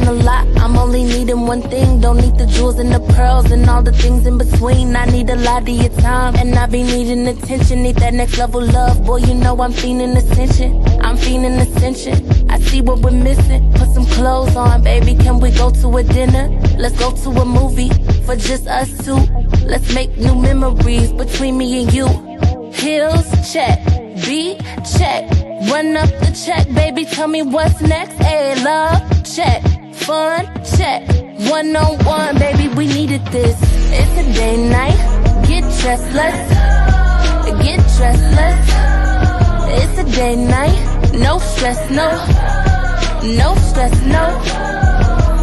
a lot. I'm only needing one thing. Don't need the jewels and the pearls and all the things in between. I need a lot of your time, and I be needing attention. Need that next level love. Boy, you know I'm feeling ascension. I'm feeling ascension. I see what we're missing. Put some clothes on, baby. Can we go to a dinner? Let's go to a movie for just us two. Let's make new memories between me and you. Heels, check. Beat, check. Run up the check, baby. Tell me what's next. Hey, love, check. Fun, check. One-on-one, baby. We needed this. It's a day night. Get dressed, let's get dressed, let's. It's a day night. No stress, no. No stress, no.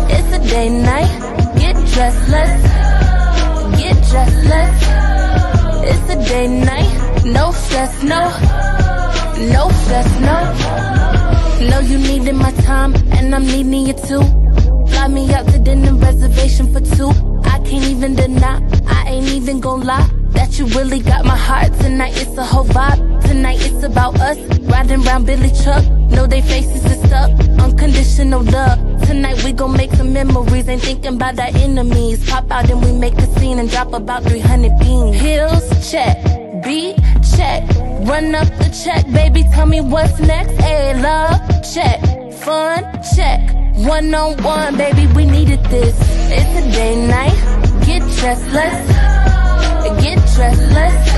It's a day night. Get dressed, let's get dressed, let's. It's a day night. No stress, no. No stress, no. Know you needed my time, and I'm needing you too. Fly me out to dinner, reservation for two. I can't even deny, I ain't even gon' lie, that you really got my heart. Tonight it's a whole vibe. Tonight it's about us, riding round Billy Truck. Know they faces are stuck, unconditional love. Tonight we gon' make some memories, ain't thinking about our enemies. Pop out and we make a scene and drop about 300 beans. Heels, check. Beat, check. Run up the check, baby. Tell me what's next. Hey, love, check. Fun, check. One-on-one, baby. We needed this. It's a day night. Get dressed, let's get dressed, let's.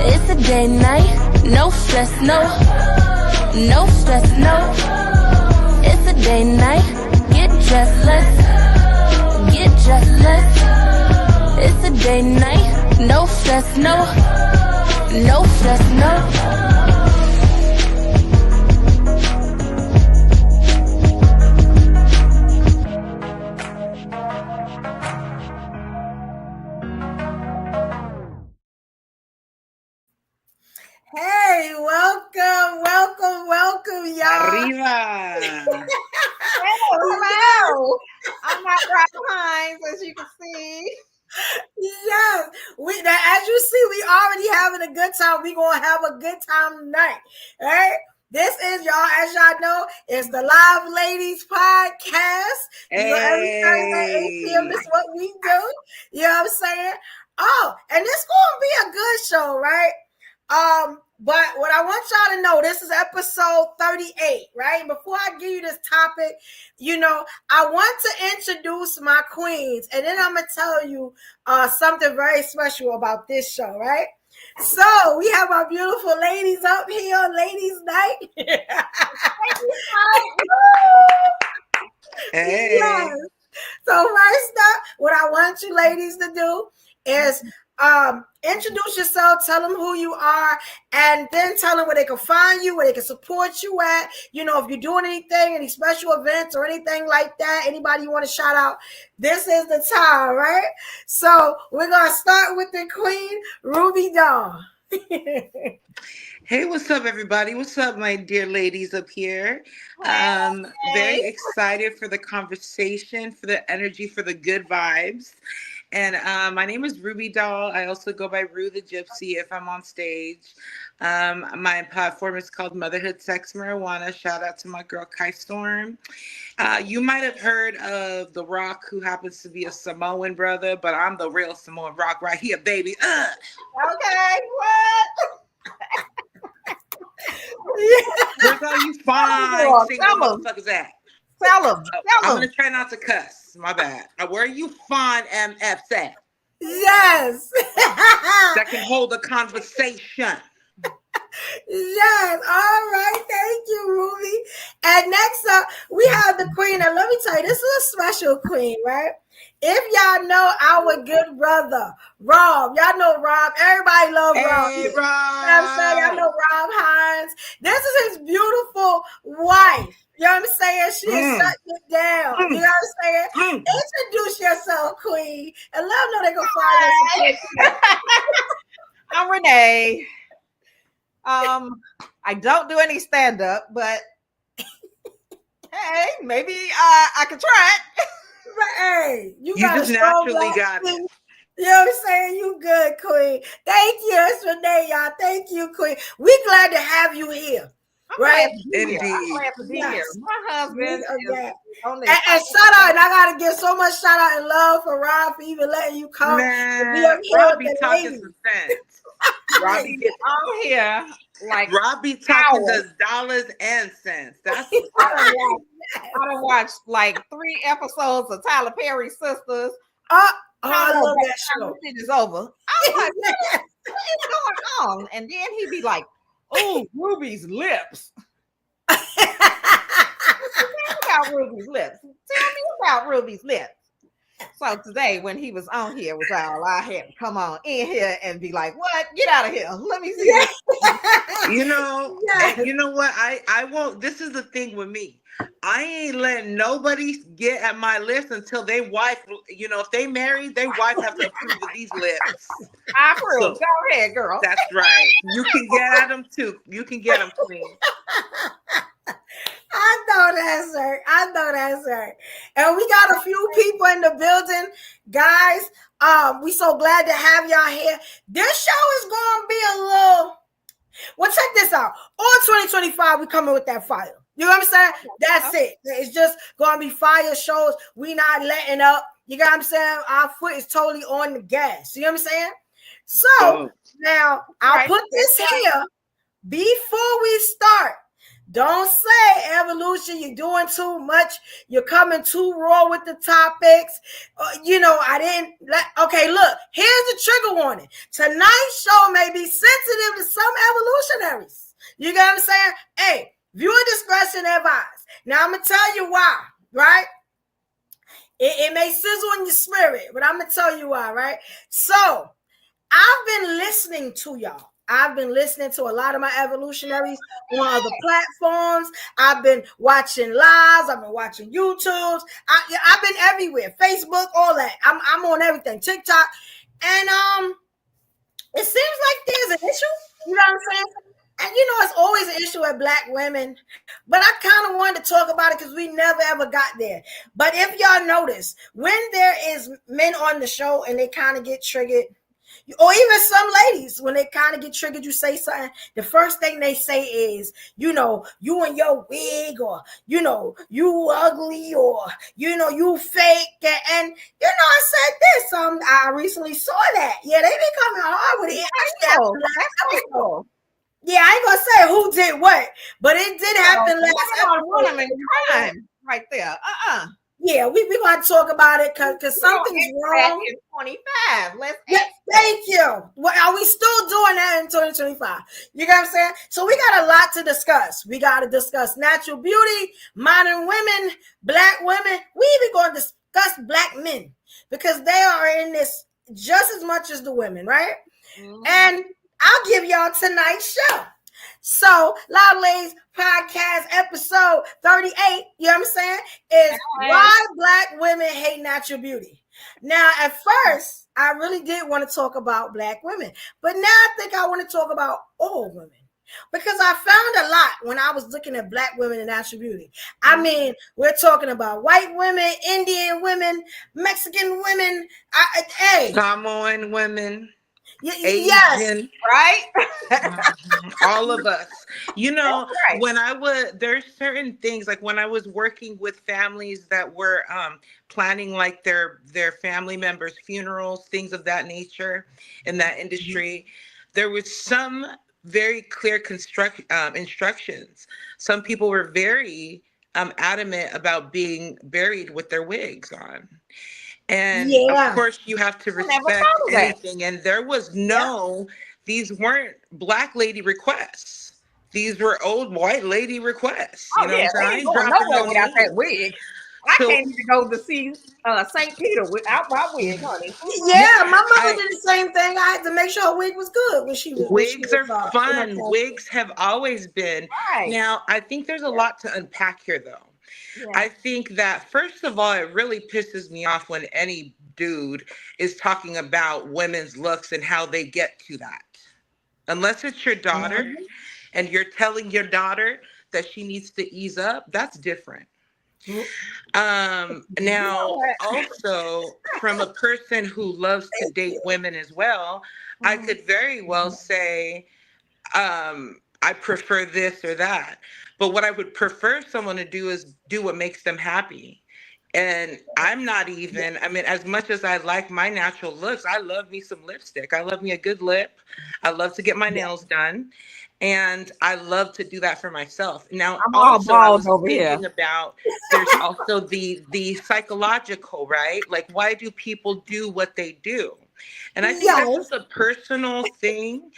It's a day night. No stress, no. No stress, no. It's a day night. Get dressed, let's get dressed, let's. It's a day night. No stress, no. No stress, no. Hey, welcome, y'all. Arriba. Hello. I'm not Rob Hines, as you can see. Yes, as you see, we already having a good time. We gonna have a good time tonight. All right. This is, y'all, as y'all know, it's the Live Ladies Podcast. Hey. You know, every Thursday, 8 p.m. This is what we do. You know what I'm saying? Oh, and it's gonna be a good show, right? But what I want y'all to know, this is episode 38, right? Before I give you this topic, you know, I want to introduce my queens, and then I'm gonna tell you something very special about this show, right? So we have our beautiful ladies up here on Ladies Night. Hey. Yes. So first up, what I want you ladies to do is introduce yourself, tell them who you are, and then tell them where they can find you, where they can support you at. You know, if you're doing anything, any special events or anything like that, anybody you want to shout out, this is the time, right? So we're going to start with the queen, Ruby Dawn. Hey, what's up, everybody? What's up, my dear ladies up here? Very excited for the conversation, for the energy, for the good vibes. And my name is Ruby Doll. I also go by Rue the Gypsy if I'm on stage. My platform is called Motherhood Sex Marijuana. Shout out to my girl, Kai Storm. You might have heard of The Rock, who happens to be a Samoan brother, but I'm the real Samoan Rock right here, baby. Okay, what? Where's all you fine single motherfuckers at? Tell them. I'm going to try not to cuss. My bad. Where are you fine MFs at? Yes. That can hold a conversation. Yes. All right. Thank you, Ruby. And next up, we have the queen. And let me tell you, this is a special queen, right? If y'all know our good brother, Rob, y'all know Rob. Everybody love Rob. Hey, Rob. You know what I'm saying? Y'all know Rob Hines. This is his beautiful wife. You know what I'm saying? She is shutting it down. You know what I'm saying? Introduce yourself, queen, and let them know they can find us. I'm Renee. I don't do any stand-up, but hey, maybe I could try it. But hey, you just naturally got it. You know what I'm saying? You good, queen. Thank you. It's Renee, y'all. Thank you, queen. We glad to have you here. right? Indeed. I'm glad to be here. My husband is on this. And shout out, and I gotta give so much shout out and love for Rob for even letting you come and be up here Robbie with the talking ladies. some sense. Robbie get on here like Robbie talking those dollars and cents. That's what's I done watched like 3 episodes of Tyler Perry's Sisters. I love that show. It is over. I'm like, what is going on? And then he'd be like, "Oh, Ruby's lips." Tell me about Ruby's lips. Tell me about Ruby's lips. So today, when he was on here, was all I had to come on in here and be like, "What? Get out of here! Let me see." You know, and you know what? I won't. This is the thing with me. I ain't letting nobody get at my lips until they wife. You know, if they married, they wife have to approve of these lips. I approve. So, go ahead, girl. That's right. You can get at them too. You can get them, queen. I know that's right. I know that's right. And we got a few people in the building, guys. We so glad to have y'all here. This show is gonna be a little. Well, check this out. All 2025, we coming with that fire. You know what I'm saying? That's it. It's just gonna be fire shows. We not letting up. You got what I'm saying? Our foot is totally on the gas. You know what I'm saying? So now I'll put this here before we start. Don't say evolution, you're doing too much. You're coming too raw with the topics. I didn't okay, look, here's the trigger warning. Tonight's show may be sensitive to some evolutionaries. You get what I'm saying? Hey, viewer discretion advised. Now I'm gonna tell you why, right? It may sizzle in your spirit, but I'm gonna tell you why, right? So I've been listening to y'all. I've been listening to a lot of my evolutionaries on other platforms. I've been watching lives. I've been watching YouTubes. I've been everywhere. Facebook, all that. I'm on everything. TikTok. And it seems like there's an issue. You know what I'm saying? And it's always an issue with Black women. But I kind of wanted to talk about it because we never ever got there. But if y'all notice, when there is men on the show and they kind of get triggered, or even some ladies, when they kind of get triggered, you say something, the first thing they say is, you and your wig, or, you ugly, or, you fake. And I said this. I recently saw that. Yeah, they been coming hard with it. Actually, yeah, I ain't gonna say who did what, but it did happen last episode. Right there. Yeah, we're going to talk about it because something's wrong. In 25. Thank you. Well, are we still doing that in 2025? You know what I'm saying? So we got a lot to discuss. We got to discuss natural beauty, modern women, Black women. We even going to discuss Black men because they are in this just as much as the women, right? Mm-hmm. And I'll give y'all tonight's show. So, Loud Ladies Podcast episode 38, you know what I'm saying, is why Black women hate natural beauty. Now, at first, I really did want to talk about Black women, but now I think I want to talk about all women because I found a lot when I was looking at Black women and natural beauty. I mean, we're talking about white women, Indian women, Mexican women, Samoan women. Asian, yes, right. All of us. When there's certain things like when I was working with families that were planning like their family members' funerals, things of that nature in that industry, there was some very clear instructions. Some people were very adamant about being buried with their wigs on. And of course, you have to respect anything. And there was these weren't Black lady requests. These were old white lady requests. You know what I'm saying? Without that wig. I can't even go to see St. Peter without my wig, honey. Yeah, my mother did the same thing. I had to make sure her wig was good when she was. Wigs are fun. Wigs have always been. Right. Now, I think there's a lot to unpack here, though. Yeah. I think that, first of all, it really pisses me off when any dude is talking about women's looks and how they get to that. Unless it's your daughter and you're telling your daughter that she needs to ease up, that's different. Now, also, from a person who loves to date women as well, I could very well say, I prefer this or that. But what I would prefer someone to do is do what makes them happy. And I'm not even, I mean, as much as I like my natural looks, I love me some lipstick. I love me a good lip. I love to get my nails done. And I love to do that for myself. Now, I'm all also, I bald was over here. thinking about there's also the psychological, right? Like, why do people do what they do? And I think that's Yes. just a personal thing.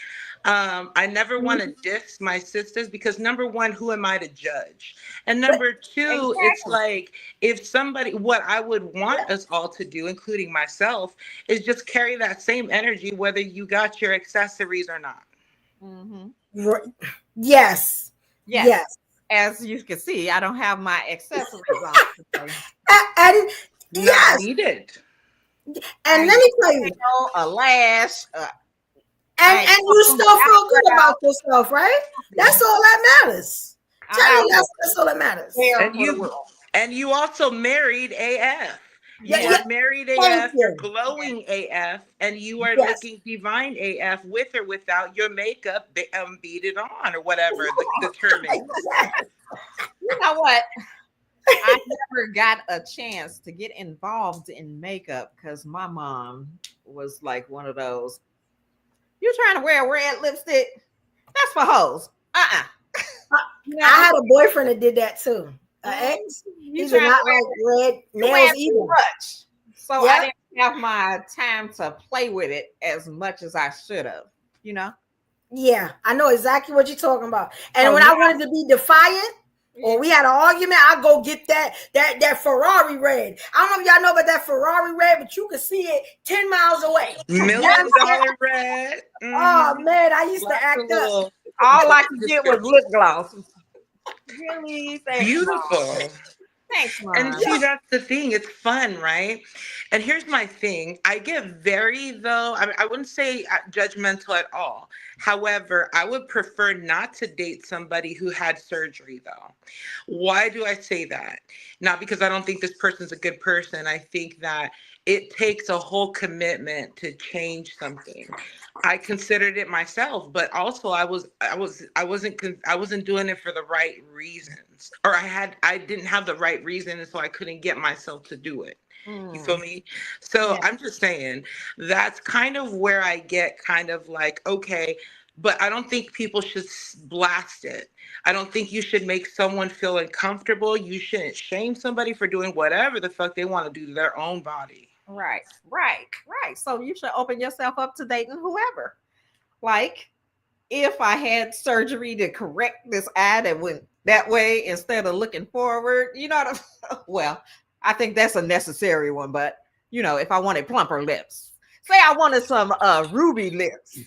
I never want to diss my sisters because number one, who am I to judge? And number two, it's Exactly. like if somebody, what I would want us all to do, including myself, is just carry that same energy, whether you got your accessories or not. Mm-hmm. Yes. Yes. Yes. As you can see, I don't have my accessories on today. And Not yes. needed. And let me tell you, a lash. and you still feel good about yourself, right? That's all that matters. Tell you that's all that matters. And you also married AF. Yeah, You yeah. are married Thank AF, you. you're glowing AF, and you are Yes. looking divine AF with or without your makeup beaded on or whatever the term is. You know what? I never got a chance to get involved in makeup because my mom was like one of those, you trying to wear red lipstick? That's for hoes. I had a boyfriend that did that too. Ex. He did not like red nails either. Much. So I didn't have my time to play with it as much as I should have, you know? Yeah, I know exactly what you're talking about. And when I wanted to be defiant, or we had an argument, I go get that Ferrari red. I don't know if y'all know about that Ferrari red, but you can see it 10 miles away. $1 million red. Oh man, I used to act up. All I could get was lip gloss. Really? Beautiful. Thanks, Mom. And see, that's the thing. It's fun, right? And here's my thing. I get very, though, I wouldn't say judgmental at all. However, I would prefer not to date somebody who had surgery, though. Why do I say that? Not because I don't think this person's a good person. I think that it takes a whole commitment to change something. I considered it myself, but also I wasn't doing it for the right reasons, or I didn't have the right reason, and so I couldn't get myself to do it. You feel me? So I'm just saying that's kind of where I get kind of like, okay, but I don't think people should blast it. I don't think you should make someone feel uncomfortable. You shouldn't shame somebody for doing whatever the fuck they want to do to their own body. Right. So you should open yourself up to dating whoever. Like, if I had surgery to correct this eye that went that way instead of looking forward, you know what well, I think that's a necessary one, but you know, if I wanted plumper lips, say I wanted some ruby lips.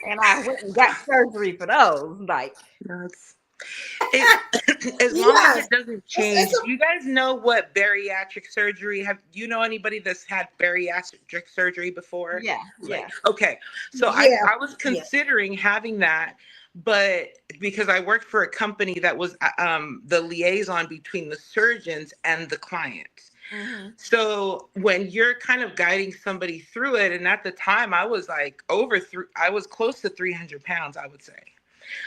And I went and got surgery for those, like as long as it doesn't change. Do you guys know what bariatric surgery? Have you know anybody that's had bariatric surgery before? Yeah. Okay, so I was considering having that, but because I worked for a company that was the liaison between the surgeons and the clients. Mm-hmm. So when you're kind of guiding somebody through it, and at the time I was like I was close to 300 pounds, I would say.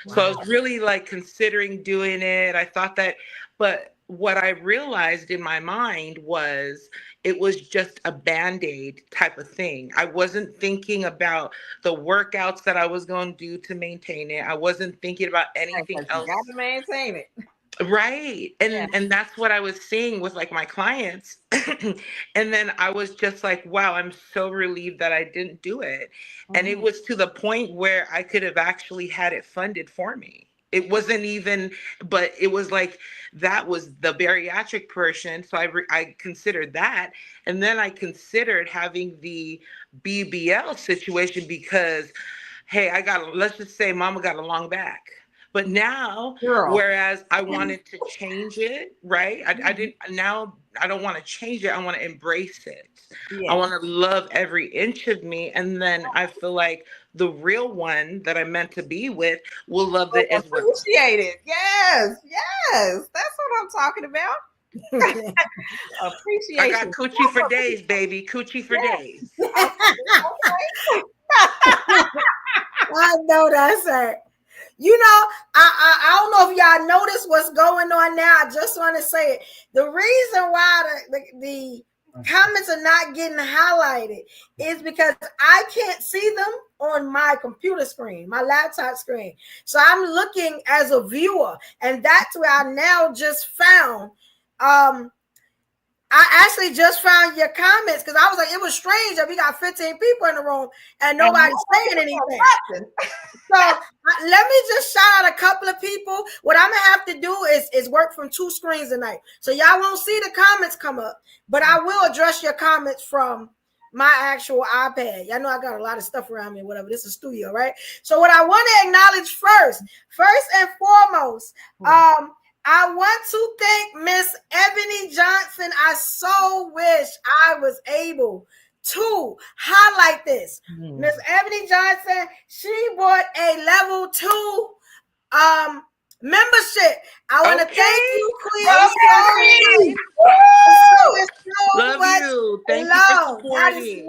Wow. So I was really like considering doing it. I thought that, but what I realized in my mind was it was just a Band-Aid type of thing. I wasn't thinking about the workouts that I was going to do to maintain it. I wasn't thinking about anything else. You got to maintain it. Right. And that's what I was seeing with like my clients. And then I was just like, wow, I'm so relieved that I didn't do it. Mm-hmm. And it was to the point where I could have actually had it funded for me. It wasn't even, but it was like, that was the bariatric portion. So I considered that. And then I considered having the BBL situation because, hey, let's just say mama got a long back. But now, whereas I wanted to change it, right? I don't want to change it. I want to embrace it. Yeah. I want to love every inch of me. And then I feel like the real one that I'm meant to be with will love it as well. Appreciate it. Yes. That's what I'm talking about. Appreciate. I got coochie for days, baby. Coochie for days. I know that's right. You know, I don't know if y'all notice what's going on now. I just want to say it. The reason why the comments are not getting highlighted is because I can't see them on my computer screen, my laptop screen. So I'm looking as a viewer, and that's where I now just found. I actually just found your comments because I was like, it was strange that we got 15 people in the room and nobody's saying anything. So let me just shout out a couple of people. What I'm gonna have to do is work from 2 screens tonight. So y'all won't see the comments come up, but I will address your comments from my actual iPad. Y'all know I got a lot of stuff around me, whatever. This is studio, right? So what I want to acknowledge first and foremost, I want to thank Miss Ebony Johnson. I so wish I was able to highlight this. Miss Ebony Johnson, she bought a level 2 membership. I want to thank you, Queen. Love you. Thank you for supporting.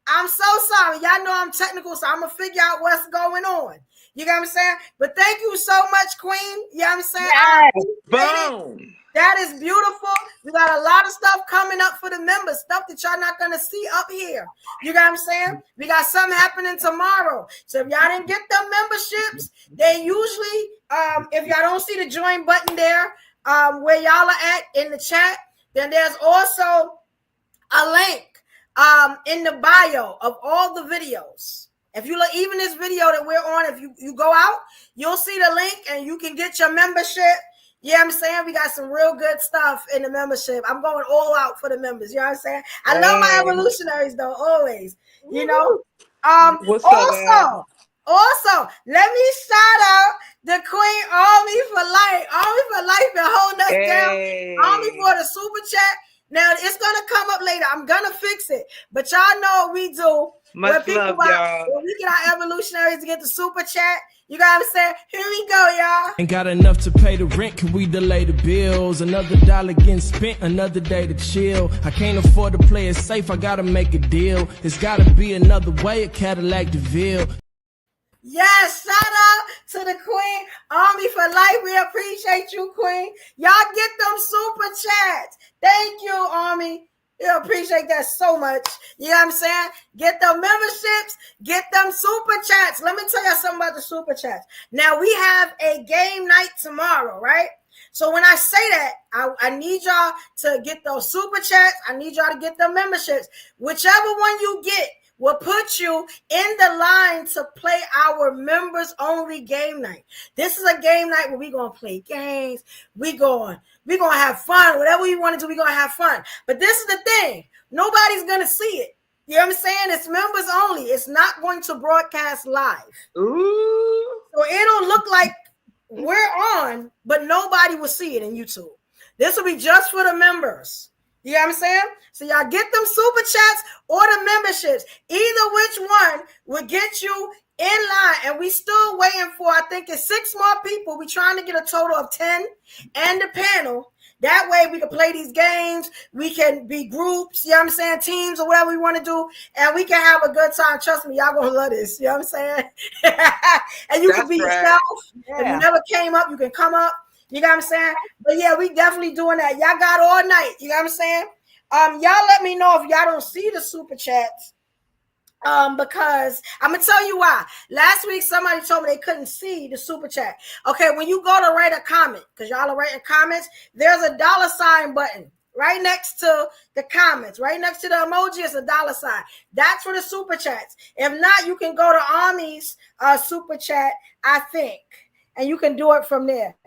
I'm so sorry. Y'all know I'm technical, so I'm going to figure out what's going on. You got what I'm saying? But thank you so much, Queen. You know what I'm saying? Yes. Boom. That is beautiful. We got a lot of stuff coming up for the members, stuff that y'all not going to see up here. You got what I'm saying? We got something happening tomorrow. So if y'all didn't get them memberships, they usually, if y'all don't see the join button there, where y'all are at in the chat, then there's also a link in the bio of all the videos. If you look, even this video that we're on, if you go out, you'll see the link and you can get your membership. Yeah, I'm saying we got some real good stuff in the membership. I'm going all out for the members. You know what I'm saying? I love my evolutionaries though, always. You know. Also, let me shout out the Queen Army for Life. Army for Life been holding us down. Army for the super chat. Now it's gonna come up later. I'm gonna fix it, but y'all know what we do. Much love, y'all. When we get our evolutionaries to get the super chat, you got what I'm saying? Here we go, y'all. Ain't got enough to pay the rent, can we delay the bills? Another dollar getting spent, another day to chill. I can't afford to play it safe, I gotta make a deal. It's gotta be another way, a Cadillac DeVille. Yes, shout out to the Queen Army for Life. We appreciate you, Queen. Y'all get them super chats. Thank you, Army. We appreciate that so much. You know what I'm saying? Get them memberships, get them super chats. Let me tell you something about the super chats. Now, we have a game night tomorrow, right? So when I say that, I need y'all to get those super chats. I need y'all to get them memberships. Whichever one you get will put you in the line to play our members only game night. This is a game night where we're going to play games. We're going to have fun. Whatever we want to do, we're going to have fun. But this is the thing. Nobody's going to see it. You know what I'm saying? It's members only. It's not going to broadcast live. Ooh. So it'll look like we're on, but nobody will see it in YouTube. This will be just for the members. You know what I'm saying? So y'all get them super chats or the memberships. Either which one will get you in line. And we still waiting for, I think it's 6 more people. We're trying to get a total of 10 and the panel. That way we can play these games. We can be groups, you know what I'm saying, teams or whatever we want to do. And we can have a good time. Trust me, y'all gonna love this. You know what I'm saying? And you can be yourself. Yeah. If you never came up, you can come up. You know what I'm saying? But yeah, we definitely doing that. Y'all got all night. You know what I'm saying? Y'all let me know if y'all don't see the super chats. Because I'm gonna tell you why. Last week somebody told me they couldn't see the super chat. Okay, when you go to write a comment, because y'all are writing comments, there's a $ button right next to the comments, right next to the emoji is a $. That's for the super chats. If not, you can go to Army's super chat, I think, and you can do it from there.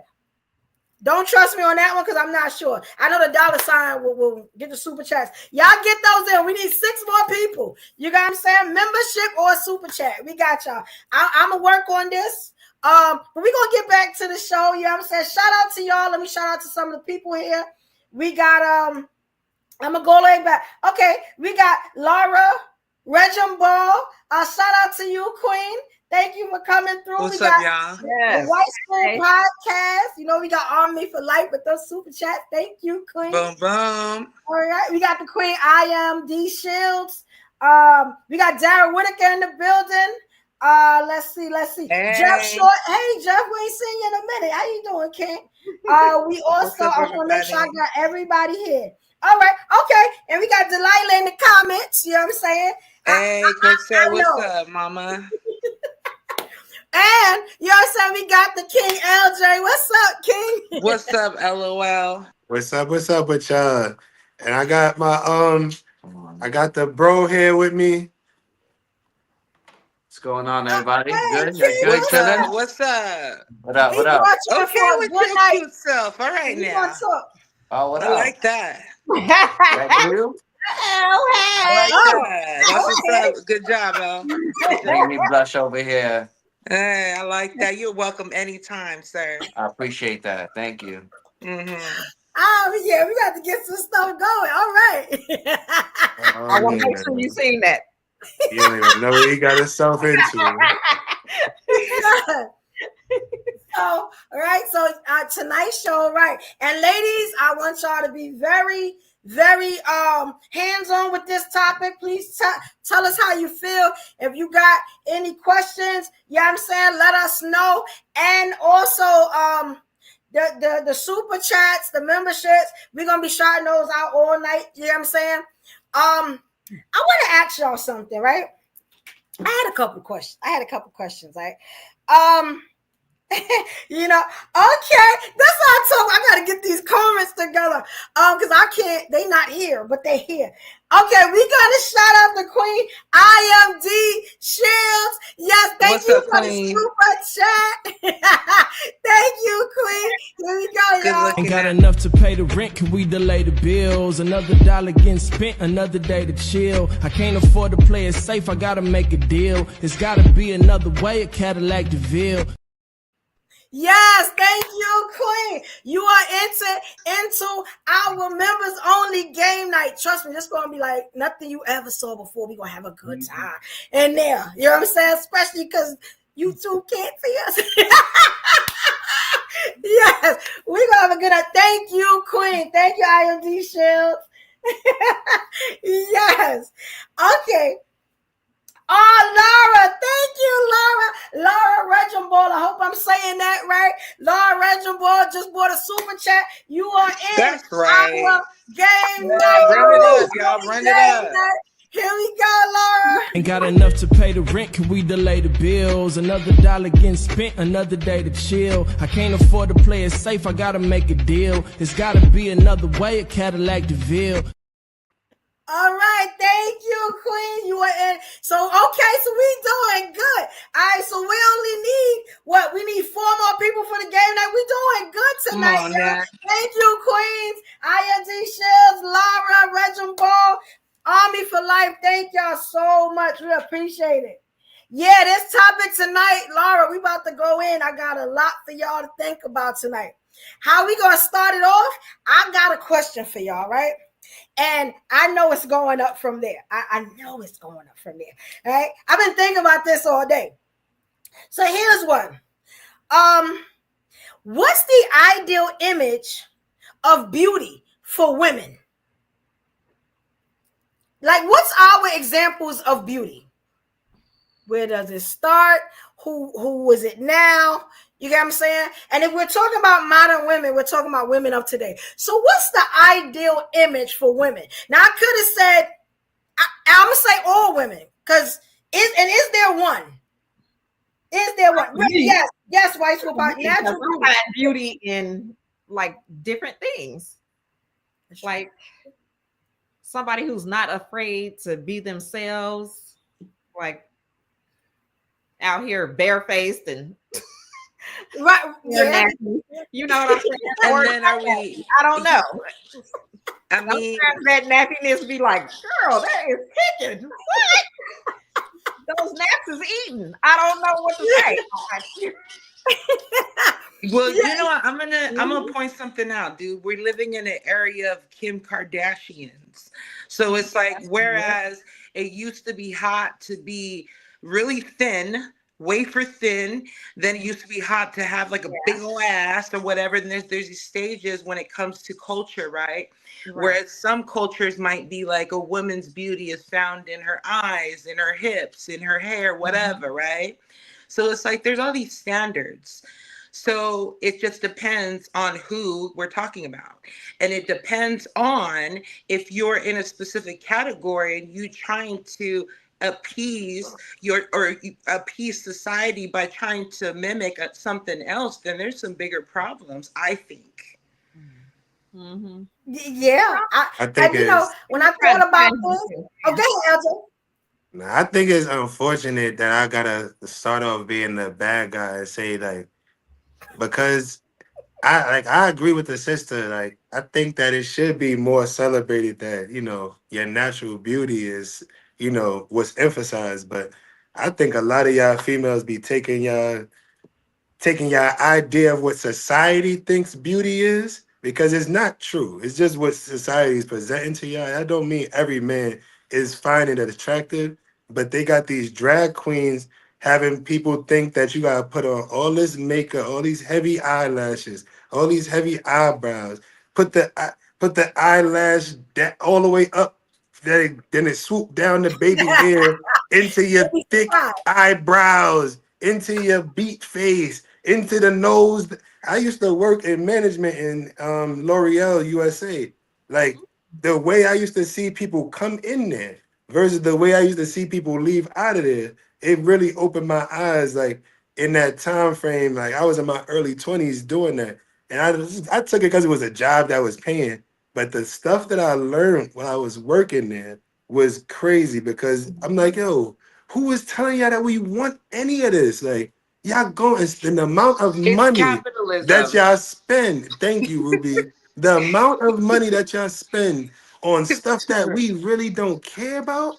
Don't trust me on that one because I'm not sure. I know the $ will get the super chats. Y'all get those in. We need 6 more people. You got what I'm saying? Membership or super chat. We got y'all. I'm going to work on this. But we're going to get back to the show. You know what I'm saying? Shout out to y'all. Let me shout out to some of the people here. We got, I'm going to go way back. Okay. We got Laura Regum Ball. Shout out to you, Queen. Thank you for coming through. What's up, y'all? The White Spirit Podcast. You know, we got Army for Life with those super chats. Thank you, Queen. Boom, boom. All right. We got the Queen I Am D Shields. We got Darren Whitaker in the building. Let's see. Hey. Jeff Short. Hey, Jeff, we ain't seen you in a minute. How you doing, King? We also, I want to make sure I got everybody here. All right, okay. And we got Delilah in the comments. You know what I'm saying? Hey, Chriselle, what's up, mama? And you know what I'm saying? We got the King LJ. What's up, King? What's up, LOL? What's up with y'all? And I got my I got the bro here with me. What's going on, everybody? Hey, Good? King, Good, chilling? What's up? What up? Okay, Okay, with your cute self. All right, now. Oh, what I up? like that. That you? Oh, hey. I like that. That's what's up. Good job, El. Making me blush over here. Hey, I like that. You're welcome anytime, sir. I appreciate that. Thank you. Mm-hmm. Oh, yeah, we got to get some stuff going. All right. I want to make sure you seen that. You don't even know what he got himself into. So, all right. So tonight's show, right? And ladies, I want y'all to be very, very hands-on with this topic. Please tell us how you feel. If you got any questions, you know what I'm saying, let us know. And also the super chats, the memberships, we're gonna be shouting those out all night. You know what I'm saying? I want to ask y'all something, right? I had a couple questions, right? You know, okay, that's all I'm talking. I gotta get these comments together. Because I can't, they not here, but they here. Okay, we gotta shout out the Queen IMD Shields. Yes, thank you for the super chat. Thank you, Queen. Here we go, y'all. Ain't got enough to pay the rent, can we delay the bills? Another dollar getting spent, another day to chill. I can't afford to play it safe, I gotta make a deal. It's gotta be another way, a Cadillac DeVille. Yes, thank you, Queen. You are into our members only game night. Trust me, this is gonna be like nothing you ever saw before. We're gonna have a good time in there. You know what I'm saying? Especially because you two can't see us. Yes, we're gonna have a good night. Thank you, Queen. Thank you, IMD Shields. Yes. Okay. Oh, Laura, thank you, Laura Reginball. I hope I'm saying that right. Laura Reginball just bought a super chat. You are in. That's right. Our game night. Run it up, y'all. Run it up. Here we go, Laura. Ain't got enough to pay the rent, can we delay the bills? Another dollar getting spent, another day to chill. I can't afford to play it safe, I gotta make a deal. It's gotta be another way, a Cadillac DeVille. All right, thank you, Queen. You are in. So, okay, so we doing good. All right, so we only need what? We need 4 more people for the game night. We doing good tonight, Come on, y'all. Thank you, Queens, IMD Shields, Laura, Reginald Ball, Army for Life. Thank y'all so much. We appreciate it. Yeah, this topic tonight, Laura, we about to go in. I got a lot for y'all to think about tonight. How we gonna start it off? I got a question for y'all, right? And I know it's going up from there. I know it's going up from there. All right. I've been thinking about this all day. So here's one. What's the ideal image of beauty for women? Like, what's our examples of beauty? Where does it start? Who is it now? You get what I'm saying? And if we're talking about modern women, we're talking about women of today. So what's the ideal image for women? Now, I could have said, I'm going to say all women, because is there one? Is there one? Yes, white people about natural beauty in like different things. Like somebody who's not afraid to be themselves, like out here barefaced and right. Yeah. You know what I'm saying? And then are we? I don't know. I mean, that nappiness be like, girl, that is kicking. What? Those naps is eating. I don't know what to say. Well, you know what? I'm gonna point something out, dude. We're living in an area of Kim Kardashians. So it's like, whereas it used to be hot to be really thin, wafer thin. Then it used to be hot to have like a big old ass or whatever. And there's these stages when it comes to culture, right? Whereas some cultures might be like a woman's beauty is found in her eyes, in her hips, in her hair, whatever, right? So it's like there's all these standards. So it just depends on who we're talking about. And it depends on if you're in a specific category and you trying to appease appease society by trying to mimic something else, then there's some bigger problems, I think. Yeah. I think it's. When I thought about this, okay, Elton. I think it's unfortunate that I gotta start off being the bad guy and say like, because I agree with the sister. Like, I think that it should be more celebrated that, your natural beauty is, what's emphasized. But I think a lot of y'all females be taking your idea of what society thinks beauty is, because it's not true. It's just what society is presenting to y'all. I don't mean every man is finding it attractive, but they got these drag queens having people think that you gotta put on all this makeup, all these heavy eyelashes, all these heavy eyebrows, put the eyelash all the way up, then it swoop down the baby hair into your thick eyebrows, into your beat face, into the nose. I used to work in management in L'Oreal USA. Like, the way I used to see people come in there versus the way I used to see people leave out of there, it really opened my eyes. Like, in that time frame, like I was in my early 20s doing that. And I took it because it was a job that was paying. But the stuff that I learned while I was working there was crazy, because I'm like, yo, who is telling y'all that we want any of this? Like, y'all go and spend the amount of money that y'all spend. Thank you, Ruby. The amount of money that y'all spend on stuff that we really don't care about.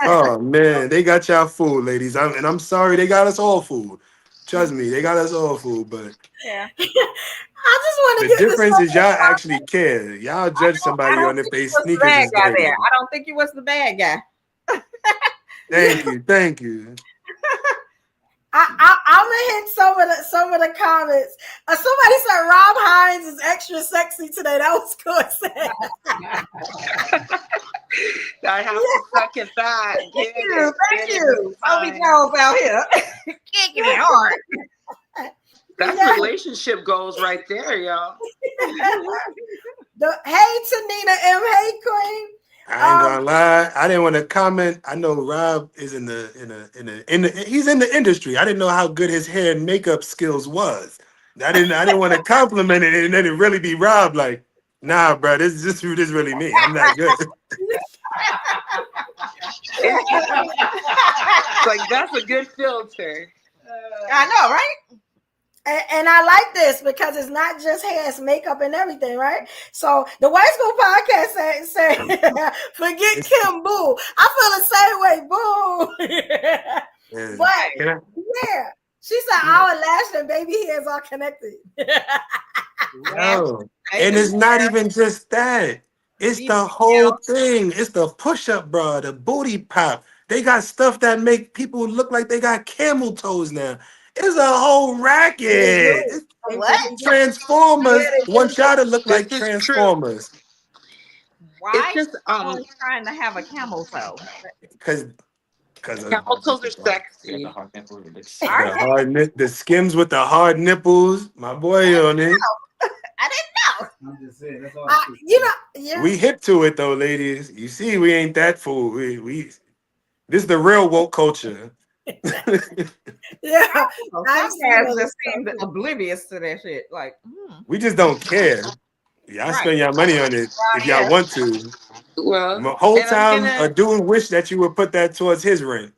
Oh man, they got y'all fooled, ladies. I'm sorry, they got us all fooled. Trust me, they got us all fooled. But I just want to the get difference is y'all actually care. Y'all judge somebody on if they sneakers is guy like. there. I don't think you was the bad guy. Thank you. I'm gonna hit some of the comments. Somebody said Rob Hines is extra sexy today. That was good. I have to second that. Thank you. Toby Jones out here kicking it hard. That's relationship goals right there, y'all. Hey, Tanina M. Hey, Queen. I ain't gonna lie. I didn't want to comment. I know Rob is he's in the industry. I didn't know how good his hair and makeup skills was. I didn't want to compliment it and then it really be Rob. Like, nah, bro, this really me. I'm that good. It's like, that's a good filter. I know, right? And I like this because it's not just hair, it's makeup and everything, right? So the White School Podcast said forget Kim Boo. I feel the same way, Boo. But yeah, she said our lash and baby hairs are connected. No. And it's not even just that. It's the whole thing. It's the push-up bra, the booty pop. They got stuff that make people look like they got camel toes now. It's a whole racket. Transformers want y'all to look like Transformers. Why is someone trying to have a camel toe? Because camel toes are sexy. The Skims with the hard nipples. My boy on it. I didn't know. I'm just saying, that's all. We hip to it though, ladies. You see, we ain't that fool. We this is the real woke culture. Yeah, some guys just seem oblivious to that shit. Like, we just don't care. Y'all spend your money on it if y'all want to. Well, the whole time a dude wish that you would put that towards his rent.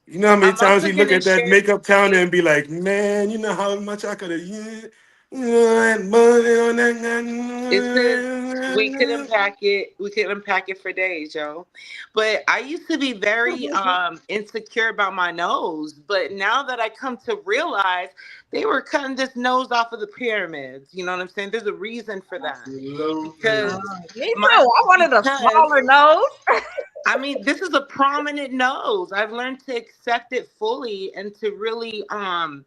You know how many times he look at that makeup counter and be like, man, you know how much I could have money on that. We could unpack it. We could unpack it for days, yo. But I used to be very insecure about my nose. But now that I come to realize they were cutting this nose off of the pyramids. You know what I'm saying? There's a reason for that. Because I wanted a smaller nose. I mean, this is a prominent nose. I've learned to accept it fully and to really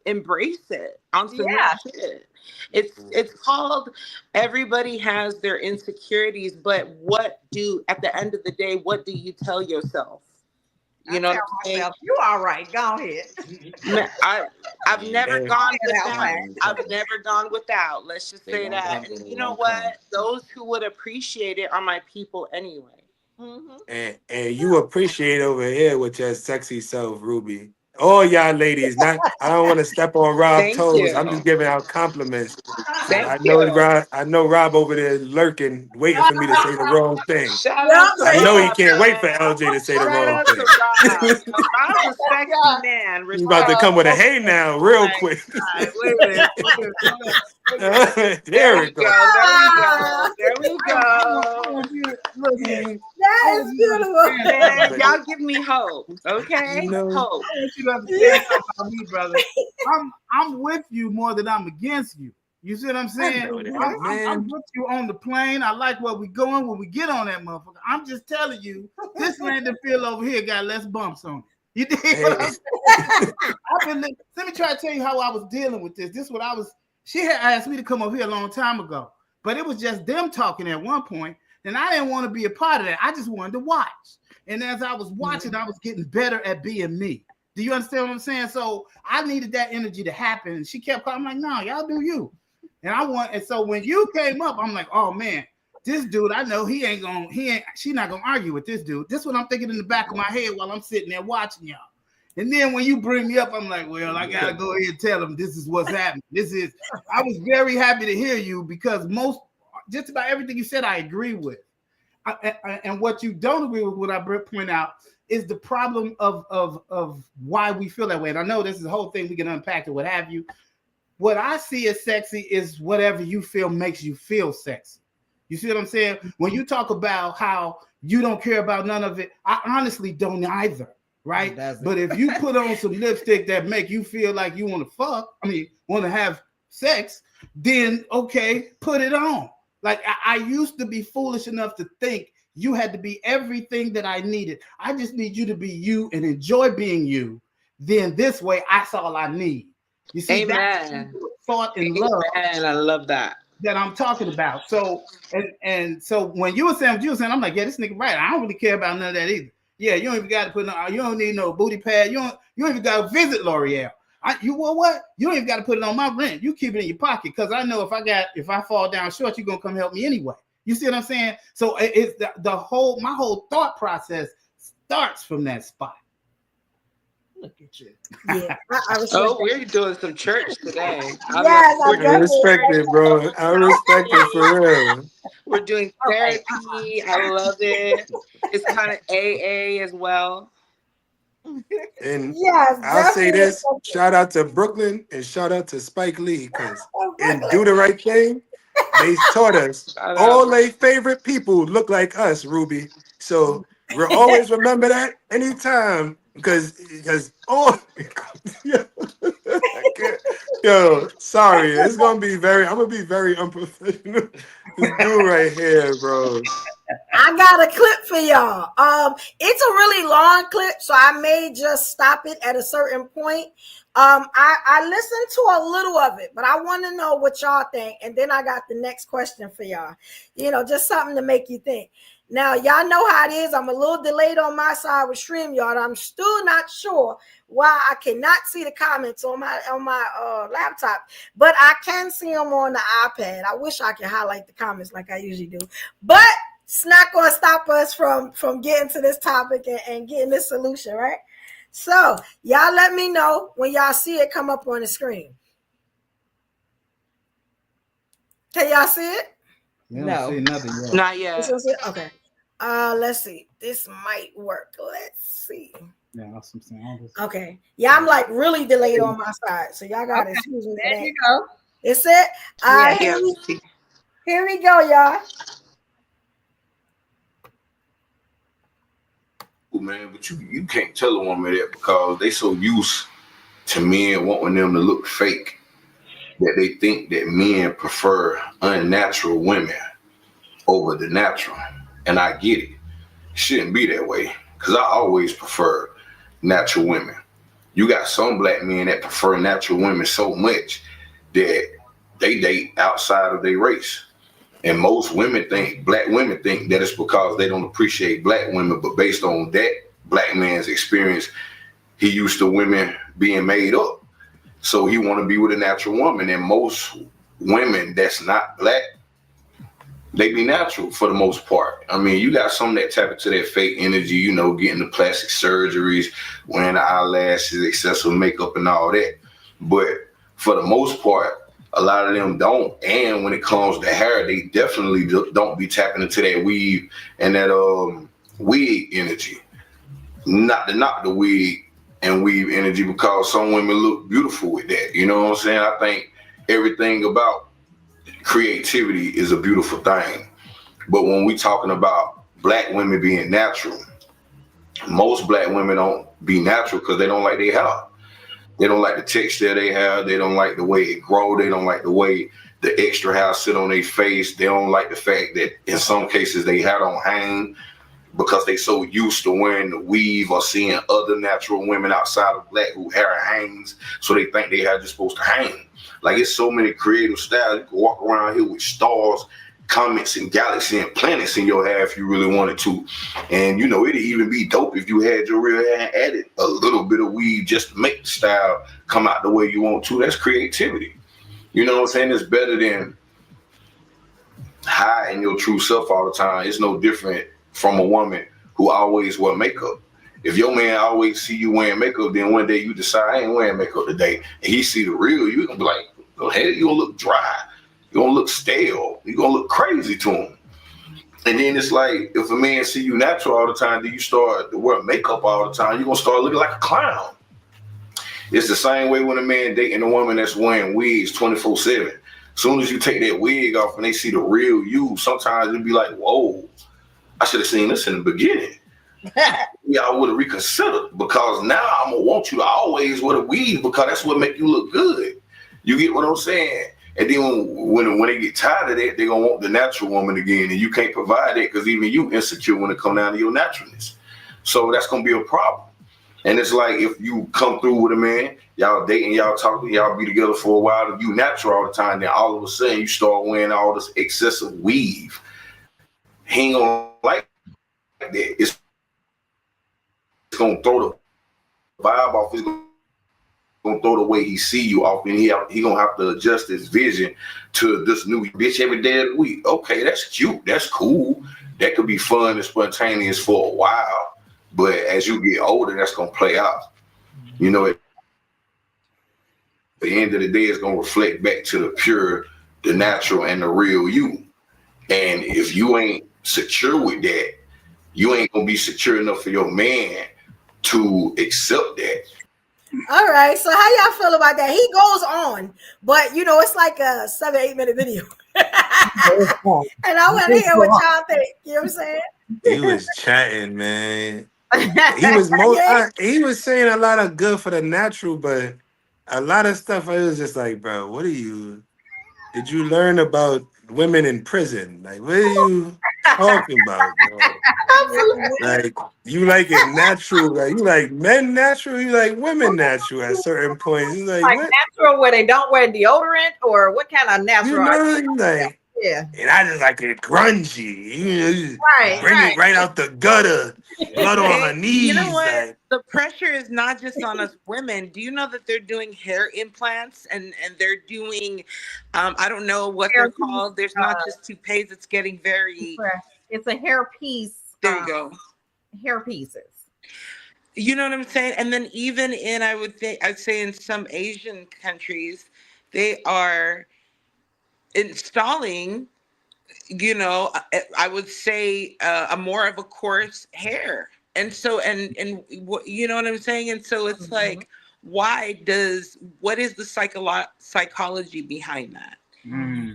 embrace it on some real shit. It's called everybody has their insecurities, but at the end of the day, what do you tell yourself? You know what I'm saying? You all right, go ahead. I've never gone without. I've never gone without. Let's just say that. And you know what? Those who would appreciate it are my people anyway. And you appreciate over here with your sexy self, Ruby. All y'all ladies, I don't want to step on Rob's toes. I'm just giving out compliments. I know Rob over there lurking, waiting for me to say the wrong thing. I know he can't wait for LJ to say the wrong thing. Rob's a sexy man. He's about to come with a hey now real quick. There we go. There we go. That is beautiful. Y'all give me hope, okay? Hope. I want you to understand something about me, brother. I'm with you more than I'm against you. You see what I'm saying? I'm with you on the plane. I like where we going when we get on that motherfucker. I'm just telling you, this landing field over here got less bumps on it. You dig what I'm saying? Let me try to tell you how I was dealing with this. She had asked me to come over here a long time ago, but it was just them talking at one point, and I didn't want to be a part of that. I just wanted to watch. And as I was watching, I was getting better at being me. Do you understand what I'm saying? So I needed that energy to happen. And she kept calling, I'm like, no, y'all do you. And so when you came up, I'm like, oh man, this dude, I know she's not gonna argue with this dude. This is what I'm thinking in the back of my head while I'm sitting there watching y'all. And then when you bring me up, I'm like, well, I gotta go ahead and tell them this is what's happening. I was very happy to hear you because just about everything you said, I agree with. And what you don't agree with, what I point out, is the problem of why we feel that way. And I know this is the whole thing we can unpack and what have you. What I see as sexy is whatever you feel makes you feel sexy. You see what I'm saying? When you talk about how you don't care about none of it, I honestly don't either, right? But if you put on some lipstick that make you feel like you want to have sex, then okay, put it on. Like I used to be foolish enough to think you had to be everything that I needed. I just need you to be you and enjoy being you. Then this way, that's all I need. You see, that's thought and love. And I love that I'm talking about. So and so when you were saying what you were saying, I'm like, yeah, this nigga right. I don't really care about none of that either. Yeah, you don't even got to put you don't need no booty pad. You don't even got to visit L'Oreal. You know what? You don't even got to put it on my rent. You keep it in your pocket because I know if I fall down short, you're gonna come help me anyway. You see what I'm saying? So it's my whole thought process starts from that spot. Look at you. Yeah, we're doing some church today. I respect it, bro. I respect it for real. We're doing therapy. I love it. It's kind of AA as well. And I'll say this: shout out to Brooklyn and shout out to Spike Lee because in Do the Right Thing, they taught us all their favorite people look like us, Ruby. So we'll always remember that anytime. Because sorry, I'm gonna be very unprofessional. This dude right here, bro. I got a clip for y'all. It's a really long clip, so I may just stop it at a certain point. I listened to a little of it, but I want to know what y'all think, and then I got the next question for y'all. Just something to make you think. Now, y'all know how it is. I'm a little delayed on my side with StreamYard. I'm still not sure why I cannot see the comments on my laptop, but I can see them on the iPad. I wish I could highlight the comments like I usually do, but it's not going to stop us from getting to this topic and getting this solution, right? So, y'all let me know when y'all see it come up on the screen. Can y'all see it? No, see nothing yet. Not yet. Okay. Let's see. This might work. Let's see. Yeah, awesome. Okay. Yeah, I'm like really delayed on my side, so y'all gotta excuse me for that. There you go. It's it. All right. Here we go, y'all. Man, but you can't tell a woman that because they so used to men wanting them to look fake that they think that men prefer unnatural women over the natural. And I get it. Shouldn't be that way. Because I always prefer natural women. You got some black men that prefer natural women so much that they date outside of their race. And most black women think that it's because they don't appreciate black women, but based on that black man's experience, he used to women being made up. So he want to be with a natural woman. And most women that's not black, they be natural for the most part. I mean, you got some that tap into that fake energy, you know, getting the plastic surgeries, wearing the eyelashes, excessive makeup and all that. But for the most part, a lot of them don't. And when it comes to hair, they definitely don't be tapping into that weave and that wig energy. Not to knock the wig and weave energy, because some women look beautiful with that. You know what I'm saying? I think everything about creativity is a beautiful thing. But when we talking about black women being natural, most black women don't be natural because they don't like their hair. They don't like the texture they have. They don't like the way it grow. They don't like the way the extra hair sit on their face. They don't like the fact that in some cases they hair don't hang because they so used to wearing the weave or seeing other natural women outside of black who hair hangs. So they think they hair just supposed to hang. Like, it's so many creative styles. You can walk around here with stars, comets, and galaxies and planets in your hair if you really wanted to. And, you know, it'd even be dope if you had your real hair and added a little bit of weave just to make the style come out the way you want to. That's creativity. You know what I'm saying? It's better than hiding your true self all the time. It's no different from a woman who always wear makeup. If your man always see you wearing makeup, then one day you decide, I ain't wearing makeup today, and he see the real you, gonna be like, oh, hey, you gonna look dry, you gonna look stale, you gonna look crazy to him. And then it's like, if a man see you natural all the time, then you start to wear makeup all the time, you're gonna start looking like a clown. It's the same way when a man dating a woman that's wearing wigs 24/7. As soon as you take that wig off and they see the real you, sometimes it'll be like, whoa, I should have seen this in the beginning. Yeah, I would have reconsidered, because now I'm gonna want you to always wear the weave because that's what make you look good. You get what I'm saying? And then when they get tired of that, they're gonna want the natural woman again, and you can't provide that because even you insecure when it come down to your naturalness. So that's gonna be a problem. And it's like, if you come through with a man, y'all dating, y'all talking, y'all be together for a while, and you natural all the time, then all of a sudden you start wearing all this excessive weave. He ain't gonna like that. It's gonna throw the vibe off. It's gonna throw the way he see you off, and he gonna have to adjust his vision to this new bitch every day of the week. Okay, that's cute, that's cool, that could be fun and spontaneous for a while, but as you get older, that's gonna play out. You know, at the end of the day, it's gonna reflect back to the pure, the natural, and the real you. And if you ain't secure with that, you ain't gonna be secure enough for your man to accept that. All right, so how y'all feel about that? He goes on, but you know, it's like a 7-8 minute video. And I want to hear what y'all think. You know what I'm saying? He was chatting, man. He was saying a lot of good for the natural, but a lot of stuff I was just like, bro, did you learn about women in prison? Like, what are you talking about, bro? Like, you like it natural, like you like men natural, you like women natural at certain points. It's like what? Natural where they don't wear deodorant, or what kind of natural? You know, like, yeah. And I just like it grungy. You Right, bring it right out the gutter, blood on her knees. You know what? Like. The pressure is not just on us women. Do you know that they're doing hair implants and they're doing, I don't know what they're called. There's not just toupees. It's getting very. It's a hair piece. There you go. Hair pieces. You know what I'm saying? And then even I'd say in some Asian countries, they are installing, you know, I would say a more of a coarse hair. And so, and you know what I'm saying? And so it's like, what is the psychology behind that?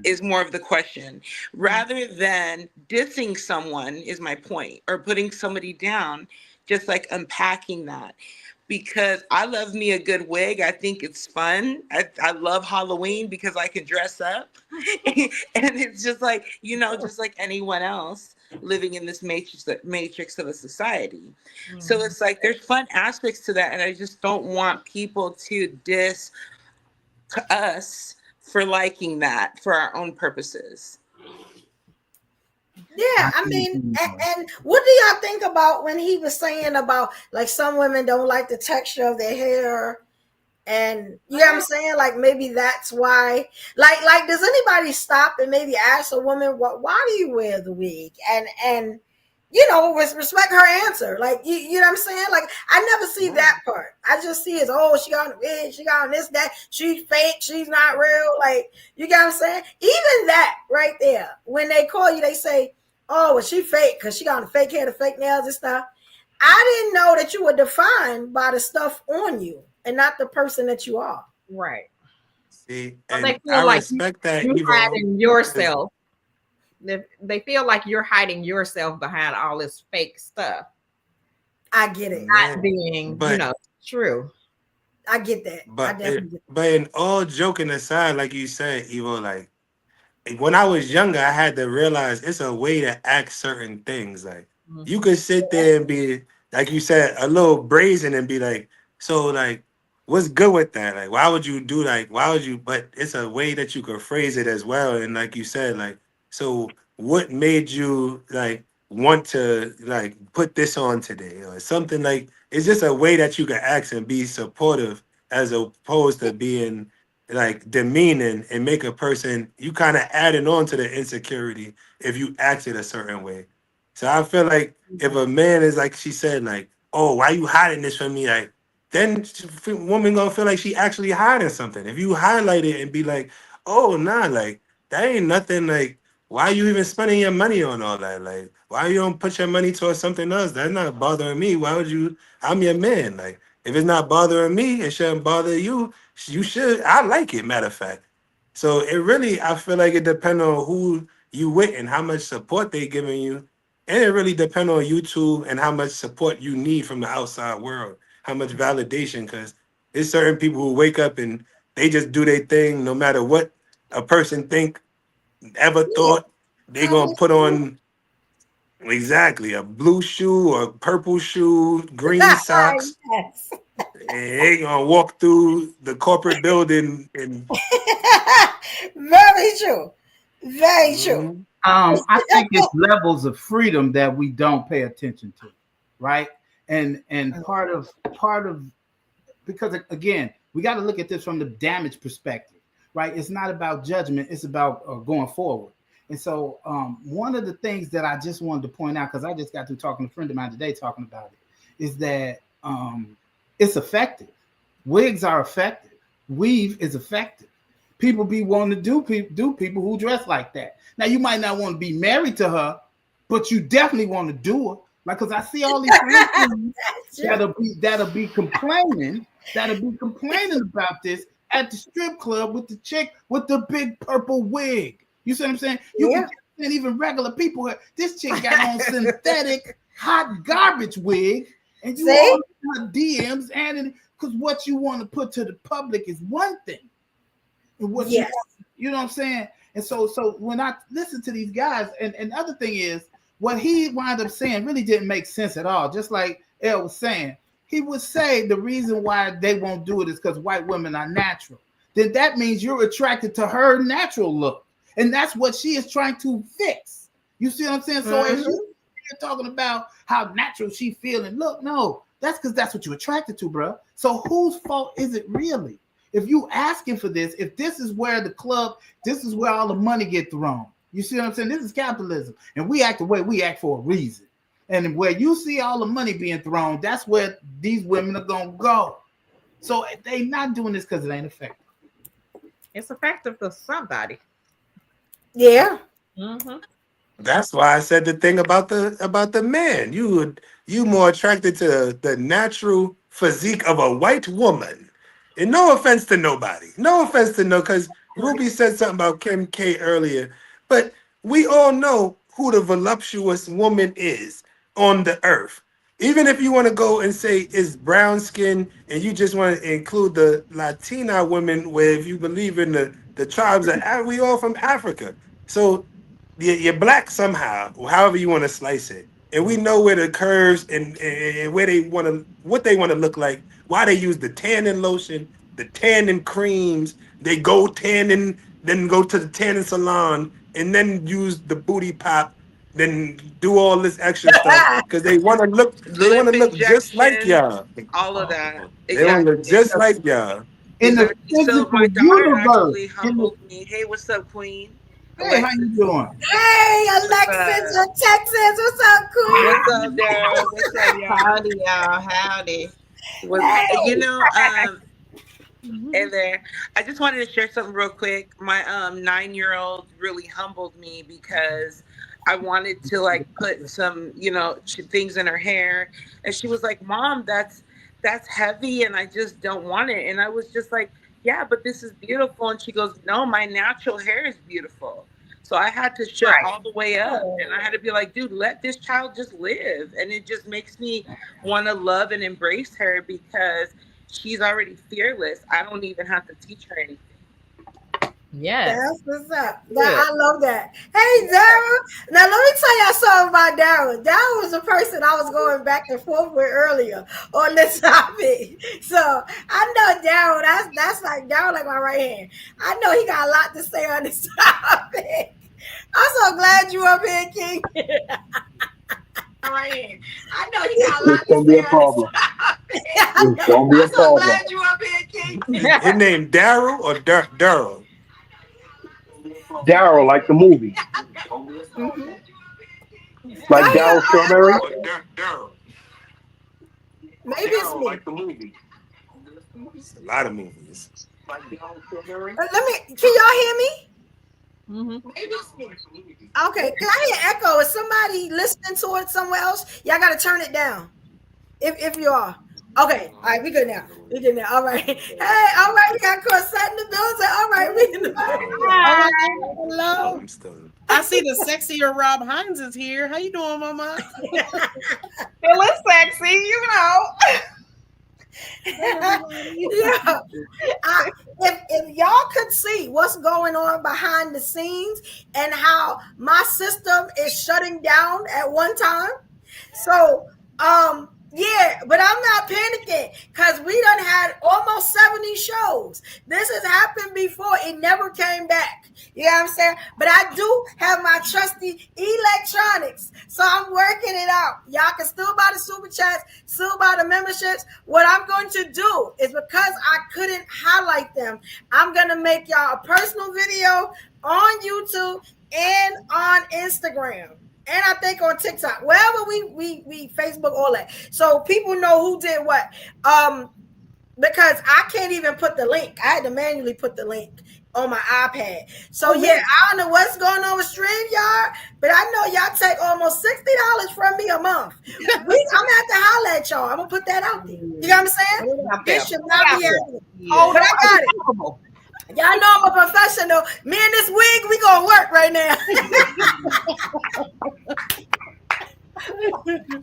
Is more of the question, rather than dissing someone, is my point, or putting somebody down, just like unpacking that. Because I love me a good wig. I think it's fun. I love Halloween because I can dress up. And it's just like, you know, just like anyone else. living in this matrix of a society. So it's like there's fun aspects to that, and I just don't want people to diss us for liking that for our own purposes. Yeah, I mean, and what do y'all think about when he was saying about like some women don't like the texture of their hair, and you know what I'm saying? Like maybe that's why. Like does anybody stop and maybe ask a woman why do you wear the wig? And you know, respect her answer. Like you know what I'm saying? Like I never see that part. I just see it, oh, she got on the wig, she got on this, that, she's fake, she's not real. Like you got what I'm saying? Even that right there, when they call you, they say, oh, well, she fake because she got on the fake hair, the fake nails and stuff. I didn't know that you were defined by the stuff on you and not the person that you are. Right. See, So and they feel I like respect that, you're Evo. hiding yourself. They feel like you're hiding yourself behind all this fake stuff. I get it. Not being, But- you know, true. I get that. But in all joking aside, like you said, Evo, like when I was younger, I had to realize it's a way to act certain things. Like you could sit there and be, like you said, a little brazen and be like, so like, what's good with that? Like, why would you do like, why would you? But it's a way that you could phrase it as well. And like you said, like, so what made you like want to like put this on today or something? Like it's just a way that you can act and be supportive as opposed to being like demeaning and make a person, you kind of adding on to the insecurity if you acted a certain way. So I feel like if a man is like she said, like, oh, why you hiding this from me? Like, then woman gonna feel like she actually hiding something. If you highlight it and be like, oh nah, like that ain't nothing. Like, why you even spending your money on all that? Like, why you don't put your money towards something else? That's not bothering me. Why would you? I'm your man. Like, if it's not bothering me, it shouldn't bother you. You should. I like it. Matter of fact. So it really, I feel like it depends on who you with and how much support they giving you, and it really depends on you two and how much support you need from the outside world, how much validation. Because there's certain people who wake up and they just do their thing, no matter what a person think, ever thought. They gonna put on exactly a blue shoe or purple shoe, green socks. Yes. And they gonna walk through the corporate building and Very true. Very true. I think it's levels of freedom that we don't pay attention to, right? And part of because again, we got to look at this from the damage perspective, right? It's not about judgment; it's about going forward. And so, one of the things that I just wanted to point out, because I just got through talking to a friend of mine today talking about it, is that it's effective. Wigs are effective. Weave is effective. People be wanting to do people who dress like that. Now you might not want to be married to her, but you definitely want to do her. Like, cause I see all these that'll be complaining about this at the strip club with the chick with the big purple wig. You see what I'm saying? You can't even regular people. This chick got on synthetic hot garbage wig, and you all in her DMs and because what you want to put to the public is one thing. And what you know what I'm saying? And so when I listen to these guys, and the other thing is what he wound up saying really didn't make sense at all. Just like El was saying, he would say the reason why they won't do it is because white women are natural. Then that means you're attracted to her natural look. And that's what she is trying to fix. You see what I'm saying? So as you're talking about how natural she feel and look, no, that's because that's what you're attracted to, bro. So whose fault is it really? If you asking for this, if this is where the club, this is where all the money get thrown. You see what I'm saying? This is capitalism. And we act the way we act for a reason. And where you see all the money being thrown, that's where these women are going to go. So they not doing this because it ain't effective. It's effective for somebody. Yeah. Mm-hmm. that's why I said the thing about the man. You more attracted to the natural physique of a white woman. And no offense to nobody. No offense to because Ruby said something about Kim K earlier. But we all know who the voluptuous woman is on the earth. Even if you want to go and say it's brown skin and you just want to include the Latina women, where if you believe in the tribes of we all from Africa. So you're black somehow, however you want to slice it. And we know where the curves and where they want to, what they want to look like, why they use the tanning lotion, the tanning creams, they go tanning, then go to the tanning salon, and then use the booty pop, then do all this extra stuff because they want to look, Lip just like injections, y'all. all of that. They want to look Exactly. just like y'all. In the Exactly. So physical my daughter universe. actually humbled me. Hey, what's up, Queen? Hey, how you doing? Hey, Alexis from Texas. What's up, Queen? What's up, Daryl? What's up, y'all? Howdy, y'all. Howdy. You know, hey there. I just wanted to share something real quick. My 9-year-old really humbled me because I wanted to like put some, things in her hair, and she was like, "Mom, that's heavy, and I just don't want it." And I was just like, "Yeah, but this is beautiful." And she goes, "No, my natural hair is beautiful." So I had to shut all the way up, and I had to be like, "Dude, let this child just live." And it just makes me want to love and embrace her because she's already fearless. I don't even have to teach her anything. Yes. That's what's up. I love that. Hey, Daryl. Now, let me tell y'all something about Daryl. Daryl was a person I was going back and forth with earlier on this topic. So I know Daryl, that's like Daryl like my right hand. I know he got a lot to say on this topic. I'm so glad you up here, King. Right. I know you got a lot to say on this topic. It's gonna be a problem. I'm so glad you up here, King. His name Daryl or Daryl? Daryl, like the movie. Like Daryl Strawberry? Maybe it's me. Like the movie. It's a lot of movies. Let me, can y'all hear me? Okay, can I hear echo? Is somebody listening to it somewhere else? Y'all got to turn it down. If you are. Okay, all right, we good now. We good now. All right. Hey, all right, we got Corsette in the building. All right, we in the building. Hi. Hello. I'm still. I see the sexier Rob Hines is here. How you doing, Mama? Feeling sexy, you know. Yeah. If y'all could see what's going on behind the scenes and how my system is shutting down at one time. So, yeah, but I'm not panicking because we done had almost 70 shows. This has happened before. It never came back. You know what I'm saying? But I do have my trusty electronics. So I'm working it out. Y'all can still buy the super chats, still buy the memberships. What I'm going to do is because I couldn't highlight them, I'm going to make y'all a personal video on YouTube and on Instagram. And I think on TikTok, wherever we Facebook, all that. So people know who did what. Because I can't even put the link. I had to manually put the link on my iPad. So yeah, I don't know what's going on with StreamYard, but I know y'all take almost $60 from me a month. I'm gonna have to holler at y'all. I'm gonna put that out there. You know what I'm saying? This should not be happening. But I got it. Y'all know I'm a professional. Me and this wig, we gonna work right now.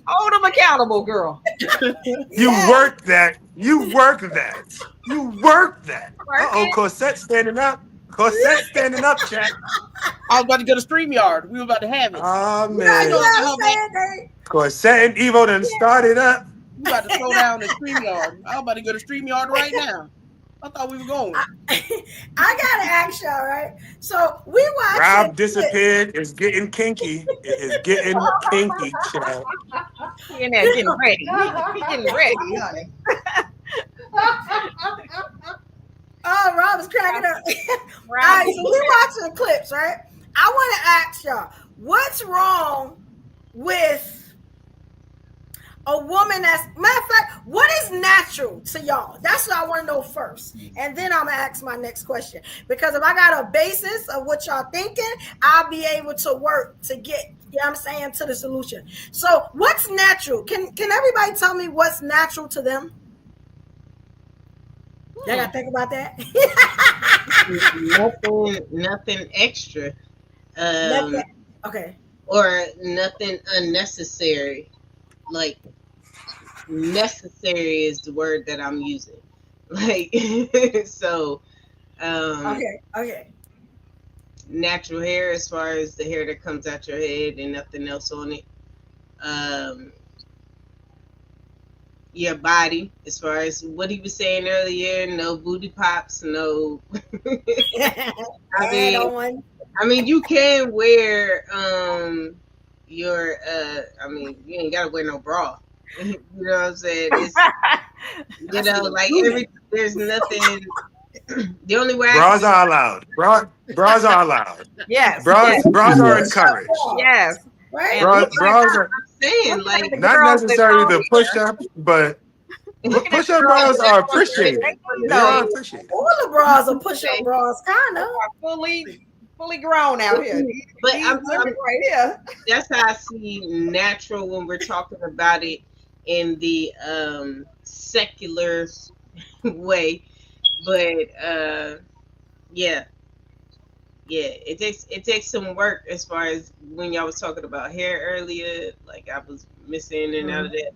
Hold them accountable, girl. You work that. You work that. You work that. Uh-oh, Corsette standing up. Corsette standing up, chat. I was about to go to StreamYard. We were about to have it. Oh, man. Corsette and Evo done started up. We about to slow down the StreamYard. I'm about to go to StreamYard right now. I thought we were going. I gotta ask y'all, right? So we watched. Rob disappeared. It's getting kinky. It is getting kinky, child. He in there getting ready. He getting ready, honey. Oh, Rob is cracking up. All right, so we watching clips, right? I want to ask y'all, what's wrong with a woman that's, matter of fact, what is natural to y'all? That's what I want to know first. And then I'm going to ask my next question. Because if I got a basis of what y'all thinking, I'll be able to work to get, you know what I'm saying, to the solution. So what's natural? Can everybody tell me what's natural to them? Y'all got to think about that. nothing extra. Okay. Or nothing unnecessary. Like, necessary is the word that I'm using. Like, so. Okay. natural hair, as far as the hair that comes out your head and nothing else on it. Um, your body, as far as what he was saying earlier, no booty pops, no. I Add mean, on. you can wear your I mean, you ain't gotta wear no bra. You know what I'm saying? It's like there's nothing. The only way I Bras can are allowed. Bras are allowed. Yes, Bras, yes, bras are Push up encouraged. bras, yes. right? And Bras are saying, looking at like, the not girls with necessarily long the push hair, up, but looking at push the up girls bras with are long hair, appreciated. you They know, are appreciated. All the bras are push-up bras, kind of. are fully grown out here. but These women right here. that's how I see natural when we're talking about it in the secular way. But yeah, it takes some work, as far as when y'all was talking about hair earlier. Like, I was missing and out of that.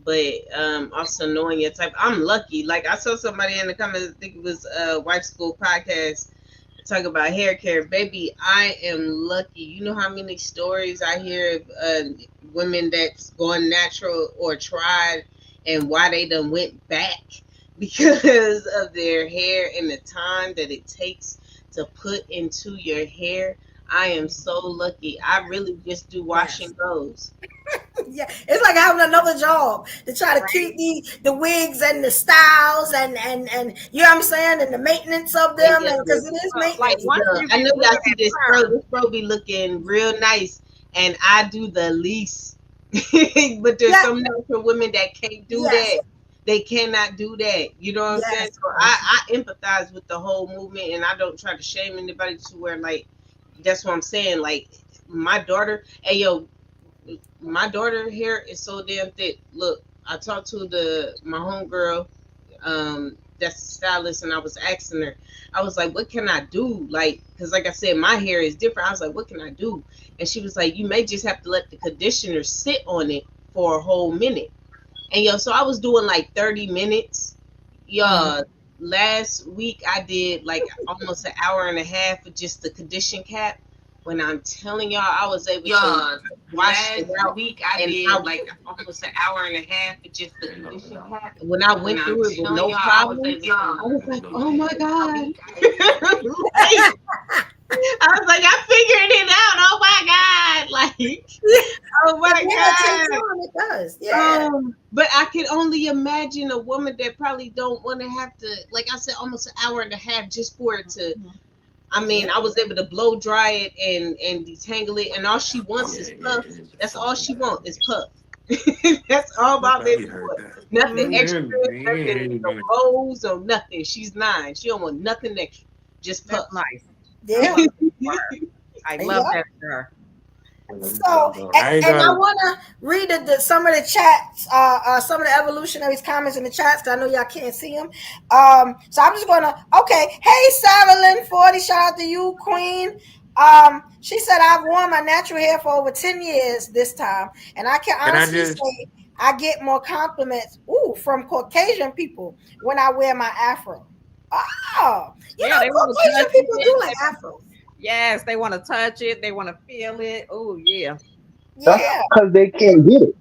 But also knowing your type. I'm lucky. Like, I saw somebody in the comments, I think it was Wife School Podcast, talk about hair care. Baby, I am lucky. You know how many stories I hear of women that's gone natural or tried, and why they done went back because of their hair and the time that it takes to put into your hair. I am so lucky. I really just do wash and goes. Yeah, it's like having another job to try to keep the wigs and the styles and you know what I'm saying, and the maintenance of them, because it is Like maintenance. once Yeah, you I get know rid y'all of see that this perm, pro. This pro be looking real nice, and I do the least. But there's Yeah, some natural women that can't do yes, that. They cannot do that. You know what I'm saying? yes. So I empathize with the whole movement, and I don't try to shame anybody to where, like, that's what I'm saying. Like, my daughter, hey yo, my daughter hair is so damn thick. Look, I talked to my homegirl, that's the stylist, and I was asking her, I was like, what can I do? Like, because like I said, my hair is different. I was like, what can I do? And she was like, you may just have to let the conditioner sit on it for a whole minute. And yo, so I was doing like 30 minutes. Yeah, last week I did like almost an hour and a half with just the condition cap. When I'm telling y'all, I was able to wash it Last out, week I and did like almost an hour and a half with just the condition cap. when I When went I'm through it with telling no y'all, I was problems, able I was like, oh my a god. week. I I was like, I figured it out. Oh my god! Like, oh Yeah, my it takes god. time. It does. Yeah. But I can only imagine a woman that probably don't want to have to, like I said, almost an hour and a half just for it to. I mean, I was able to blow dry it and detangle it, and all she wants is puff. That's all she wants is puff. That's all my Nobody baby heard wants. that. Nothing extra, nothing, no bows or nothing. She's 9. She don't want nothing extra. Just that's puff. nice. I Yeah. love that for her. I love Yeah. that for her. So, I ain't and I gonna. want to read some of the chats, some of the evolutionaries comments in the chats, because I know y'all can't see them. So I'm just gonna. Okay, hey Sarah Lynn 40, shout out to you, Queen. She said I've worn my natural hair for over 10 years this time, and I can Can I honestly just? say I get more compliments, from Caucasian people when I wear my afro. Oh, Yeah, they want to Caucasian touch people it. do like afros. Yes, they want to touch it. They want to feel it. Oh yeah. That's Yeah, because they can't get it.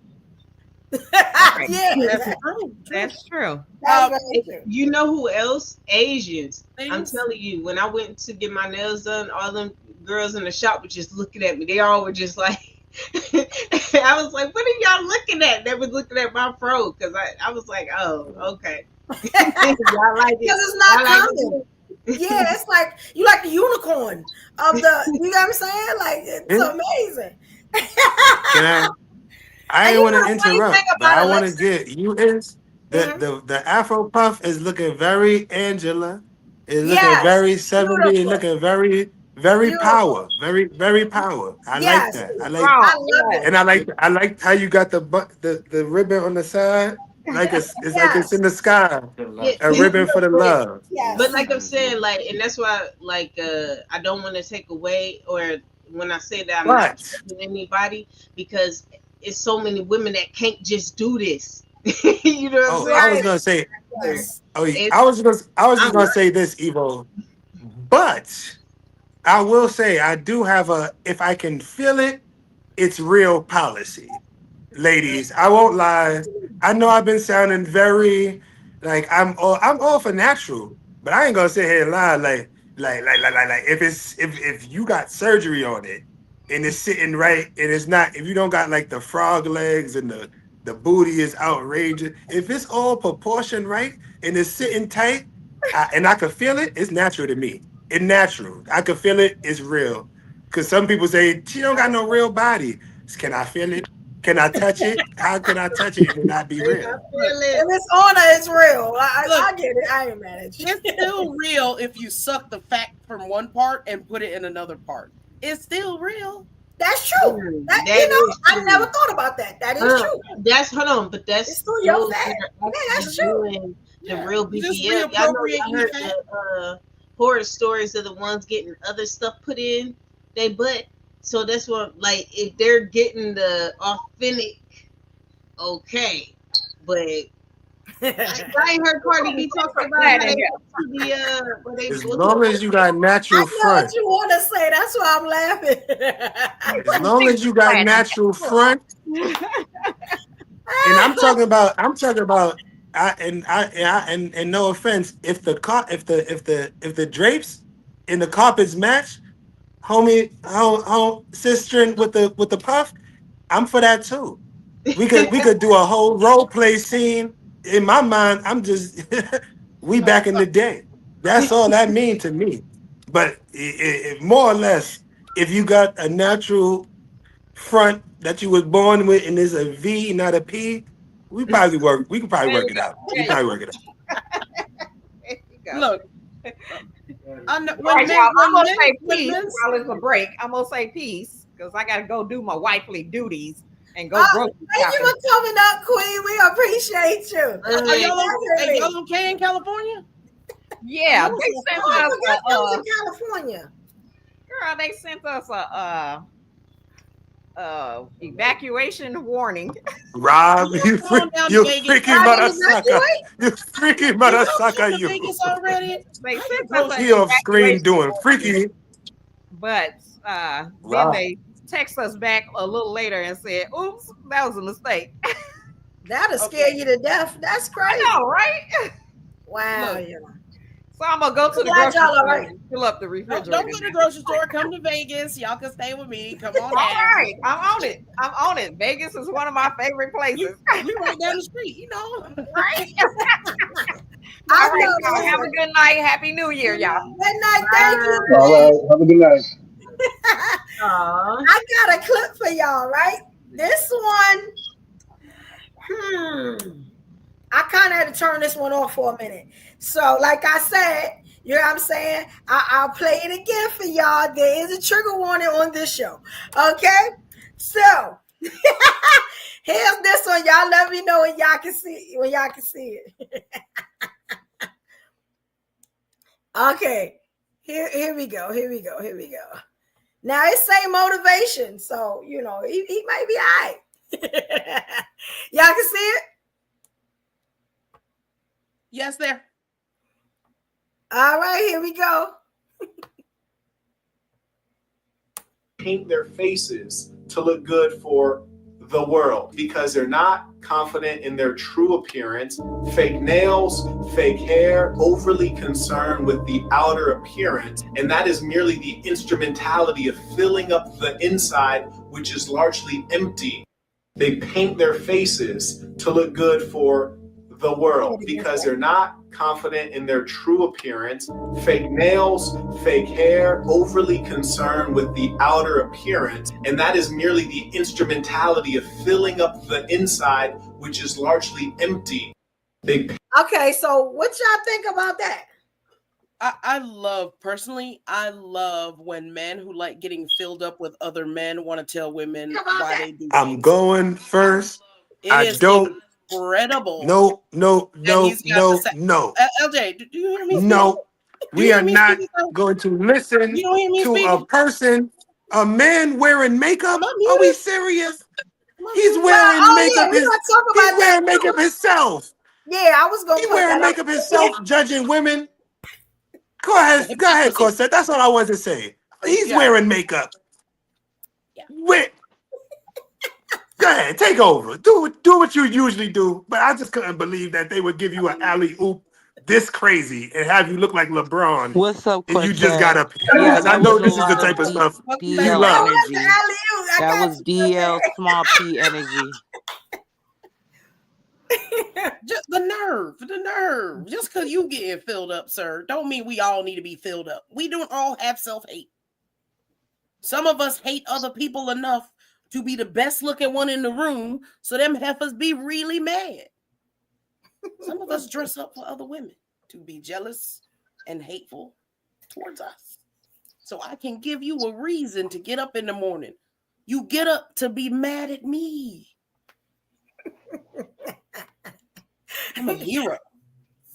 Right. yeah, That's true. that's true. That's very true. You know who else? Asians. I'm Ladies? telling you, when I went to get my nails done, all them girls in the shop were just looking at me. They all were just like, I was like, what are y'all looking at? They was looking at my fro, because I was like, oh, okay. Y'all like Because it. it's not Y'all like common. it. Yeah, it's like you like the unicorn of the. You know what I'm saying? Like it's Yeah. amazing. Can I? I And ain't you want know to the funny thing interrupt, but I about want to Alexa? get you is Mhm. the Afro puff is looking very Angela. It's looking Yes, very 70. It's beautiful, looking very beautiful. power. Very power. I like Yes, that. I like Strong. I love Yes. it. and I like how you got the ribbon on the side. It's like it's Yes, in the sky. Yeah, A ribbon for the love. but yes, like I'm saying, like, and that's why, like, I don't want to take away, or when I say that I'm not But judging anybody, because it's so many women that can't just do this. You know what I'm oh, I was saying? gonna say yes. oh It's I was just I'm gonna say this, Evo. But I will say I do have a if I can feel it, it's real policy. Ladies, I won't lie. I know I've been sounding very like I'm all for natural, but I ain't gonna sit here and lie like if if you got surgery on it and it's sitting right and it's not if you don't got like the frog legs and the booty is outrageous, if it's all proportioned right and it's sitting tight and I can feel it, it's natural to me. It's natural. I can feel it, it's real. Cause some people say she don't got no real body. Can I feel it? Can I touch it? How can I touch it and it not be real? If it's on her, it's real. I get it. I ain't mad at you. It's still real if you suck the fat from one part and put it in another part. It's still real. That's true. That you know, I never thought about that. That is true. That's hold on, but that's it's still your fat. Yeah, that's true. The real BBL. Y'all heard the horror stories of the ones getting other stuff put in they butt. So that's what, like, if they're getting the authentic, okay, but I ain't heard Cardi B talking about as long as you got natural front. I know what you want to say. That's why I'm laughing. As long as you got natural front, and I'm talking about, and no offense, if the drapes and the carpets match. Homie, sister with the puff, I'm for that too. We could do a whole role play scene. In my mind, I'm just we back in the day. That's all that mean to me. But more or less, if you got a natural front that you was born with and there's a V, not a P, we could probably work it out. Look. I'm gonna say peace while it's a break. I'm gonna say peace because I gotta go do my wifely duties and go grocery shopping. Thank you for coming up, Queen. We appreciate you. Are y'all okay in California? Yeah, they sent us in California. Girl, they sent us a evacuation warning. Rob, you freaking mother sucker. You freaking mother sucker, you. Vegas already? They sent us he off screen doing freaky. But then they text us back a little later and said, oops, that was a mistake. That'll scare you to death. That's crazy. I know, right? Wow. Look, so I'm gonna go to the grocery store and fill up the refrigerator. Don't go to the grocery store. Come to Vegas. Y'all can stay with me. Come on. All right, I'm on it. Vegas is one of my favorite places. We right down the street, you know. Right. All right, y'all. Have a good night. Happy New Year, y'all. Good night. Thank you. All right. Have a good night. I got a clip for y'all, right? This one, I kind of had to turn this one off for a minute. So, like I said, you know what I'm saying? I'll play it again for y'all. There is a trigger warning on this show. Okay? So, here's this one. Y'all let me know when y'all can see it. Okay. Here we go. Now it say motivation. So, you know, he might be all right. Y'all can see it? Yes, there. All right, here we go. Paint their faces to look good for the world because they're not confident in their true appearance. Fake nails, fake hair, overly concerned with the outer appearance. And that is merely the instrumentality of filling up the inside, which is largely empty. They paint their faces to look good for the world because they're not confident in their true appearance. Fake nails, fake hair, overly concerned with the outer appearance. And that is merely the instrumentality of filling up the inside, which is largely empty. Okay, so what y'all think about that? I love when men who like getting filled up with other men want to tell women why they do I'm things. going first. I don't. Incredible. No. LJ, do you hear me? No, we are not going to listen to a person, a man wearing makeup. Are we serious? He's wearing makeup. He's wearing makeup himself. Yeah, I was going to. He's wearing makeup himself, judging women. Go ahead, Corset. That's all I wanted to say. He's wearing makeup. Wait. Go ahead, take over. Do what you usually do. But I just couldn't believe that they would give you an alley oop this crazy and have you look like LeBron. What's up, and you just Cortez? got up. Yeah, Because I that know was a this is the lot type of of stuff you BL love. energy. That was BL small P energy. Just the nerve. Just because you getting filled up, sir, don't mean we all need to be filled up. We don't all have self-hate. Some of us hate other people enough to be the best looking one in the room, so them heifers be really mad. Some of us dress up for other women to be jealous and hateful towards us. So I can give you a reason to get up in the morning. You get up to be mad at me. I'm a hero.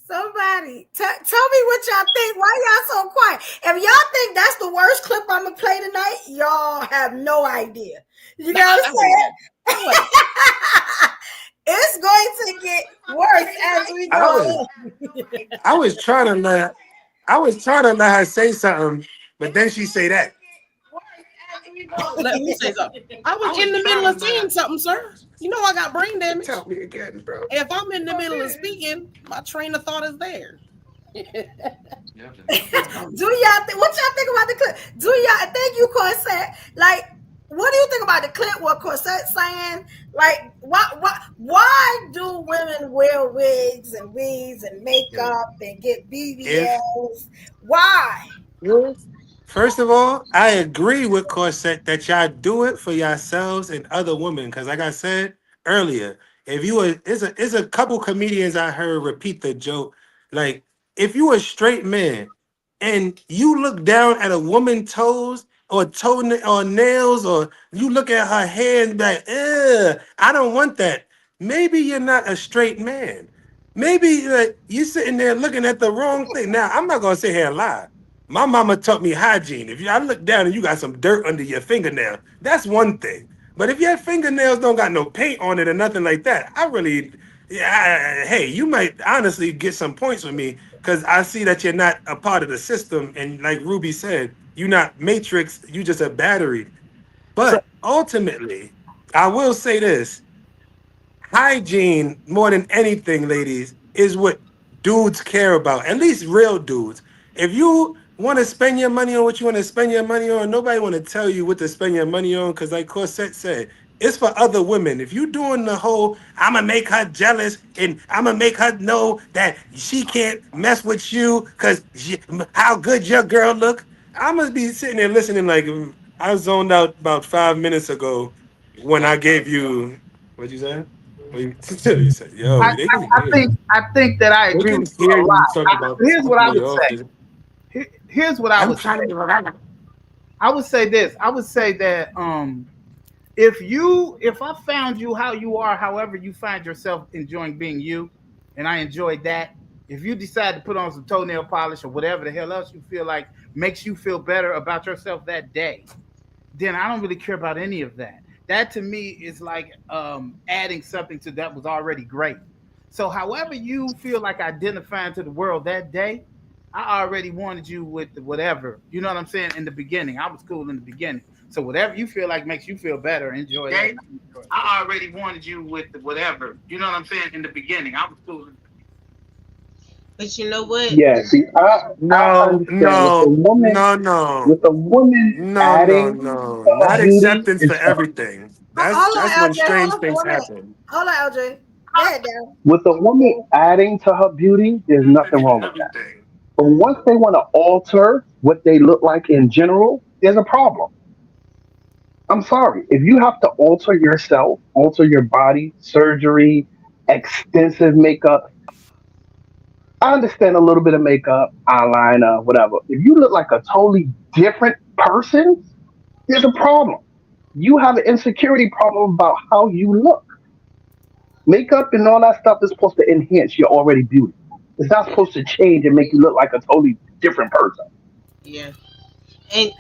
Somebody tell me what y'all think. Why y'all so quiet? If y'all think that's the worst clip I'm gonna play tonight, y'all have no idea. You know what I'm saying? It's going to get worse as we go. I was trying to let her say something, but then she say that. Let me say something. I was in the middle of saying something, sir. You know I got brain damage. Tell me again, bro. If I'm in the middle of speaking, my train of thought is there. Do y'all think? What y'all think about the clip? Do y'all? Thank you, Corset. Like, what do you think about the clip? What Corset saying? Like, why do women wear wigs and weaves and makeup and get BBLs? Why? First of all, I agree with Corset that y'all do it for yourselves and other women. Because like I said earlier, if you were, it's a couple comedians I heard repeat the joke. Like, if you a straight man and you look down at a woman's toes or or nails, or you look at her hair and be like, I don't want that. Maybe you're not a straight man. Maybe you're sitting there looking at the wrong thing. Now, I'm not gonna sit here and lie. My mama taught me hygiene. If I look down and you got some dirt under your fingernail, that's one thing. But if your fingernails don't got no paint on it or nothing like that, hey, you might honestly get some points with me because I see that you're not a part of the system. And like Ruby said, you're not Matrix, you just a battery. But ultimately, I will say this. Hygiene, more than anything, ladies, is what dudes care about, at least real dudes. If you want to spend your money on what you want to spend your money on, nobody want to tell you what to spend your money on because like Corset said, it's for other women. If you doing the whole, I'm going to make her jealous and I'm going to make her know that she can't mess with you because how good your girl look, I must be sitting there listening like I zoned out about 5 minutes ago when I gave you, what'd you say? You said, yo, I think that I agree with you a lot. Here's what I would say. Here's what I would say. I would say this. I would say that if I found you how you are, however you find yourself enjoying being you, and I enjoyed that, if you decide to put on some toenail polish or whatever the hell else you feel like makes you feel better about yourself that day, then I don't really care about any of that. That to me is like adding something to that was already great. So however you feel like identifying to the world that day, I already wanted you with whatever. You know what I'm saying? In the beginning, I was cool in the beginning. So whatever you feel like makes you feel better, enjoy that. I already wanted you with whatever. You know what I'm saying? In the beginning, I was cool. But you know what? Yeah, see, no. With a woman adding not acceptance for everything. That's when strange things happen. Hold on, LJ. Go ahead, Dan. With a woman adding to her beauty, there's nothing wrong with that. But once they want to alter what they look like in general, there's a problem. I'm sorry. If you have to alter yourself, alter your body, surgery, extensive makeup, I understand a little bit of makeup, eyeliner, whatever. If you look like a totally different person, there's a problem. You have an insecurity problem about how you look. Makeup and all that stuff is supposed to enhance your already beauty. It's not supposed to change and make you look like a totally different person. Yeah. And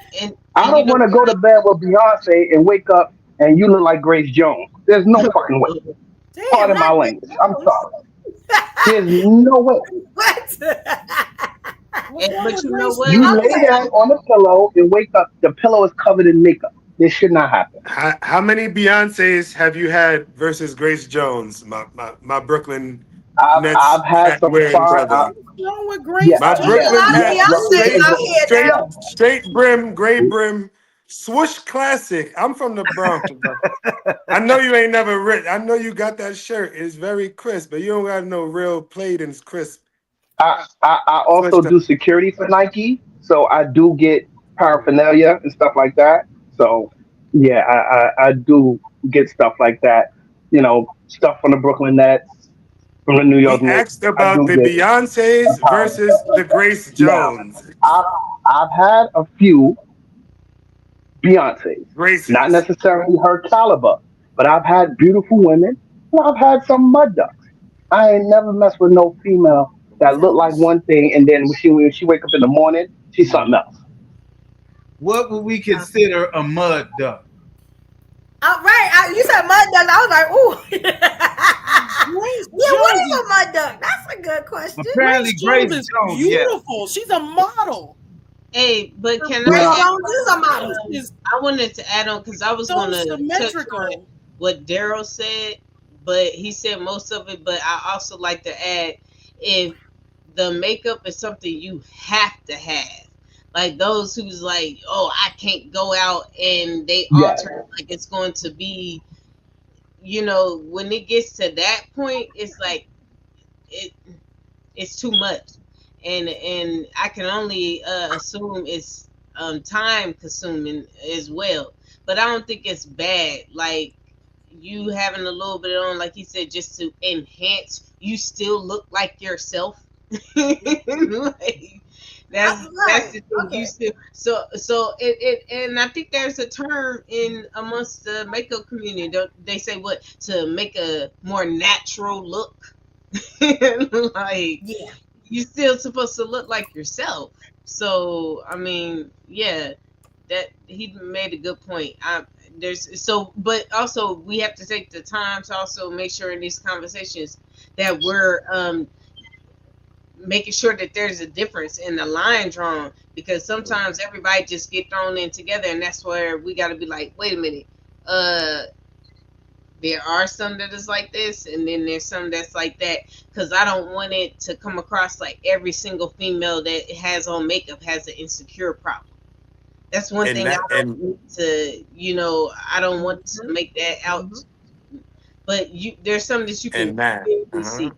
I don't want to go to bed with Beyonce and wake up and you look like Grace Jones. There's no fucking way. Pardon my language. I'm sorry. There's no way. What? What's wrong But with you know Grace what? You Jones? lay down on the pillow and wake up. The pillow is covered in makeup. This should not happen. How many Beyonces have you had versus Grace Jones, my Brooklyn Nets I've had hat some wearing fine. brother? What's wrong with Yeah, Grace My There's a Jones? Brooklyn lot of yeah. hat, Beyonces out here now. straight brim, gray brim, swoosh classic. I'm from the Bronx. Bro. I know you ain't never written. I know you got that shirt. It's very crisp, but you don't got no real plate and crisp. I Switch also that. do security for Nike, so I do get paraphernalia and stuff like that. So yeah, I do get stuff like that. You know, stuff from the Brooklyn Nets, from the New We York Knicks. asked I about do the get Beyonces versus the Grace now. Jones. I've I've had a few Beyonces, not Graces. necessarily her caliber, but I've had beautiful women. And I've had some mud ducks. I ain't never messed with no female that looked like one thing, and then when she wake up in the morning, she's something else. What would we consider a mud duck? Right. You said mud duck. I was like, ooh. Grace Yeah, what Jones is is a mud duck? That's a good question. Apparently, Grace Grace Jones is Jones. Yeah. beautiful. She's a model. Hey, but can Grace Now, I add Jones is a model. Is I wanted to add on because I was so gonna touch on symmetrical. what Daryl said, but he said most of it. But I also like to add if the makeup is something you have to have. Like those who's like, oh, I can't go out and they yes, alter it like it's going to be, when it gets to that point, it's like it it's too much. And I can only assume it's time consuming as well. But I don't think it's bad. Like you having a little bit on, like he said, just to enhance, you still look like yourself. Like that's Right. the thing. You Okay. still so it and I think there's a term in amongst the makeup community. Don't they say what to make a more natural look? Like Yeah. you still supposed to look like yourself. So I mean, yeah, that he made a good point. But also we have to take the time to also make sure in these conversations that we're making sure that there's a difference in the line drawn, because sometimes everybody just get thrown in together, and that's where we got to be like, wait a minute, uh there are some that is like this, and then there's some that's like that, because I don't want it to come across like every single female that has on makeup has an insecure problem. That's one And thing I that don't and want to, I don't want to make that out. But there's some that you can and that. clearly Uh-huh. see.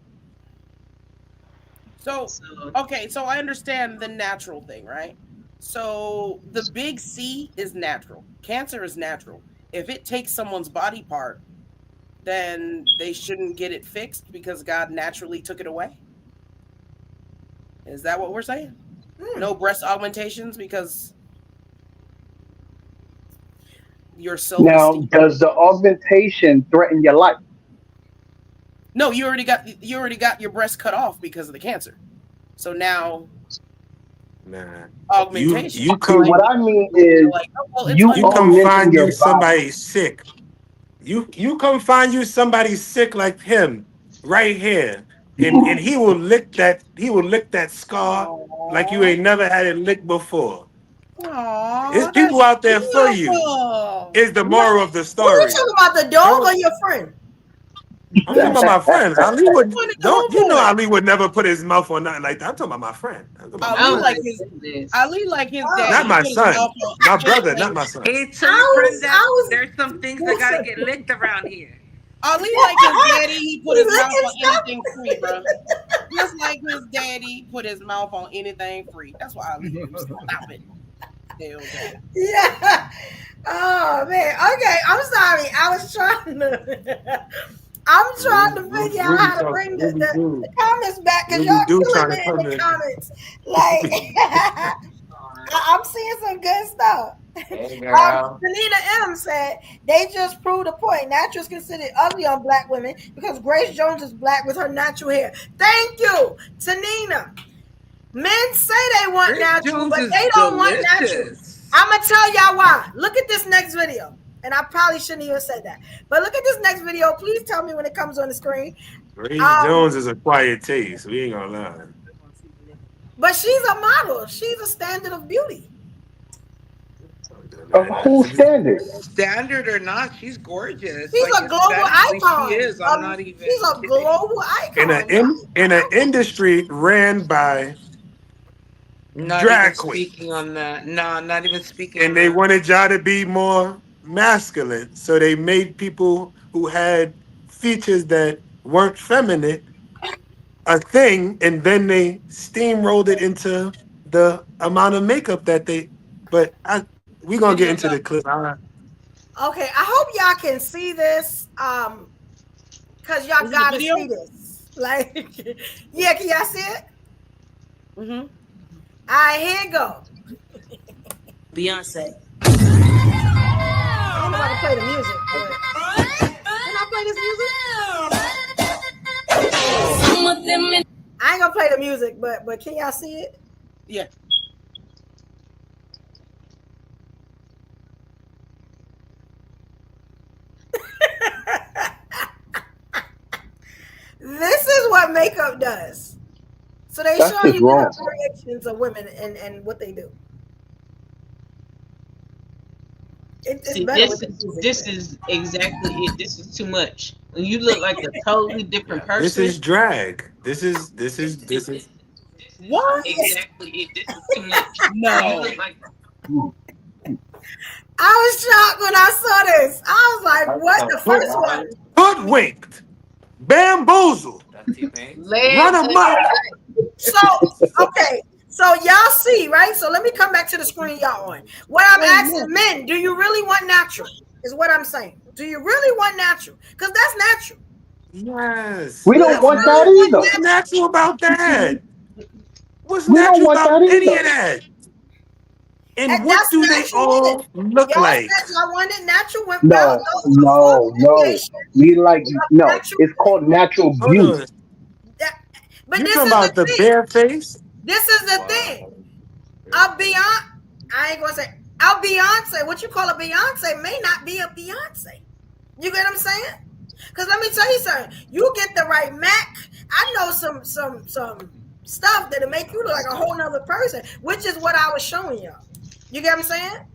So So okay, so I understand the natural thing, right? So the big C is natural. Cancer is natural. If it takes someone's body part, then they shouldn't get it fixed because God naturally took it away. Is that what we're saying? No breast augmentations because your now self-esteem. does the augmentation threaten your life? No, you already got your breast cut off because of the cancer. So now Nah. augmentation. You See, come what I mean is Like, oh, well, it's you you unnatural. come augmenting find your you body. somebody sick. You come find you somebody sick like him right here. And he will lick that scar like you Aww. ain't never had it licked before. There's Aww, people that's out there for you. beautiful. Is the moral of the Who you story. talking about, the dog or Don't your friend? I'm talking about my friend. Ali would Funny don't you know homeboy. Ali would never put his mouth on nothing like that. I'm talking about my friend. I'm talking about my Ali oh friend. like my his goodness. Ali like his Oh, Not daddy. He my put his mouth son. on My brother, not anything. my son. Hey, tell your I friend was, that I was, there's some things that gotta listen. get licked around here. Ali like his daddy. He put He his mouth licking on stuff. anything free, bro. Just like his daddy put his mouth on anything free. That's what Ali do. Stop it. Hell no. Yeah. Oh man. Okay. I'm sorry. I'm trying to figure out Ruby how to talk. bring Ruby the do. comments back because Ruby y'all do killing trying me to in come the in. comments. Like I'm seeing some good stuff. Hey, girl. Selena M said they just proved a point. Natural is considered ugly on black women because Grace Jones is black with her natural hair. Thank you, Tanina. Men say they want Grace natural, Jones but is they don't want natural. delicious. I'm gonna tell y'all why. Look at this next video. And I probably shouldn't even say that. But look at this next video. Please tell me when it comes on the screen. Grace Um, Jones is a quiet taste. We ain't gonna lie. But she's a model. She's a standard of beauty. Of whose standard? Standard or not, she's gorgeous. She's Like a global aesthetically, she icon. is. I'm not even She's a kidding. global icon. In an industry ran by Not even drag queens, speaking on that. No, not even speaking and on they that. wanted y'all to be more masculine, so they made people who had features that weren't feminine a thing, and then they steamrolled it into the amount of makeup that they. But we gonna get into the clip. All right. Okay, I hope y'all can see this. Cause y'all Is it a gotta video? see this. Like, yeah, can y'all see it? Mm-hmm. All right, here you go. Beyonce. I don't know how to play the music, but can I play this music? Some of them. I ain't gonna play the music, but can y'all see it? Yeah. This is what makeup does. So they That's show just you wrong. the variations of women and what they do. It's See, better this with the music. this is exactly it. This is too much. When you look like a totally different This person. is drag. This is What? Exactly it. This is too much. No. You look like I was shocked when I saw this. I was like, what? The first one. hoodwinked, bamboozled, run legs. amok. So, okay. So y'all see, right? So let me come back to the screen y'all on. What I'm asking men, do you really want natural? Is what I'm saying. Do you really want natural? Because that's natural. Yes. We don't want that either. What's natural about that? What's We don't natural want about that any either. of that? And And what that's do they natural all women. look Y'all like? said y'all wanted natural women. No, We like It's called natural Hold beauty. on. But You this talking is about the the thing. bare face? This is the thing. A Beyonce, I ain't gonna say a Beyonce. What you call a Beyonce may not be a Beyonce. You get what I'm saying? Because let me tell you something. You get the right Mac. I know some stuff that'll make you look like a whole nother person, which is what I was showing y'all. You get what I'm saying?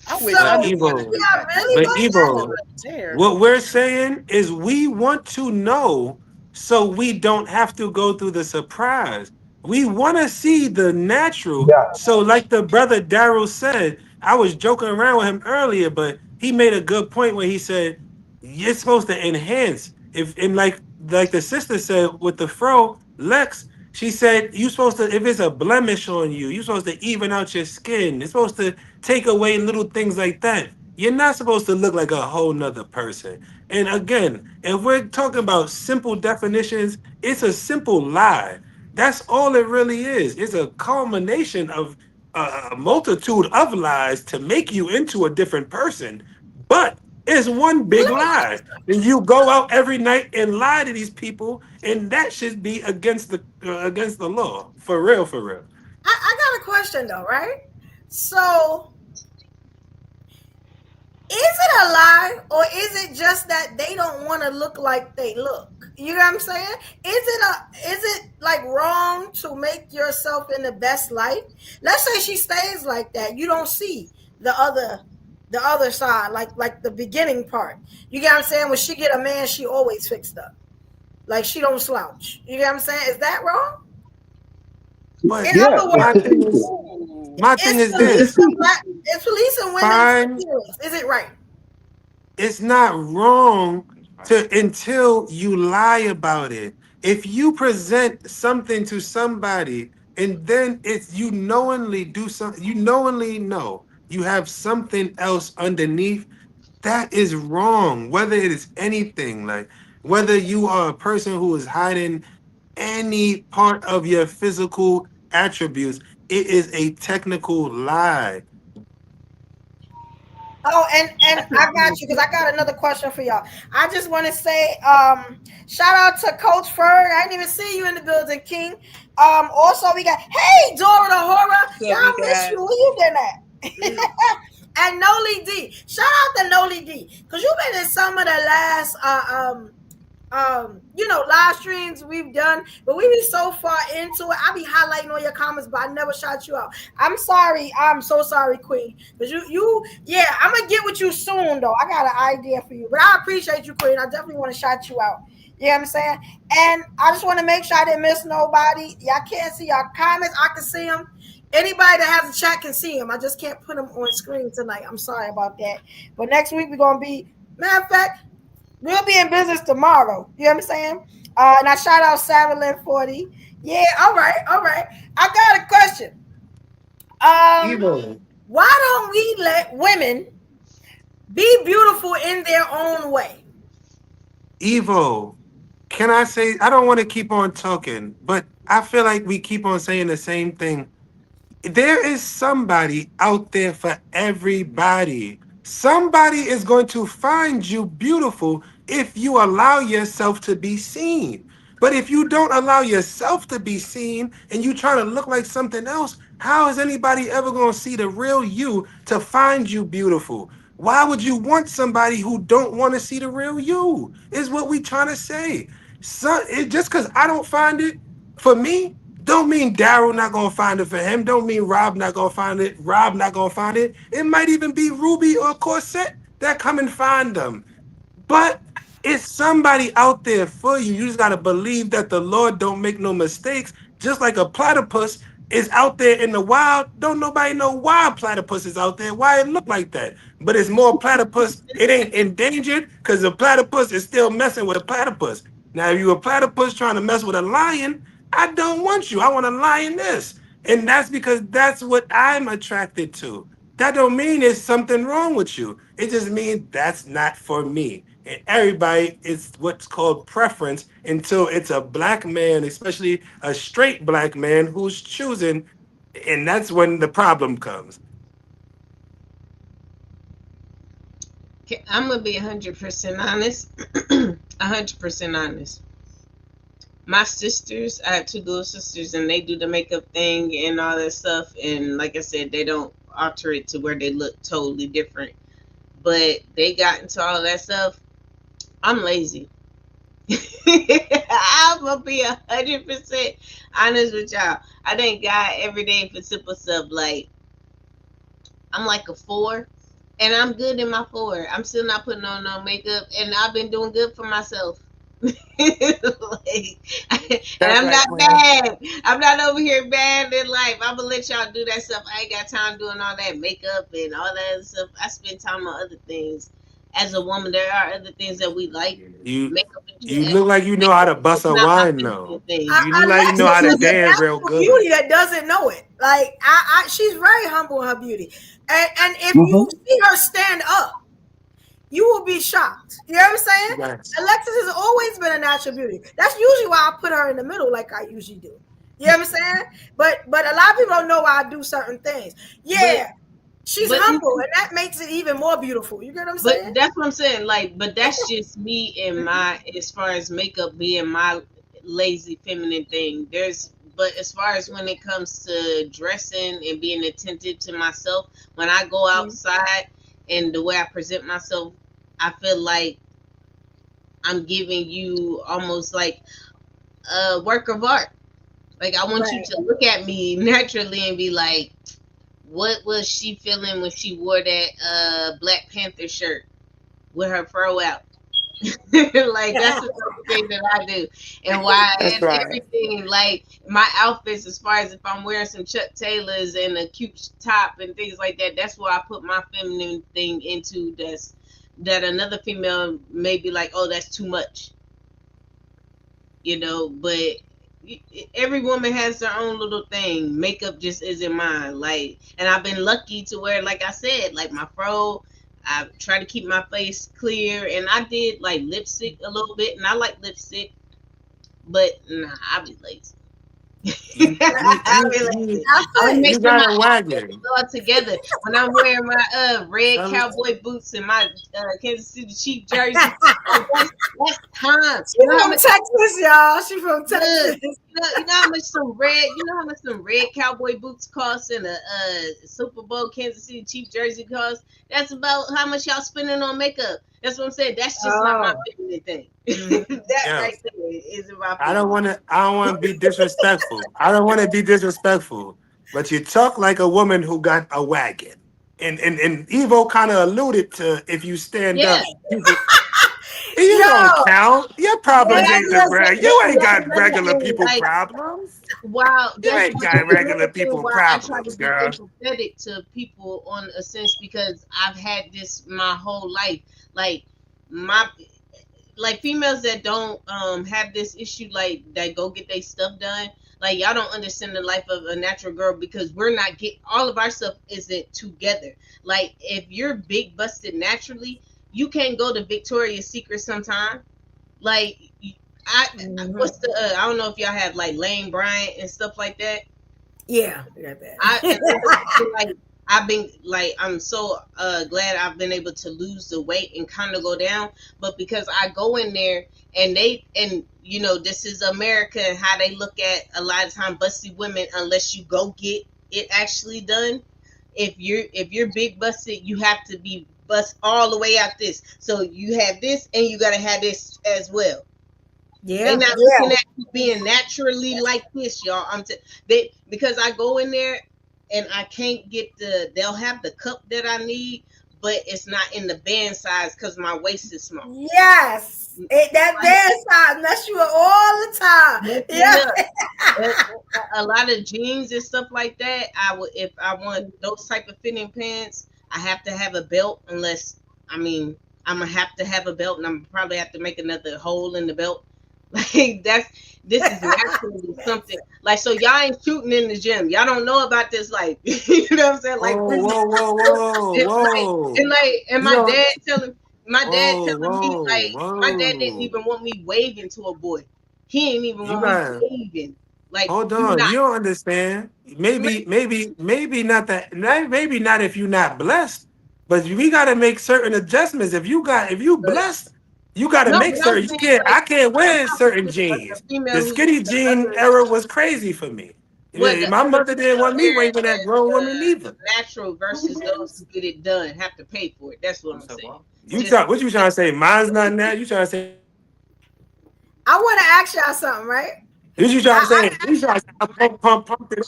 I wish I knew Evo. what to do. Yeah, really But was Evo, There. what we're saying is we want to know so we don't have to go through the surprise. We want to see the natural. Yeah. So, like the brother Daryl said, I was joking around with him earlier, but he made a good point where he said you're supposed to enhance. If and like the sister said with the fro Lex, she said you supposed to, if it's a blemish on you, you're supposed to even out your skin. It's supposed to take away little things like that. You're not supposed to look like a whole nother person. And again, if we're talking about simple definitions, it's a simple lie. That's all it really is. It's a culmination of a multitude of lies to make you into a different person. But it's one big lie. And you go out every night and lie to these people, and that should be against the law. For real, for real. I got a question though, right? So is it a lie or is it just that they don't want to look like they look? You know what I'm saying? Is it like wrong to make yourself in the best light? Let's say she stays like that. You don't see the other side, like the beginning part. You get what I'm saying? When she get a man, she always fixed up. Like she don't slouch. You get what I'm saying? Is that wrong? But In other words, my thing is it's this. policing women's Fine. appearance. Is it right? It's not wrong until you lie about it. If you present something to somebody and then it's you knowingly do something, you knowingly know you have something else underneath, that is wrong. Whether it is anything, like whether you are a person who is hiding any part of your physical attributes, it is a technical lie. Oh, and I got you because I got another question for y'all. I just want to say, shout out to Coach Ferg. I didn't even see you in the building, King. Also we got Dora the Horror. Y'all miss you. Where you been at? And Noli D. Shout out to Noli D because you've been in some of the last live streams we've done, but we be so far into it. I be highlighting all your comments, but I never shout you out. I'm sorry. I'm so sorry, Queen. Because yeah, I'm gonna get with you soon though. I got an idea for you. But I appreciate you, Queen. I definitely want to shout you out. You know what I'm saying? And I just want to make sure I didn't miss nobody. Y'all can't see your comments. I can see them. Anybody that has a chat can see them. I just can't put them on screen tonight. I'm sorry about that. But next week we're gonna be, matter of fact, we'll be in business tomorrow. You know what I'm saying? And I shout out Sarah Lynn 40. Yeah, all right. I got a question. Why don't we let women be beautiful in their own way? Evo, can I say, I don't want to keep on talking, but I feel like we keep on saying the same thing. There is somebody out there for everybody. Somebody is going to find you beautiful if you allow yourself to be seen. But if you don't allow yourself to be seen and you try to look like something else, how is anybody ever going to see the real you to find you beautiful? Why would you want somebody who don't want to see the real you? Is what we trying to say. Just because I don't find it for me, don't mean Daryl not gonna find it for him. Don't mean Rob not gonna find it. Rob not gonna find it. It might even be Ruby or Corset that come and find them. But it's somebody out there for you. You just gotta believe that the Lord don't make no mistakes. Just like a platypus is out there in the wild. Don't nobody know why a platypus is out there, why it look like that. But it's more platypus. It ain't endangered because the platypus is still messing with a platypus. Now, if you a platypus trying to mess with a lion, I don't want you. I want a lioness. And that's because that's what I'm attracted to. That don't mean there's something wrong with you. It just means that's not for me. And everybody is what's called preference until it's a black man, especially a straight black man who's choosing. And that's when the problem comes. I'm gonna be 100% honest. 100% honest. My sisters, I have two little sisters, and they do the makeup thing and all that stuff. And like I said, they don't alter it to where they look totally different. But they got into all that stuff. I'm lazy. I'm gonna be 100% honest with y'all. I thank God every day for simple stuff. Like, I'm like a 4. And I'm good in my 4. I'm still not putting on no makeup, and I've been doing good for myself. And I'm not bad. I'm not over here bad in life. I'm gonna let y'all do that stuff. I ain't got time doing all that makeup and all that other stuff. I spend time on other things. As a woman, there are other things that we like. You look like you know how to bust a wine, though. You look like you know how to dance real good. Beauty that doesn't know it. Like she's very humble in her beauty, and if you see her stand up, you will be shocked. You know what I'm saying? Yes. Alexis has always been a natural beauty. That's usually why I put her in the middle, like I usually do. You know what I'm saying? But a lot of people don't know why I do certain things. Yeah. She's humble, and that makes it even more beautiful. You get what I'm saying? But that's what I'm saying. Like, but that's just me and my, as far as makeup being my lazy feminine thing. But as far as when it comes to dressing and being attentive to myself, when I go outside and the way I present myself, I feel like I'm giving you almost like a work of art. Like, I want you to look at me naturally and be like, what was she feeling when she wore that Black Panther shirt with her fro out? Like, that's the thing that I do. And why everything, like my outfits, as far as if I'm wearing some Chuck Taylors and a cute top and things like that, that's where I put my feminine thing into. That another female may be like, oh, that's too much, you know. But every woman has their own little thing. Makeup just isn't mine. Like, and I've been lucky to where, like I said, like my fro, I try to keep my face clear, and I did like lipstick a little bit, and I like lipstick, but nah, I be lazy. You got a wagon all together. When I'm wearing my red cowboy boots and my Kansas City Chief jersey, that's time. She's from Texas, y'all. She's from Texas. You know how much some red cowboy boots cost and a Super Bowl Kansas City Chief jersey cost? That's about how much y'all spending on makeup. That's what I'm saying. That's just not my feminine thing. That Yeah. right there isn't my I don't feminine. want to be disrespectful. I don't want to be disrespectful. But you talk like a woman who got a wagon. And Evo kind of alluded to if you stand Yeah. up, you don't Yo, count. Your problems But ain't the reg. You ain't got another regular thing, people like, problems. while You that's ain't got regular another thing people why I try to problems, be girl. empathetic to people on a sense because I've had this my whole life. Like my like females that don't have this issue, like that go get their stuff done, like y'all don't understand the life of a natural girl because we're not get all of our stuff isn't together. Like if you're big busted naturally, you can't go to Victoria's Secret sometime. Like what's the I don't know if y'all have like Lane Bryant and stuff like that. yeah, I got that. Like I've been like I'm so glad I've been able to lose the weight and kind of go down, but because I go in there and you know this is America and how they look at a lot of time busty women unless you go get it actually done. If you're big busted, you have to be bust all the way out this. So you have this and you gotta have this as well. They Yeah, not looking at you being naturally like this, y'all. They because I go in there and I can't get they'll have the cup that I need, but it's not in the band size because my waist is small. yes. That dance time mess you up all the time. Yeah. A lot of jeans and stuff like that. I would if I want those type of fitting pants, I have to have a belt. Unless I mean, I'm gonna have to have a belt, and I'm probably have to make another hole in the belt. Like this is naturally something. Like so, y'all ain't shooting in the gym. Y'all don't know about this. Like you know what I'm saying? Like Whoa, whoa, whoa, whoa, whoa. and You know, my dad whoa, telling me whoa, like my dad didn't whoa. even want me waving to a boy. He ain't even You want me got waving. Like hold do on. not. You don't understand. Maybe not that. Maybe not if you're not blessed. But we got to make certain adjustments. If you blessed, you got to No, make but I'm certain. You saying can't. like I can't I'm wear talking certain to a jeans. female The who's skinny the jean other era was crazy for me. what the My other mother didn't female want me wearing waving at grown women the either. natural versus those who get it done have to pay for it. That's what I'm saying. Just What you trying to say? Mine's not that. You trying to say? I want to ask y'all something, right? What you trying to I, say? You trying to say pump it?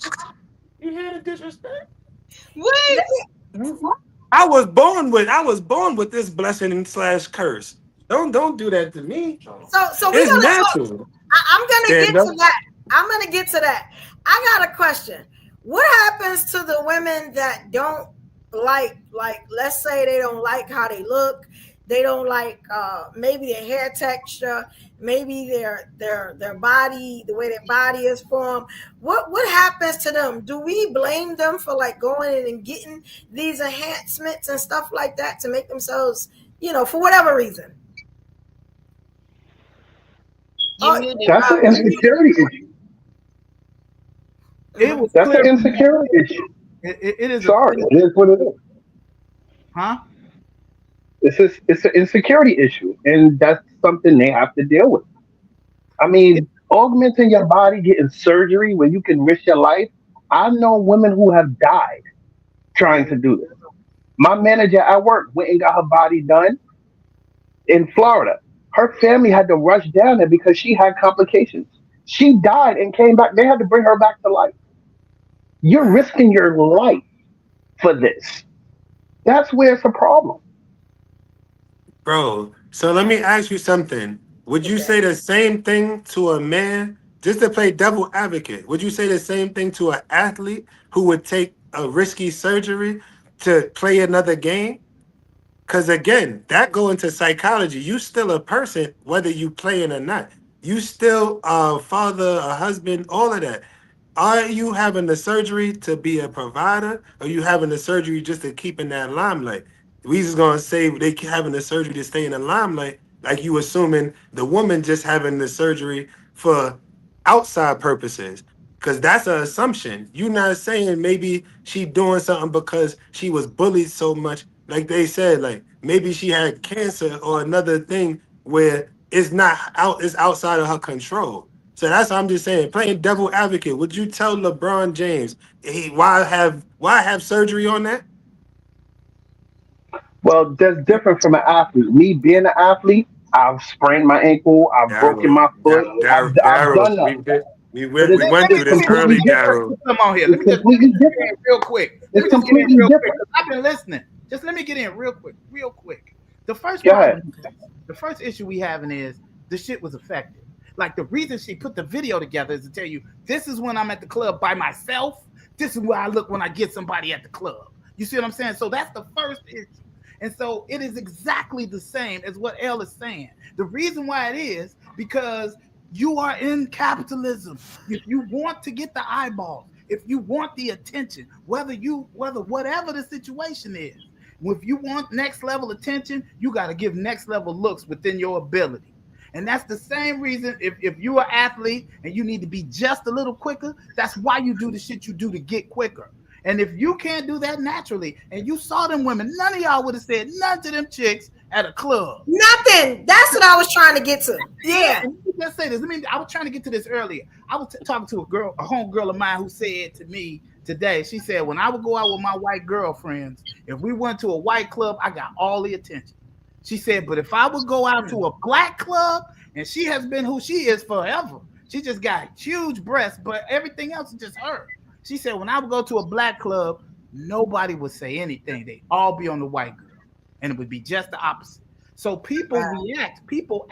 You hear the disrespect? what? I was born with this blessing slash curse. Don't do that to me. so we're It's gonna talk. natural. I'm gonna Stand get up. to that. I'm gonna get to that. I got a question. What happens to the women that don't like let's say they don't like how they look, they don't like maybe their hair texture, maybe their body, the way their body is formed. What happens to them? Do we blame them for like going in and getting these enhancements and stuff like that to make themselves, for whatever reason? You Oh, muted, That's an Robert. insecurity issue. It was That's clear. an insecurity issue. It is a Sorry, clear, it is what it is. huh? It's an insecurity issue, and that's something they have to deal with. I mean, augmenting your body, getting surgery when you can risk your life. I know women who have died trying to do this. My manager at work went and got her body done in Florida. Her family had to rush down there because she had complications. She died and came back. They had to bring her back to life. You're risking your life for this. That's where it's a problem. Bro, so let me ask you something. Would you say the same thing to a man, just to play devil advocate? Would you say the same thing to an athlete who would take a risky surgery to play another game? Because again, that go into psychology. You still a person, whether you playing or not. You still a father, a husband, all of that. Are you having the surgery to be a provider, or you having the surgery just to keep in that limelight? We just gonna say they having the surgery to stay in the limelight, like you assuming the woman just having the surgery for outside purposes. Cause that's an assumption. You're not saying maybe she doing something because she was bullied so much. Like they said, like maybe she had cancer or another thing where it's outside of her control. So that's what I'm just saying. Playing devil advocate, would you tell LeBron James, hey, why have surgery on that? Well, that's different from an athlete. Me being an athlete, I've sprained my ankle, I've broken Daryl, my foot, I've Daryl, done that. we But we went Let me through let this me completely early, different. Daryl. come on here. It's Let me completely just get in different. real quick. Let It's me just get in completely real quick different. because I've been listening. Just let me get in real quick. The first Go problem, ahead. the first issue we having is the shit was effective. Like the reason she put the video together is to tell you this is when I'm at the club by myself. This is where I look when I get somebody at the club. You see what I'm saying? So that's the first issue. And so it is exactly the same as what Elle is saying. The reason why it is because you are in capitalism. If you want to get the eyeballs, if you want the attention, whether whatever the situation is, if you want next level attention, you got to give next level looks within your ability. And that's the same reason if you're an athlete and you need to be just a little quicker, that's why you do the shit you do to get quicker. And if you can't do that naturally, and you saw them women, none of y'all would have said nothing to them chicks at a club. Nothing. That's what I was trying to get to. Yeah. And let me just say this. I was trying to get to this earlier. I was talking to a homegirl of mine who said to me today, she said, when I would go out with my white girlfriends, if we went to a white club, I got all the attention. She said, but if I would go out to a black club, and she has been who she is forever, she just got huge breasts, but everything else is just her. She said, when I would go to a black club, nobody would say anything. They'd all be on the white girl. And it would be just the opposite. So people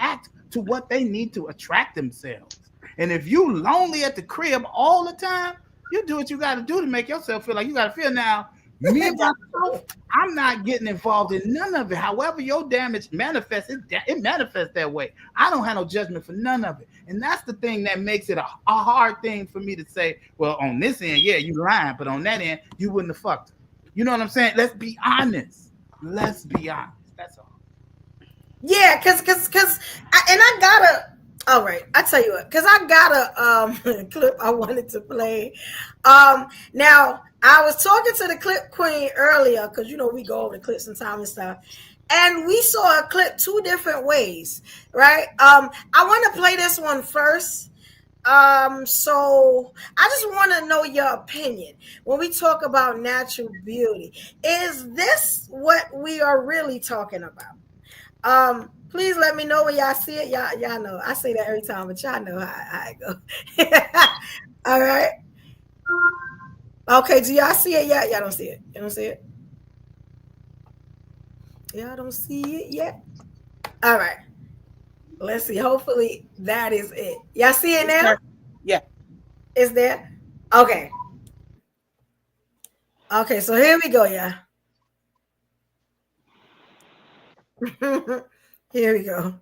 act to what they need to attract themselves. And if you lonely at the crib all the time, you do what you got to do to make yourself feel like you got to feel. Now, me and myself, I'm not getting involved in none of it. However your damage manifests, it manifests that way. I don't have no judgment for none of it. And that's the thing that makes it a hard thing for me to say, well, on this end, yeah, you lying, but on that end, you wouldn't have fucked her. You know what I'm saying? Let's be honest. Let's be honest. That's all. Yeah, cause I gotta. All right, I tell you what, cause I got a clip I wanted to play. Now I was talking to the clip queen earlier, cause we go over the clips and time and stuff, and we saw a clip two different ways, right? I want to play this one first. So I just want to know your opinion when we talk about natural beauty. Is this what we are really talking about? Please let me know when y'all see it. Y'all know I say that every time, but y'all know how it go. All right. Okay, do y'all see it yet? Y'all don't see it. You don't see it? Y'all don't see it yet? All right. Let's see. Hopefully that is it. Y'all see it now? Yeah. Is there? Okay. Okay, so here we go, y'all. Here we go.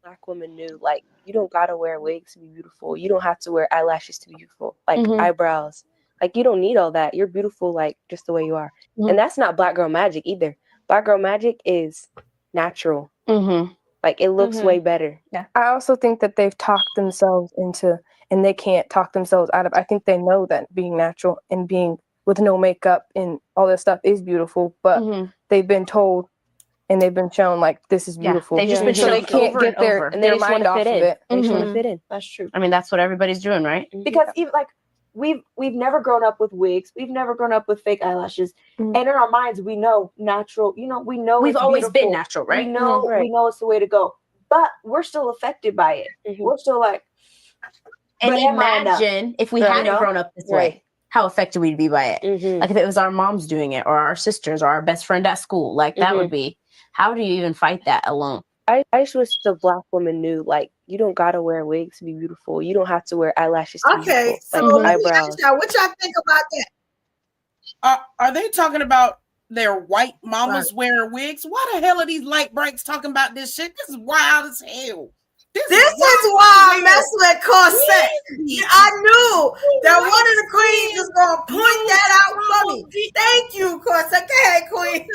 Black women knew, like, you don't gotta wear wigs to be beautiful. You don't have to wear eyelashes to be beautiful. Like eyebrows. Like, you don't need all that. You're beautiful, like, just the way you are. And that's not Black girl magic either. Black girl magic is natural. Like, it looks way better. Yeah. I also think that they've talked themselves into, and they can't talk themselves out of. I think they know that being natural and being with no makeup and all this stuff is beautiful, but they've been told and they've been shown like this is beautiful. They've just been so they shown can't over get and their, over. And they their just want mind to off fit of in. it. They just want to fit in. That's true. I mean, that's what everybody's doing, right? Because even like we've never grown up with wigs. We've never grown up with fake eyelashes. And in our minds, we know natural. We know We've it's always beautiful. been natural, right? We know it's the way to go. But we're still affected by it. We're still like. And imagine if we hadn't grown up this way, how affected we'd be by it. Like if it was our moms doing it, or our sisters, or our best friend at school, like that would be. How do you even fight that alone? I just wish the Black woman knew, like, you don't gotta wear wigs to be beautiful. You don't have to wear eyelashes to be beautiful. So Like let me eyebrows. ask y'all, what y'all think about that? Are they talking about their white mamas wearing wigs? Why the hell are these light brights talking about this shit? This is wild as hell. This is why I mess with corset. I knew that one of the queens was gonna point that out for me. Thank you, corset. Go ahead, queen.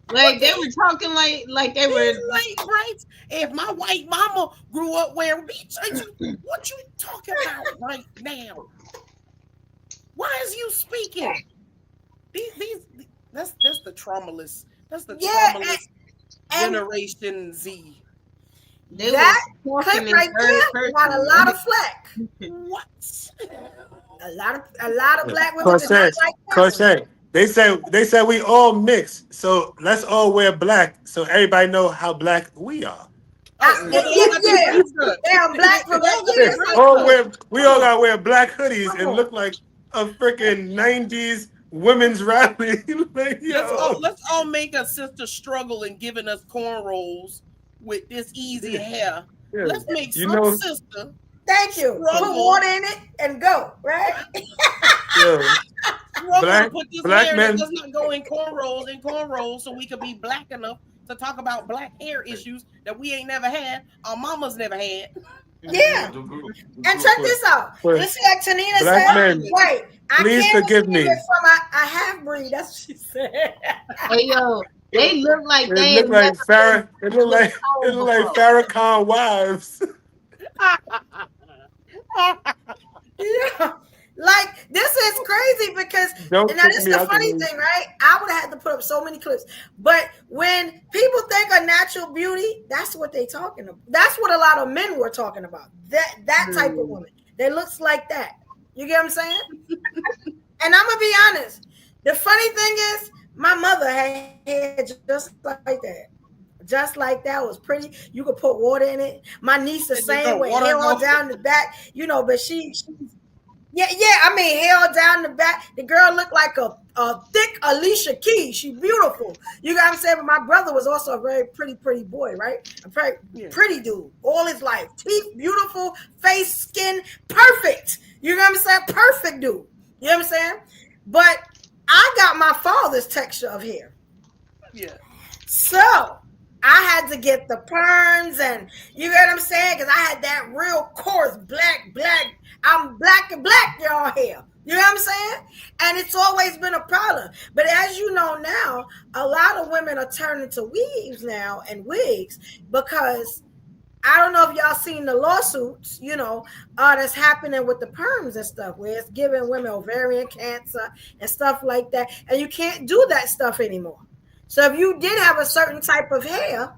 Like they were talking like they were light brights. If my white mama grew up wearing beats, what you talking about right now? Why is you speaking? That's the traumaless. That's the traumaless Generation Z. That clip right there got a lot of flack. What? A lot of black women. Corset. They said we all mix, so let's all wear black, so everybody know how black we are. Oh, well, they all got their Yeah, braids done. damn black They all got yeah, their that's braids like, done. We all gotta wear black hoodies come and on. look like a freaking 90s women's rally. Like, yo. Let's all make a sister struggle in giving us cornrows with this easy hair. Yeah. Let's make You some know, sister. Thank you. Put Struggle. water in it and go, right? yo, Struggle to put this black hair men. that does not go in cornrows so we could be black enough to talk about black hair issues that we ain't never had, our mamas never had. Yeah. And check this out. You see, like Tanina Black said, men, wait, I please can't forgive receive me. it from a half breed. That's what she said. Hey yo, they look like It they look ain't like never Farrah. It look like before. Farrakhan wives. Yeah. Like, this is crazy because Don't now kick this is me the out the funny room. thing, right? I would have had to put up so many clips. But when people think of natural beauty, that's what they talking about. That's what a lot of men were talking about. That type of woman that looks like that. You get what I'm saying? And I'm gonna be honest. The funny thing is, my mother had hair just like that. Just like that, was pretty. You could put water in it. My niece the same way, hair all down the back, but she's I mean, hair all down the back. The girl looked like a thick Alicia Keys. She beautiful. You got what I'm saying? But my brother was also a very pretty boy, right? A very pretty dude all his life. Teeth, beautiful, face, skin, perfect. You know what I'm saying? Perfect dude. You know what I'm saying? But I got my father's texture of hair. Yeah. So I had to get the perms, and you get what I'm saying? Because I had that real coarse black. I'm black and black, y'all hair. You know what I'm saying? And it's always been a problem. But as you know now, a lot of women are turning to weaves now and wigs because I don't know if y'all seen the lawsuits, that's happening with the perms and stuff, where it's giving women ovarian cancer and stuff like that. And you can't do that stuff anymore. So if you did have a certain type of hair,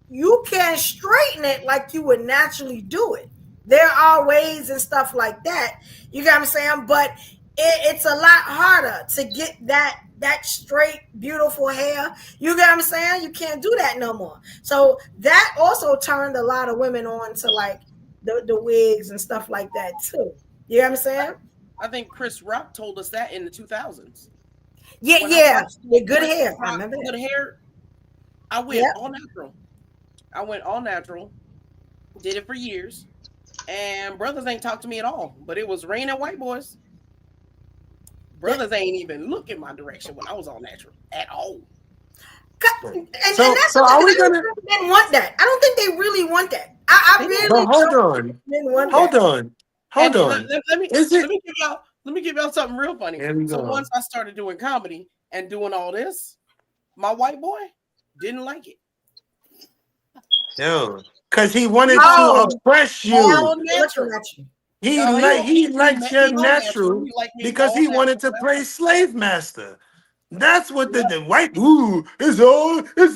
you can straighten it like you would naturally do it. There are ways and stuff like that. You got what I'm saying? But it's a lot harder to get that straight, beautiful hair. You got what I'm saying? You can't do that no more. So that also turned a lot of women on to like the wigs and stuff like that too. You know what I'm saying? I think Chris Rock told us that in the 2000s. Yeah. Good hair. I remember good hair. I went all natural. Did it for years. And brothers ain't talked to me at all. But it was raining white boys. Brothers ain't even look in my direction when I was all natural at all. And that's are we gonna? Didn't want that. I don't think they really want that. I really But hold on. Let me give y'all something real funny. So once I started doing comedy and doing all this, my white boy didn't like it. Yo, because he wanted to oppress you. He liked your natural because he wanted to play slave master. That's what the white it's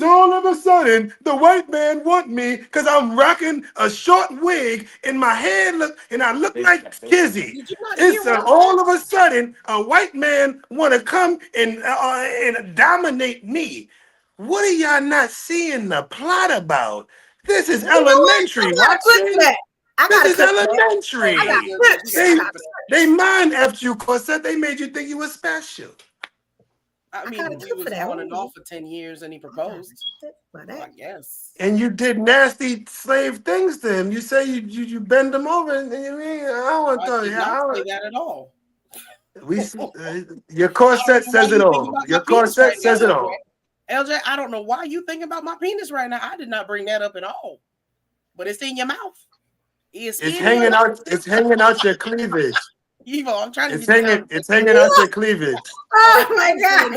all of a sudden the white man want me because I'm rocking a short wig and my hair I look like Kizzy. It's all of a sudden a white man want to come and dominate me. What are y'all not seeing the plot about? This is elementary. This is elementary. They mind effed you, Cosette. They made you think you were special. I mean, we was on and off for 10 years and he proposed. I guess. And you did nasty slave things to him. You say you bend him over and I don't want to tell you. I don't say that at all. We see, your corset says it all. Your corset says it all. LJ, I don't know why you think about my penis right now. I did not bring that up at all. But it's in your mouth. It's hanging out. It's hanging out your cleavage. Evo, I'm trying to. It's hanging out your cleavage. Oh my god!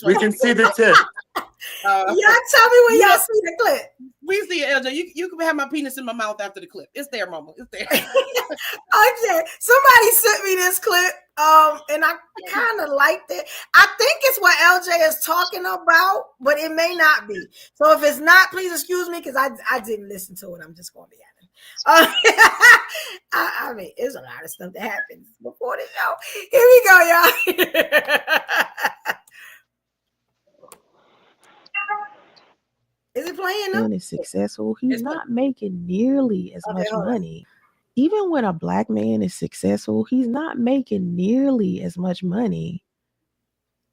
We can see the tip. Y'all tell me when y'all see the clip. We see it, LJ. You can have my penis in my mouth after the clip. It's there, mama. It's there. Okay. Somebody sent me this clip. And I kind of liked it. I think it's what LJ is talking about, but it may not be. So if it's not, please excuse me because I didn't listen to it. I'm just going to be honest. I mean, there's a lot of stuff that happens before the show. Here we go, y'all. playing man though. is successful, he's not making nearly as much money. Even when a black man is successful, he's not making nearly as much money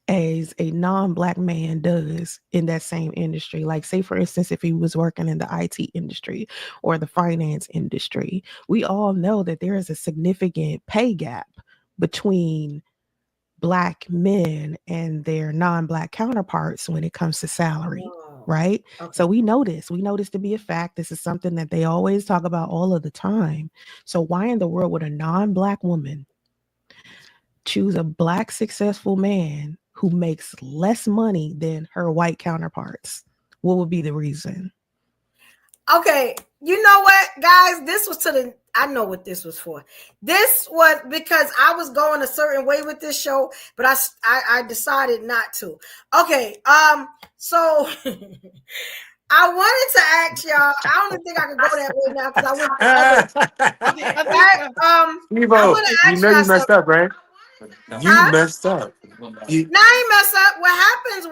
as a non-black man does in that same industry. Like, say for instance, if he was working in the IT industry or the finance industry, we all know that there is a significant pay gap between black men and their non-black counterparts when it comes to salary. Right? Okay. So we know this to be a fact. This is something that they always talk about all of the time. So why in the world would a non-black woman choose a black successful man who makes less money than her white counterparts? What would be the reason? Okay, you know what, guys? This was I know what this was for. This was because I was going a certain way with this show, but I decided not to. Okay, so I wanted to ask y'all. I don't think I can go that way now because I went to other. You know you messed up, right? You messed up. Now you mess up. What happens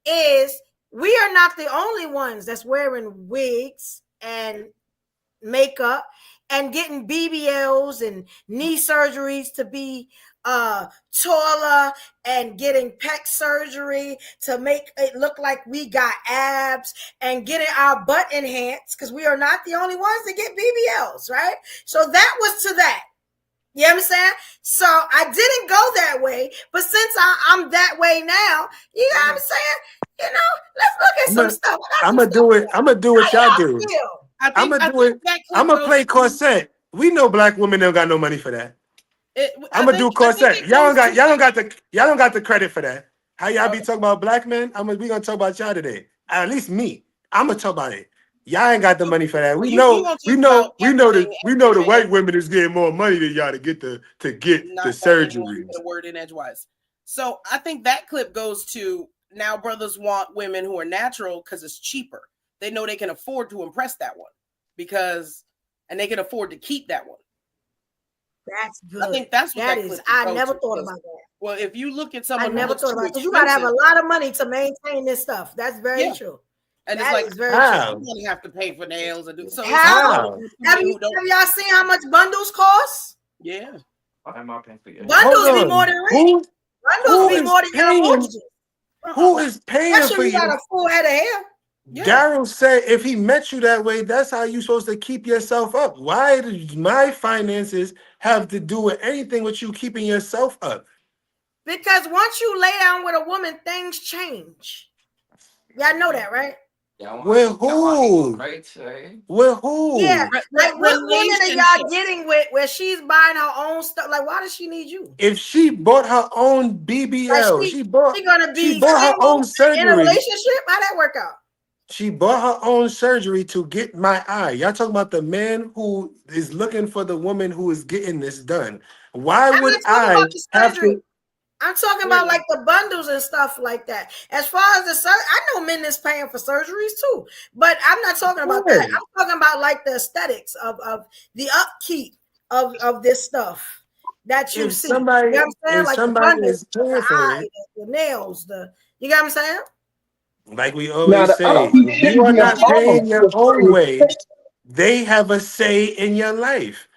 is we are not the only ones that's wearing wigs and makeup and getting BBLs and knee surgeries to be taller and getting pec surgery to make it look like we got abs and getting our butt enhanced, because we are not the only ones that get BBLs, right? So that was to that. You know what I'm saying? So I didn't go that way, but since I'm that way now, you know what I'm saying? You know, let's look at some stuff. I'm gonna do it. I'm gonna do what y'all do. I'm gonna do it. I'm gonna play corset. We know black women don't got no money for that. I'm gonna do corset. Y'all don't got the credit for that. How y'all be talking about black men? We gonna talk about y'all today. At least me. I'm gonna talk about it. Y'all ain't got the money for that. We know the white women is getting more money than y'all to get the surgery. Word in edgewise. So I think that clip goes to, now brothers want women who are natural because it's cheaper. They know they can afford to impress that one and they can afford to keep that one. That's good. I think that's what that is. I never thought about that. Well, if you look at someone, I never thought about it, because you gotta have a lot of money to maintain this stuff. That's very true. And that it's like, very true. You don't have to pay for nails and do so. How? Have y'all seen how much bundles cost? Yeah. Bundles be more than rent. Bundles be more than your mortgages. Who is paying Especially for you got a full head of hair. Yeah. Daryl said if he met you that way, that's how you're supposed to keep yourself up. Why does my finances have to do with anything with you keeping yourself up? Because once you lay down with a woman, things change. Y'all know that, right? With who? With who? Yeah, like what women are y'all getting with where she's buying her own stuff? Like, why does she need you? If she bought her own BBL, like she bought her own surgery. In a relationship? How'd that work out? She bought her own surgery to get my eye. Y'all talking about the man who is looking for the woman who is getting this done. Why would I have to? I'm talking about like the bundles and stuff like that. As far as I know men is paying for surgeries too, but I'm not talking about that. I'm talking about like the aesthetics of the upkeep of this stuff that you see. Somebody, you know what I'm saying? Like somebody the bundles, is paying for it, the nails, you know what I'm saying? Like we always say, if you are not paying your own way, they have a say in your life.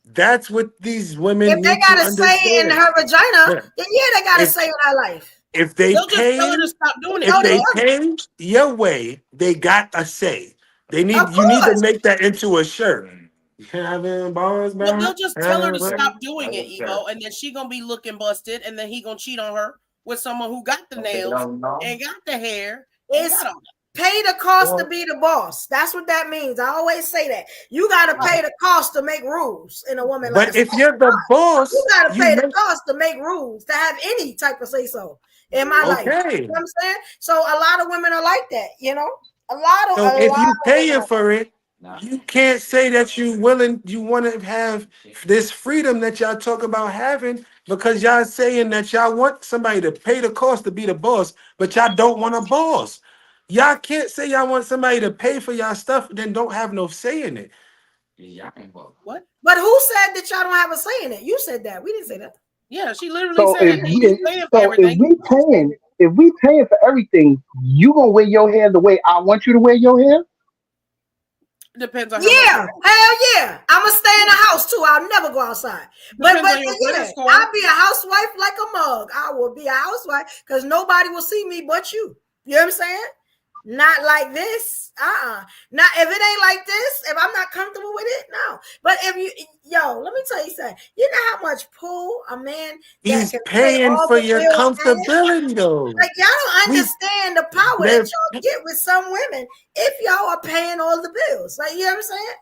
That's what these women if they got a say in her vagina, then they got a say in her life. If they pay, if they pay your way, they got a say. You need to make that into a shirt. Having bars, well, they'll just tell her to stop doing it, Evo, and then she gonna be looking busted, and then he gonna cheat on her with someone who got the nails and got the hair. It's pay the cost to be the boss. That's what that means. I always say that. You got to pay the cost to make rules in a woman. But if you're the boss, you got to pay the cost to make rules, to have any type of say so in my life. You know what I'm saying? So a lot of women are like that, you know? If you paying for it, you can't say that you want to have this freedom that y'all talk about having, because y'all saying that y'all want somebody to pay the cost to be the boss, but y'all don't want a boss. Y'all can't say y'all want somebody to pay for y'all stuff, then don't have no say in it. What? But who said that y'all don't have a say in it? You said that. We didn't say that. Yeah, she literally said that. if we paying for everything, you gonna wear your hair the way I want you to wear your hair? Depends on how Yeah, much. hell yeah. I'm gonna stay in the house too. I'll never go outside. But yeah, I'll be a housewife like a mug. I will be a housewife because nobody will see me but you. You know what I'm saying? Not like this. Not if it ain't like this, if I'm not comfortable with it, no. But if you let me tell you something. You know how much pull a man He's can pay paying all for the your bills comfortability though. like y'all don't understand the power that y'all get with some women if y'all are paying all the bills. Like, you know what I'm saying?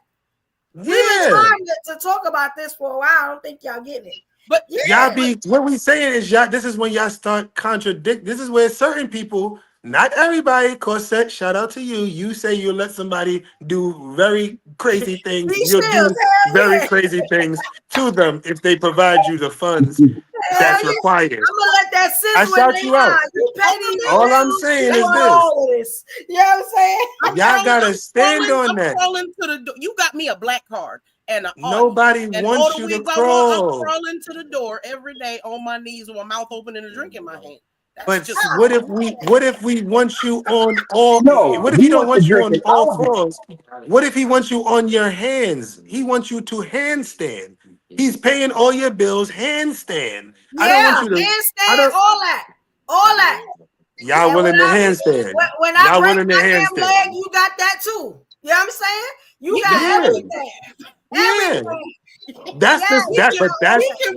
We've been trying to talk about this for a while. I don't think y'all getting it. But Y'all be what we saying is y'all. This is when y'all start contradict. This is where certain people, not everybody, Corset. Shout out to you. You say you let somebody do very crazy things. You'll do very crazy things to them if they provide you the funds that's required. I'm gonna let that sizzle. I shout you out. You pay these All I'm bills, saying you is want this. all of this. You know what I'm saying? Y'all gotta stand on that. Crawling to the door. You got me a black card and Nobody wants you to crawl. I'm crawling to the door every day on my knees with my mouth open and a drink in my hand. But what if we want you on all? No, What if we he don't want the want you drink on in all our hand. fours? What if he wants you on your hands? He wants you to handstand. He's paying all your bills handstand. I don't want you to handstand, all that. Y'all willing to handstand. When I Y'all break willing to my damn leg, handstand. you got that too. You know what I'm saying? You got everything. Everything. That's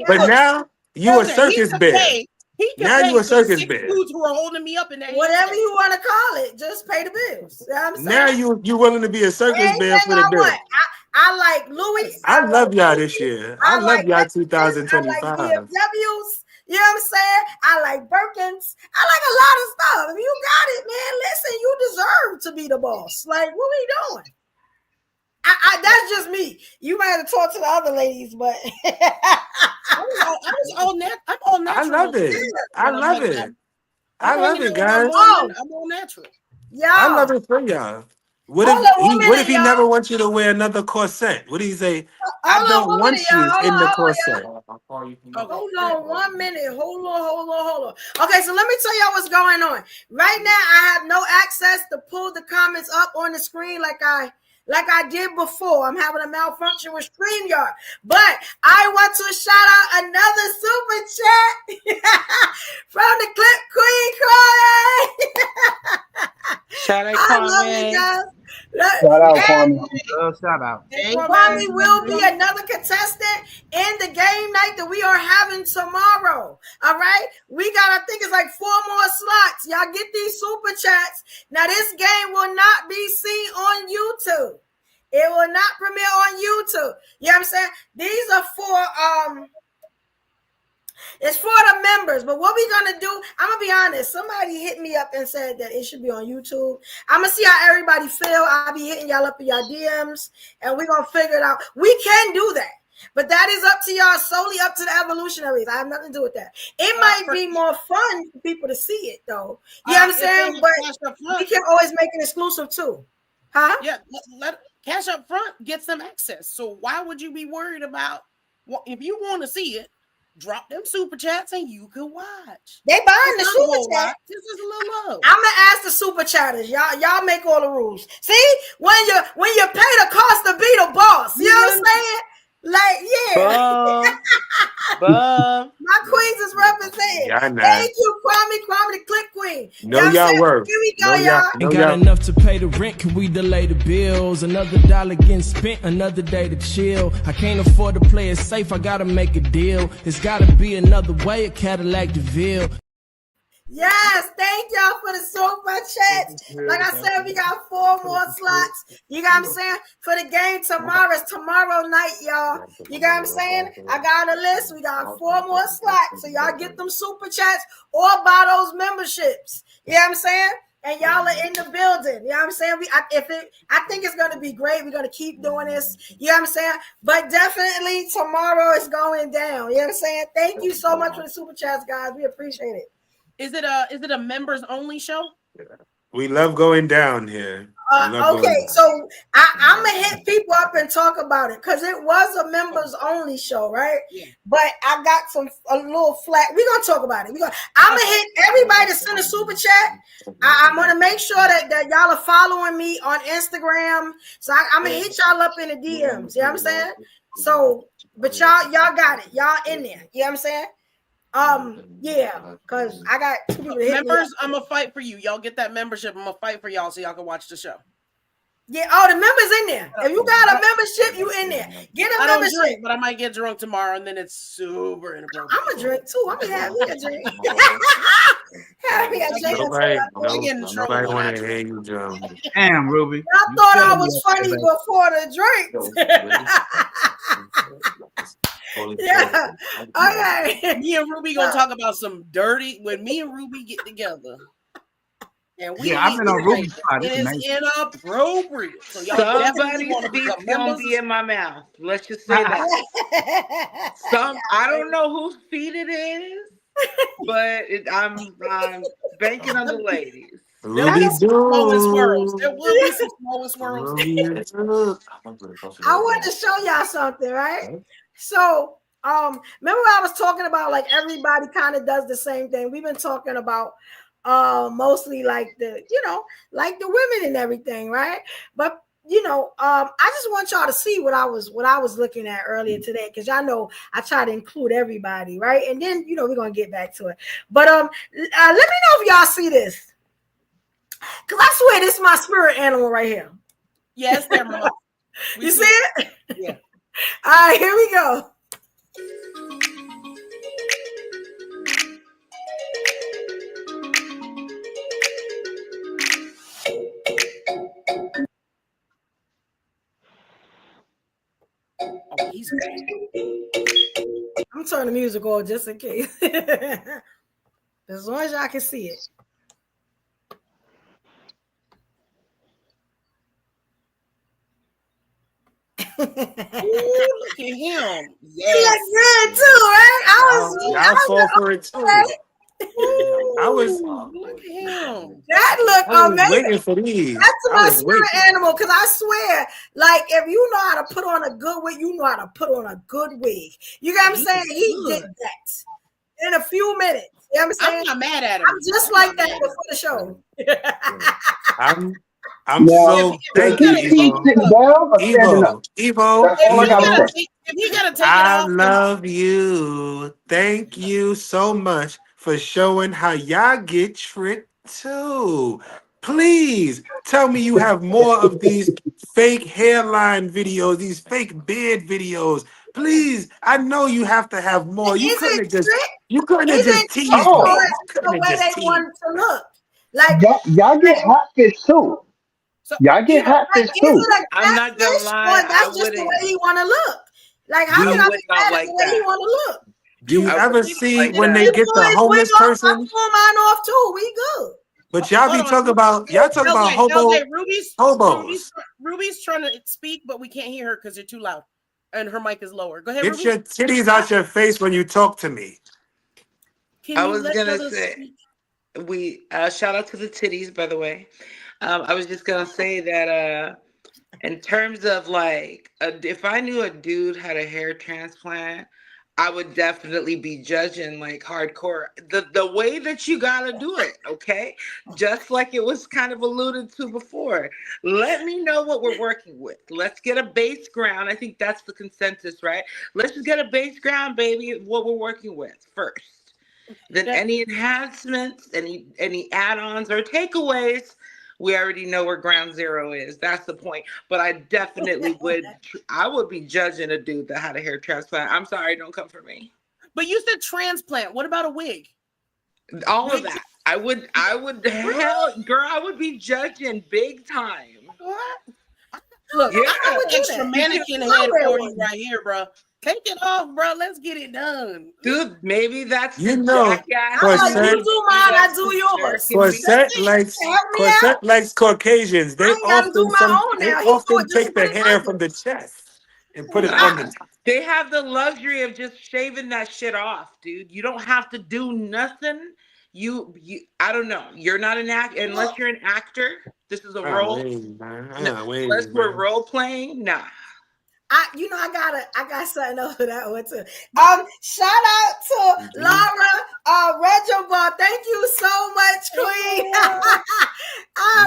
but now you a circus bear. Now you a circus bear. Dudes who are holding me up in that whatever you want to call it, just pay the bills. You know what I'm saying? Now you willing to be a circus bear for the bill. I like Louis. I love y'all this year. I love y'all 2025. I like BMWs. You know what I'm saying? I like Birkins. I like a lot of stuff. If you got it, man, listen, you deserve to be the boss. Like, what we doing? That's just me. You might have to talk to the other ladies, but I'm all natural. I love it. I love it. I love it, guys. I'm all natural. Yeah, I love it for y'all. What if he never wants you to wear another corset? What do you say? I don't want you in the corset. Hold on 1 minute. Hold on. Okay, so let me tell y'all what's going on. Right now, I have no access to pull the comments up on the screen like I did before. I'm having a malfunction with StreamYard. But I want to shout out another super chat from the Clip Queen Chloe. Shout out, I love you guys. Shout out, Kwame. Shout out. Kwame will be another contestant in the game night that we are having tomorrow. All right. We got, I think it's like 4 more slots. Y'all get these super chats. Now, this game will not be seen on YouTube. It will not premiere on YouTube. You know what I'm saying? These are for it's for the members, but what we're gonna do, I'm gonna be honest. Somebody hit me up and said that it should be on YouTube. I'm gonna see how everybody feel. I'll be hitting y'all up in y'all DMs, and we're gonna figure it out. We can do that, but that is up to y'all, solely up to the evolutionaries. I have nothing to do with that. It might be more fun for people to see it, though. You know what I'm saying? But we can always make it exclusive too, huh? Yeah, let Cash Up Front get some access. So why would you be worried about? If you want to see it, drop them super chats and you can watch. They buying the super chat. This is a little low. I'm gonna ask the super chatters. Y'all make all the rules. See, when you pay the cost to be the boss, you know what I'm saying? Like, yeah. My queens is represented. Thank you, Kwame the Click Queen. Know y'all worth. Here we go, y'all. Ain't got enough to pay the rent, can we delay the bills? Another dollar getting spent, another day to chill. I can't afford to play it safe, I gotta make a deal. It's gotta be another way, a Cadillac DeVille. Yes, thank y'all for the super chats. Like I said, we got 4 more slots. You got what I'm saying? For the game tomorrow. It's tomorrow night, y'all. You got what I'm saying? I got a list. We got 4 more slots. So y'all get them super chats or buy those memberships. You know what I'm saying? And y'all are in the building. You know what I'm saying? I think it's going to be great. We're going to keep doing this. You know what I'm saying? But definitely tomorrow is going down. You know what I'm saying? Thank you so much for the super chats, guys. We appreciate it. Is it a members only show? We love going down here. Okay, so I'm gonna hit people up and talk about it because it was a members only show, right? Yeah. But I got a little flat. We're gonna talk about it. I'm gonna hit everybody to send a super super chat. I'm gonna make sure that y'all are following me on Instagram. So I'm gonna hit y'all up in the DMs. You know what I'm saying? So, but y'all got it. Y'all in there. You know what I'm saying? Yeah, because I got 2 people to hit me up. Members, I'm gonna fight for you. Y'all get that membership. I'm gonna fight for y'all so y'all can watch the show. Yeah, the members in there. If you got a membership, you in there. Get a I don't membership. drink, but I might get drunk tomorrow, and then it's super inappropriate. I'm gonna drink too. I'm gonna have me a drink. Have me a drink. Nobody want to hear you, Joe. Damn, Ruby. I thought I was funny before the drinks. Yeah. Okay. Me and Ruby gonna talk about some dirty. When me and Ruby get together, and we I've been on Ruby's side. It is inappropriate. So y'all somebody's feet gonna be in my mouth. Let's just say that. I don't know whose feet it is, but I'm banking on the ladies. There will be some small swirls. There will be some small swirls. I want to show y'all something, right? So, remember I was talking about like everybody kind of does the same thing. We've been talking about mostly like the women and everything, right? But I just want y'all to see what I was looking at earlier today, because y'all know I try to include everybody, right? And then we're gonna get back to it. But let me know if y'all see this, because I swear this is my spirit animal right here. Yes, there, Mama. You see it? Yeah. All right, here we go. Oh, he's bad. I'm turning the music on just in case. As long as y'all can see it. Ooh, look at him. Yes. He looks good too, right? I fall for it too. Look at him. That look amazing. Waiting for these. That's my spirit animal, because I swear, like, if you know how to put on a good wig, you know how to put on a good wig. You know what I'm saying? He did that in a few minutes. You know what I'm saying? I'm not mad at him. I'm just like that before the show. I'm so thank you, Evo. I love you. Thank you so much for showing how y'all get tricked too. Please tell me you have more of these fake hairline videos, these fake beard videos. Please, I know you have to have more. You couldn't have just teased me. The way they wanted to look. Like y'all get hotfish too. Y'all get hotfish too. I'm not gonna lie. That's just the way he want to look. Like, how can I be mad at the way he want to look? Do you ever see when they get the homeless person? I pull mine off too. We good. But y'all be talking about hobos. Ruby's trying to speak, but we can't hear her because you're too loud, and her mic is lower. Go ahead. Get your titties out your face when you talk to me. I was gonna say, shout out to the titties, by the way. I was just gonna say that in terms of like, if I knew a dude had a hair transplant, I would definitely be judging like hardcore the way that you gotta do it, okay? Just like it was kind of alluded to before. Let me know what we're working with. Let's get a base ground. I think that's the consensus, right? Let's just get a base ground, baby, of what we're working with first. Then any enhancements, any add-ons or takeaways, we already know where ground zero is. That's the point. But I definitely would be judging a dude that had a hair transplant. I'm sorry, don't come for me. But you said transplant. What about a wig? All of that. I would girl, I would be judging big time. What? Look, I have an extra mannequin head for you right here, bro. Take it off, bro. Let's get it done. Dude, maybe that's you do mine, I do yours. Corset likes Caucasians. They often take the hair from the chest and put it on the top. They have the luxury of just shaving that shit off, dude. You don't have to do nothing. You I don't know. You're not an actor unless you're an actor. This is a role. Unless we're role playing, nah. I got something over that one too. Shout out to Laura Reginald. Thank you so much, Queen.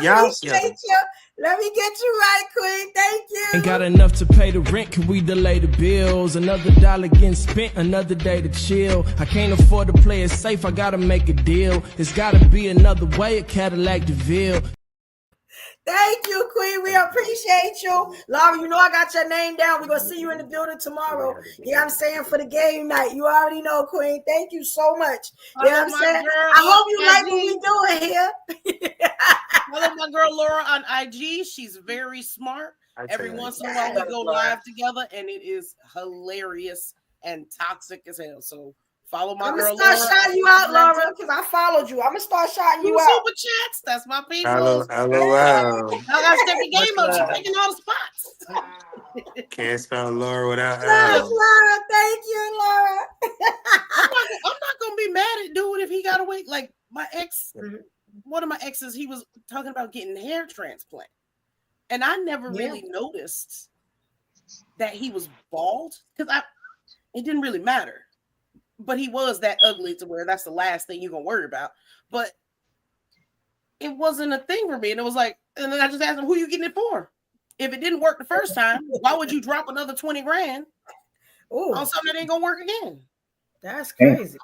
appreciate you. Let me get you right, Queen. Thank you. Ain't got enough to pay the rent, can we delay the bills? Another dollar getting spent, another day to chill. I can't afford to play it safe, I gotta make a deal. It's gotta be another way, a Cadillac DeVille. Thank you, Queen. We appreciate you. Laura, you know I got your name down. We're going to see you in the building tomorrow. You know what I'm saying? For the game night. You already know, Queen. Thank you so much. You know what I'm saying? I hope you like what we doing here. Follow my girl Laura on IG. She's very smart. Every once in a while we go live together and it is hilarious and toxic as hell. So follow my girl Laura. I'm going to start shouting you out, Laura, because I followed you. I'm going to start shouting you out. Super chats. That's my people. LOL. I got to step the game up. She's taking all the spots. Can't spell Laura without Yes, L. Laura. Thank you, Laura. I'm not going to be mad at dude if he got away. Like my ex, one of my exes, he was talking about getting hair transplant. And I never really noticed that he was bald because it didn't really matter. But he was that ugly to where that's the last thing you're gonna worry about. But it wasn't a thing for me. And it was like, and then I just asked him, who you getting it for? If it didn't work the first time, why would you drop another 20 grand on something that ain't gonna work again? That's crazy.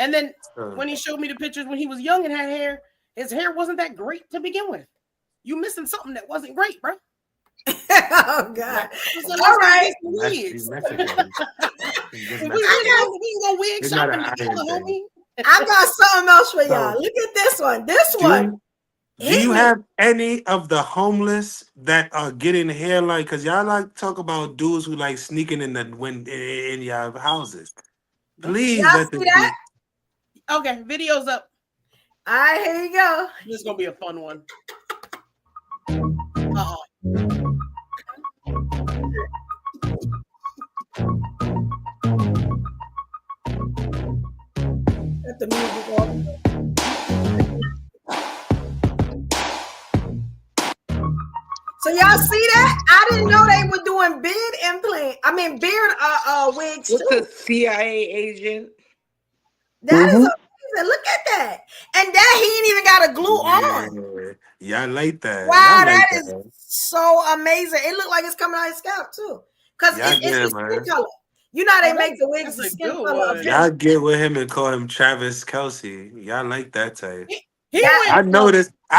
And then when he showed me the pictures when he was young and had hair, his hair wasn't that great to begin with. You missing something that wasn't great, bro. Oh God! So all right. We can go wig shopping together, homie. I got something else for y'all. Look at this one. This one. Do you have any of the homeless that are getting hair like? Because y'all like talk about dudes who like sneaking in y'all houses. Please let them that? Okay, video's up. All right, here you go. This is gonna be a fun one. Let the music on. So y'all see that? I didn't know they were doing beard wigs too. What's a CIA agent? That is amazing. Look at that. And that he ain't even got a glue on. Y'all like that. Wow, that is so amazing. It looked like it's coming out of his scalp too. Because it's the skin color. You know how they make the wigs the skin color. Y'all get with him and call him Travis Kelce. Y'all like that type. I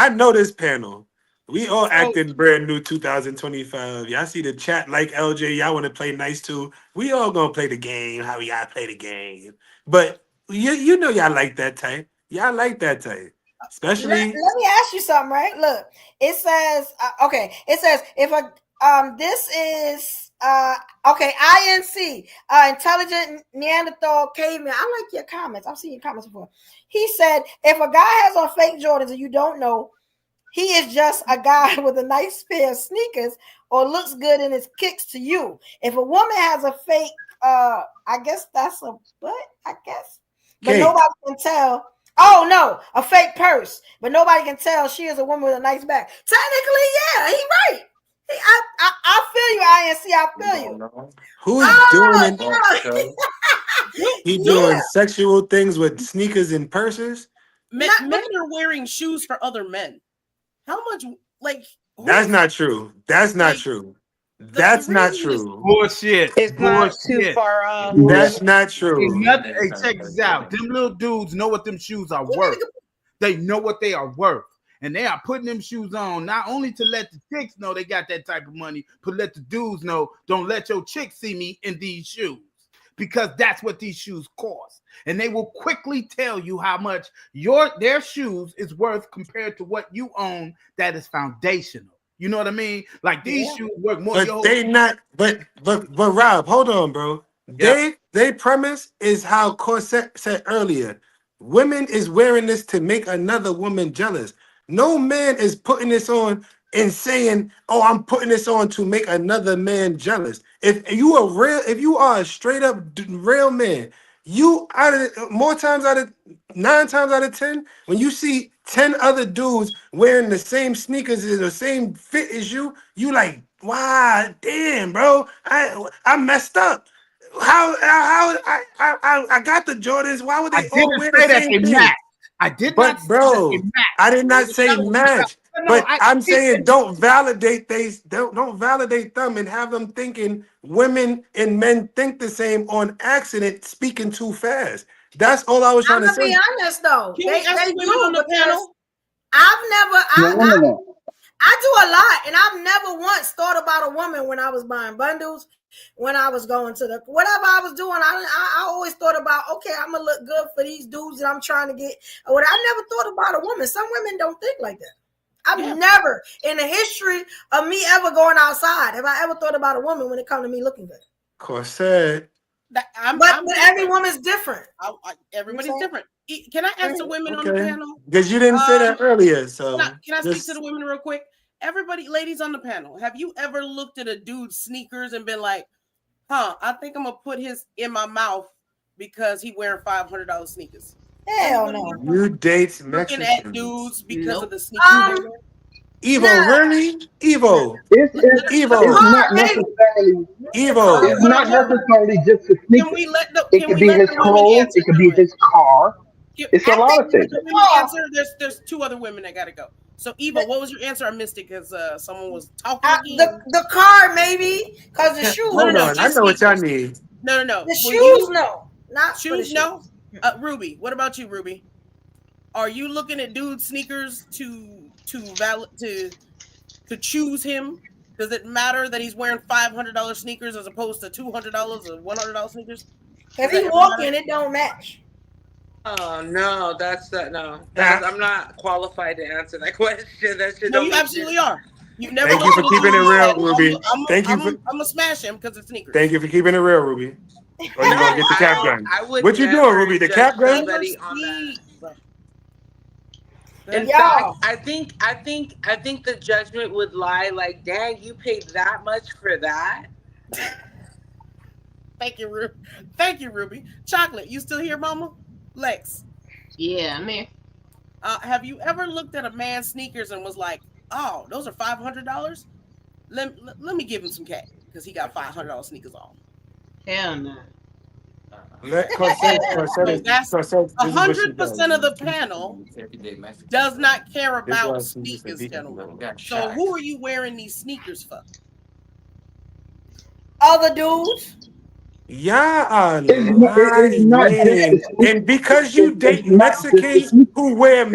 know this panel. We all acting brand new 2025. Y'all see the chat like LJ. Y'all want to play nice too. We all gonna play the game. How we gotta play the game. But you know y'all like that type. Y'all like that type. Especially. Let me ask you something, right? Look, it says It says if this is INC, intelligent Neanderthal caveman. I like your comments. I've seen your comments before. He said if a guy has on fake Jordans and you don't know, he is just a guy with a nice pair of sneakers or looks good in his kicks to you. If a woman has a fake, I guess that's a butt, I guess. But nobody can tell. Oh, no, a fake purse. But nobody can tell she is a woman with a nice back. Technically, yeah, he right. I feel you, INC. I feel you. Who's doing it? He doing sexual things with sneakers and purses? Men are wearing shoes for other men. How much, That's not true. That's not true. That's not true. Bullshit. It's not too far off. That's not true. Hey, check this out. Them little dudes know what them shoes are worth. They know what they are worth. And they are putting them shoes on not only to let the chicks know they got that type of money, but let the dudes know, don't let your chick see me in these shoes. Because that's what these shoes cost. And they will quickly tell you how much their shoes is worth compared to what you own that is foundational. You know what I mean? Like these shoes work more. But they not. But Rob, hold on, bro. They premise is how Corset said earlier. Women is wearing this to make another woman jealous. No man is putting this on and saying, "Oh, I'm putting this on to make another man jealous." If you are a straight up real man, you nine times out of 10, when you see 10 other dudes wearing the same sneakers or the same fit as you, you like, wow, damn, bro, I messed up. How I got the Jordans? Why would they all wear the same thing? I did but not bro, I did not say match. But I'm saying don't validate don't validate them and have them thinking women and men think the same on accident, speaking too fast. That's all I was trying to I'm gonna say. be honest though. Can we ask the women on the panel? I do a lot, and I've never once thought about a woman when I was buying bundles, when I was going to whatever I was doing. I always thought about, okay, I'm gonna look good for these dudes that I'm trying to get. What I never thought about a woman. Some women don't think like that. I've never, in the history of me ever going outside, have I ever thought about a woman when it comes to me looking good. Corset. But every woman's different. Everybody's different. Can I ask the women on the panel? Because you didn't say that earlier. So can I speak to the women real quick? Everybody, ladies on the panel, have you ever looked at a dude's sneakers and been like, I think I'm gonna put his in my mouth because he wearing $500 sneakers? Hell no. You date Mexicans. Looking at dudes because of the sneakers. Evo, really? Evo. It's not necessarily Evo. It's not necessarily just the sneakers. It could be his clothes. It could be his car. It's a lot of things. There's two other women that gotta go. So Eva, what was your answer? I missed it because someone was talking. The car maybe, because the shoes. Hold on, I know what y'all need. No. The shoes, no. Not shoes, no. Ruby, what about you, Ruby? Are you looking at dude's sneakers to choose him? Does it matter that he's wearing $500 sneakers as opposed to $200 or $100 sneakers? If he walking, it don't match. Oh no, I'm not qualified to answer that question. No, you absolutely are. Thank you for keeping it real, Ruby. I'm gonna smash him because it's sneakers. Thank you for keeping it real, Ruby. Or you gonna get the cap gun? What you doing, Ruby? The cap gun? In fact, I think the judgment would lie like, dang, you paid that much for that. Thank you, Ruby. Chocolate, you still here, Mama? Lex. Yeah, I'm here. Have you ever looked at a man's sneakers and was like, oh, those are $500? Let me give him some cash because he got $500 sneakers on. Hell no. 100% of the panel does not care about sneakers, gentlemen. So who are you wearing these sneakers for? Other dudes. Yeah, and because you date Mexicans who wear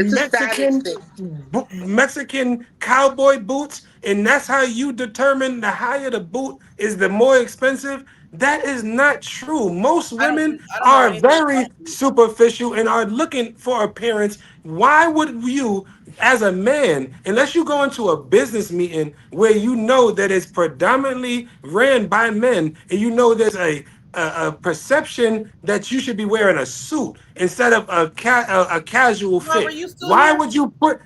Mexican cowboy boots, and that's how you determine the higher the boot is, the more expensive. That is not true. Most women are very superficial and are looking for appearance. Why would you, as a man, unless you go into a business meeting where you know that it's predominantly ran by men, and you know there's a perception that you should be wearing a suit instead of a casual fit? Why would you put?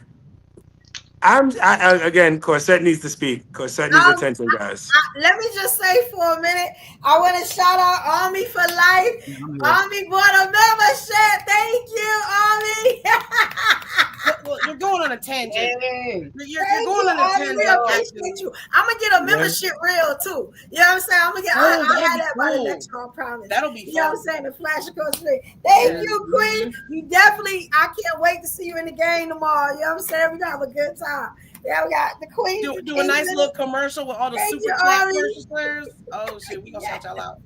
Again, Corset needs to speak. Corset needs attention, guys. Let me just say for a minute, I want to shout out Army for life. Army bought a membership. Thank you, Army. Well, you're going on a tangent. You're Thank going on a tangent. We appreciate you. I'm gonna get a membership reel too. You know what I'm saying? I'm gonna get. I'll have that by the next one, I promise. That'll be. You know what I'm saying? The flash across the screen. Thank you, Queen. You definitely. I can't wait to see you in the game tomorrow. You know what I'm saying? We're gonna have a good time. Yeah, we got the Queen. Do a nice little commercial with all the super chat purchase players. Oh shit, we gonna shout y'all out.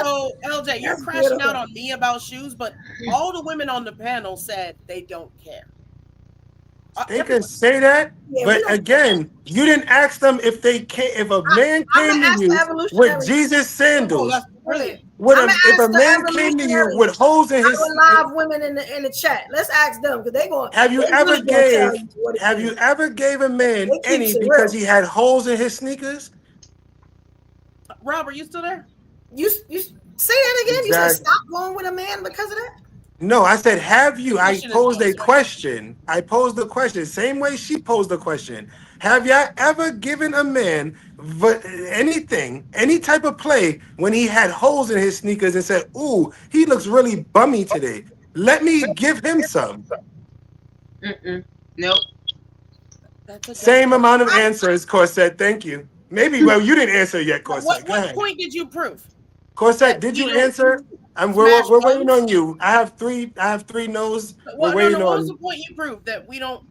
So LJ, you're crashing out on me about shoes, but all the women on the panel said they don't care. They can say that, but again, you didn't ask them if they can. If a man came to you with Jesus sandals, if a man came to you with holes in his, live women in the chat. Let's ask them because they going. Have you ever gave a man any because he had holes in his sneakers? Rob, are you still there? You say that again? Exactly. You said stop going with a man because of that? No, I said, have you? I posed a question. I posed the question. Same way she posed the question. Have y'all ever given a man anything, any type of play when he had holes in his sneakers and said, ooh, he looks really bummy today. Let me give him some. Nope. Same amount of answers, Corset. Thank you. Maybe, well, you didn't answer yet, Corset. What point did you prove? Corset, did you answer? We're waiting on you. I have three no's. What was the point you proved that we don't?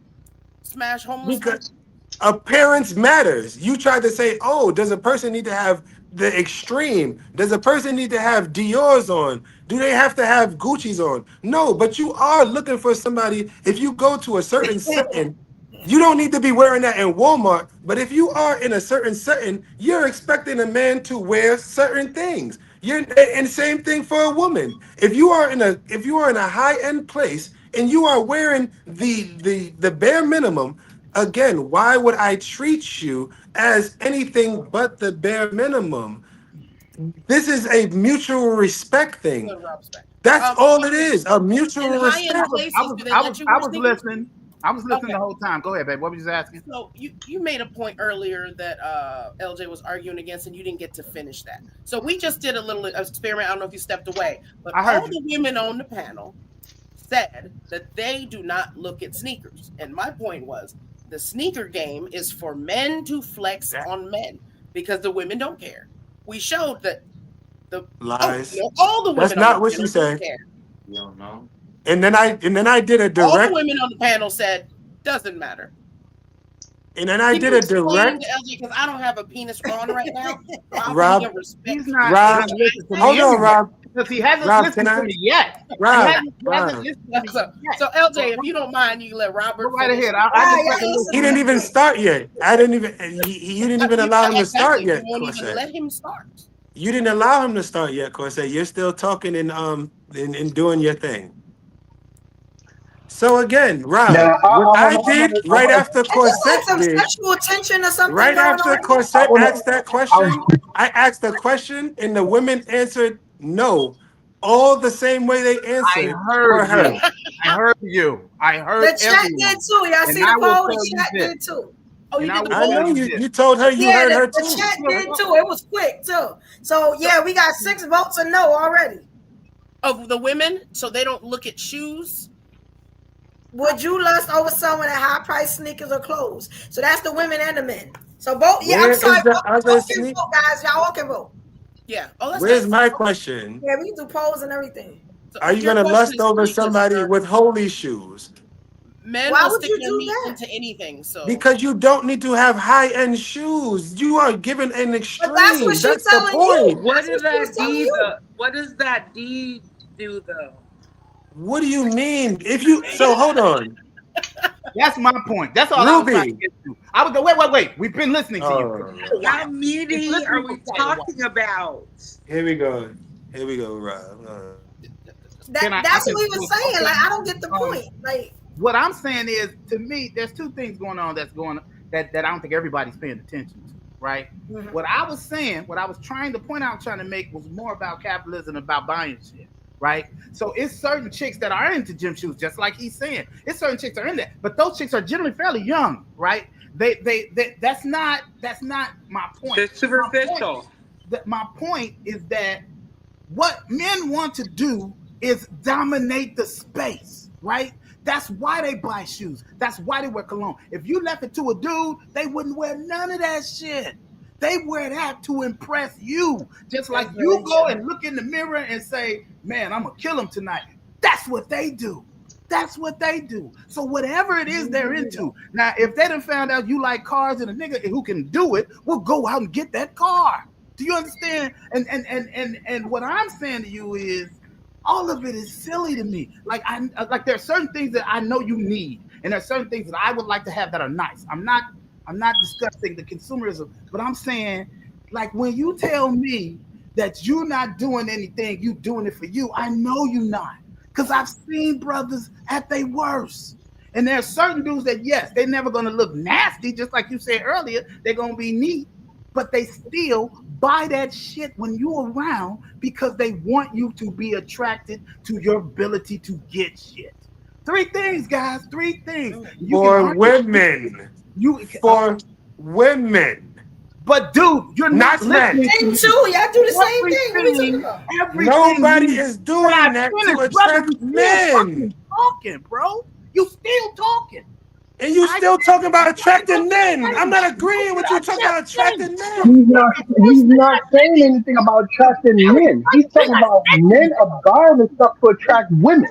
smash homeless Because appearance matters. You tried to say, oh, does a person need to have the extreme? Does a person need to have Dior's on? Do they have to have Gucci's on? No, but you are looking for somebody. If you go to a certain setting, you don't need to be wearing that in Walmart. But if you are in a certain setting, you're expecting a man to wear certain things. And same thing for a woman. If you are in a high end place and you are wearing the bare minimum, again, why would I treat you as anything but the bare minimum? This is a mutual respect thing. That's all it is, a mutual respect. I was listening. I was listening the whole time. Go ahead, babe. What were you asking? So you made a point earlier that LJ was arguing against, and you didn't get to finish that. So we just did a little experiment. I don't know if you stepped away, but all the women on the panel said that they do not look at sneakers. And my point was, the sneaker game is for men to flex on men because the women don't care. We showed that the lies. All the women. That's not what she said. You don't know. And then I did a direct. All the women on the panel said doesn't matter. And then I did a direct. Because I don't have a penis on right now. Rob, he's not. Rob, hold on, Rob. Because he hasn't listened to me yet. Rob, so LJ, if you don't mind, you can let Robert. Go right ahead. He didn't even start yet. You didn't even allow him to start yet. You won't even let him start. You didn't allow him to start yet, Corset. You're still talking and doing your thing. So again, Rob, what I did right after Corset did, sexual tension or something. right after Corset asked that question, I asked the question and the women answered no, all the same way they answered. I heard you. I heard the chat did too. Y'all see the poll? The chat did too. Oh, you did the I know you told her you heard her too. The chat did too. It was quick too. So yeah, we got 6 votes of no already. Of the women, so they don't look at shoes. Would you lust over someone at high price sneakers or clothes? So that's the women and the men. So both. Yeah, I'm sorry. Both can vote, guys. Y'all all can vote. Yeah. Where's my question? Yeah, we can do polls and everything. So are you gonna lust over somebody with holy shoes? Men Why will would stick you their do meat that? into anything. So Because you don't need to have high-end shoes. You are given an extreme. But that's what she's the point. What does that D do though? What do you mean? Hold on. That's my point. That's all Ruby. I was trying to get to. I would go, wait. We've been listening to you. How meaty are we talking about? Here we go, Rob. That's what we were saying. Like, I don't get the point. Like, what I'm saying is, to me, there's two things going on that I don't think everybody's paying attention to, right? Mm-hmm. What I was saying, what I was trying to make was more about capitalism, about buying shit, right? So it's certain chicks that are into gym shoes, just like he's saying. It's certain chicks that are in there, but those chicks are generally fairly young, right? That's not my point. They're superficial. My point is that what men want to do is dominate the space, right? That's why they buy shoes. That's why they wear cologne. If you left it to a dude, they wouldn't wear none of that shit. They wear that to impress you. Just like you go and look in the mirror and say, man, I'm going to kill him tonight. That's what they do. That's what they do. So whatever it is they're into. Now, if they done found out you like cars and a nigga who can do it, will go out and get that car. Do you understand? And what I'm saying to you is, all of it is silly to me. Like there are certain things that I know you need, and there are certain things that I would like to have that are nice. I'm not discussing the consumerism, but I'm saying, like, when you tell me that you're not doing anything, you doing it for you, I know you're not. Because I've seen brothers at their worst. And there are certain dudes that, yes, they're never going to look nasty, just like you said earlier, they're going to be neat, but they still buy that shit when you're around because they want you to be attracted to your ability to get shit. 3 things, guys. 3 things. For women. For women. But dude, you're not men. Men too. Y'all do the same thing. What are you talking about? Nobody is doing that to attract men. Talking, bro. You still talking. And you still talking about attracting men. I'm not agreeing with you talking about attracting men. He's not saying anything about attracting men. He's talking about men are buying the stuff to attract women.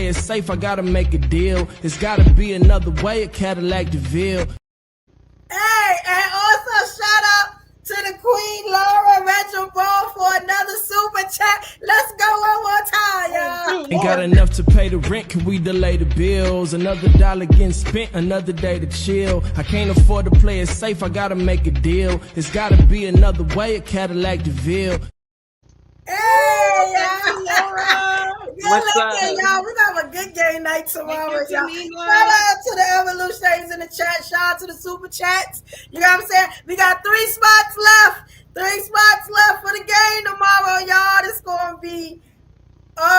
play it safe, I gotta make a deal. It's gotta be another way, a Cadillac DeVille. Hey, and also shout out to the Queen Laura Retro Ball for another super chat. Let's go one more time, y'all. Ain't got enough to pay the rent, can we delay the bills? Another dollar getting spent, another day to chill. I can't afford to play it safe, I gotta make a deal. It's gotta be another way, a Cadillac DeVille. Hey, y'all. What's up? Y'all, we're gonna have a good game night tomorrow, y'all. Shout out to the evolutionaries in the chat. Shout out to the super chats. You know what I'm saying? We got 3 spots left. 3 spots left for the game tomorrow, y'all. This gonna be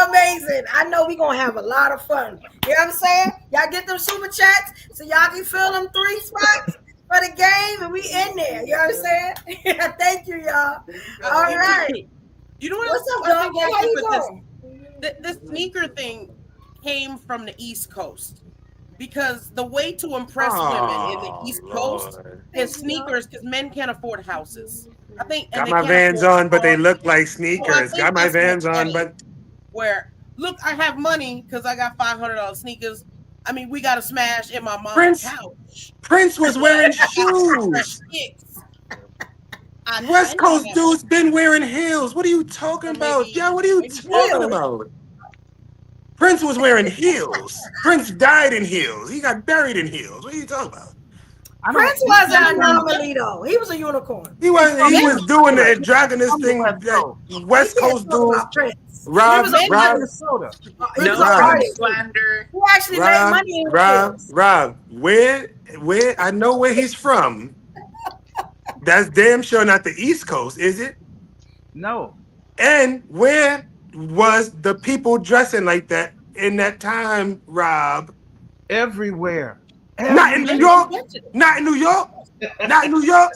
amazing. I know we're gonna have a lot of fun. You know what I'm saying? Y'all get them super chats so y'all can fill them 3 spots for the game, and we in there. You know what I'm saying? Thank you, y'all. All right. You know what? What's up, dog? How you doing? This sneaker thing came from the East Coast because the way to impress women in the East Coast is sneakers, because men can't afford houses. I think. Got my Vans on, but they look like sneakers. So Got my Vans on, but where look, I have money because I got $500 sneakers. I mean, we got a smash in my mom's couch. Prince was wearing shoes. West Coast dudes been wearing heels. What are you talking about? Yeah, what are you talking about? Prince was wearing heels. Prince died in heels. He got buried in heels. What are you talking about? Prince wasn't an anomaly, though. He was a unicorn. He was doing the androgynous thing that West Coast dudes. Rob, He was an artist. He actually made money in Rob, where I know where he's from. That's damn sure not the East Coast, is it? No. And where was the people dressing like that in that time, Rob? Everywhere. Not in New York. Not in New York. Not in New York.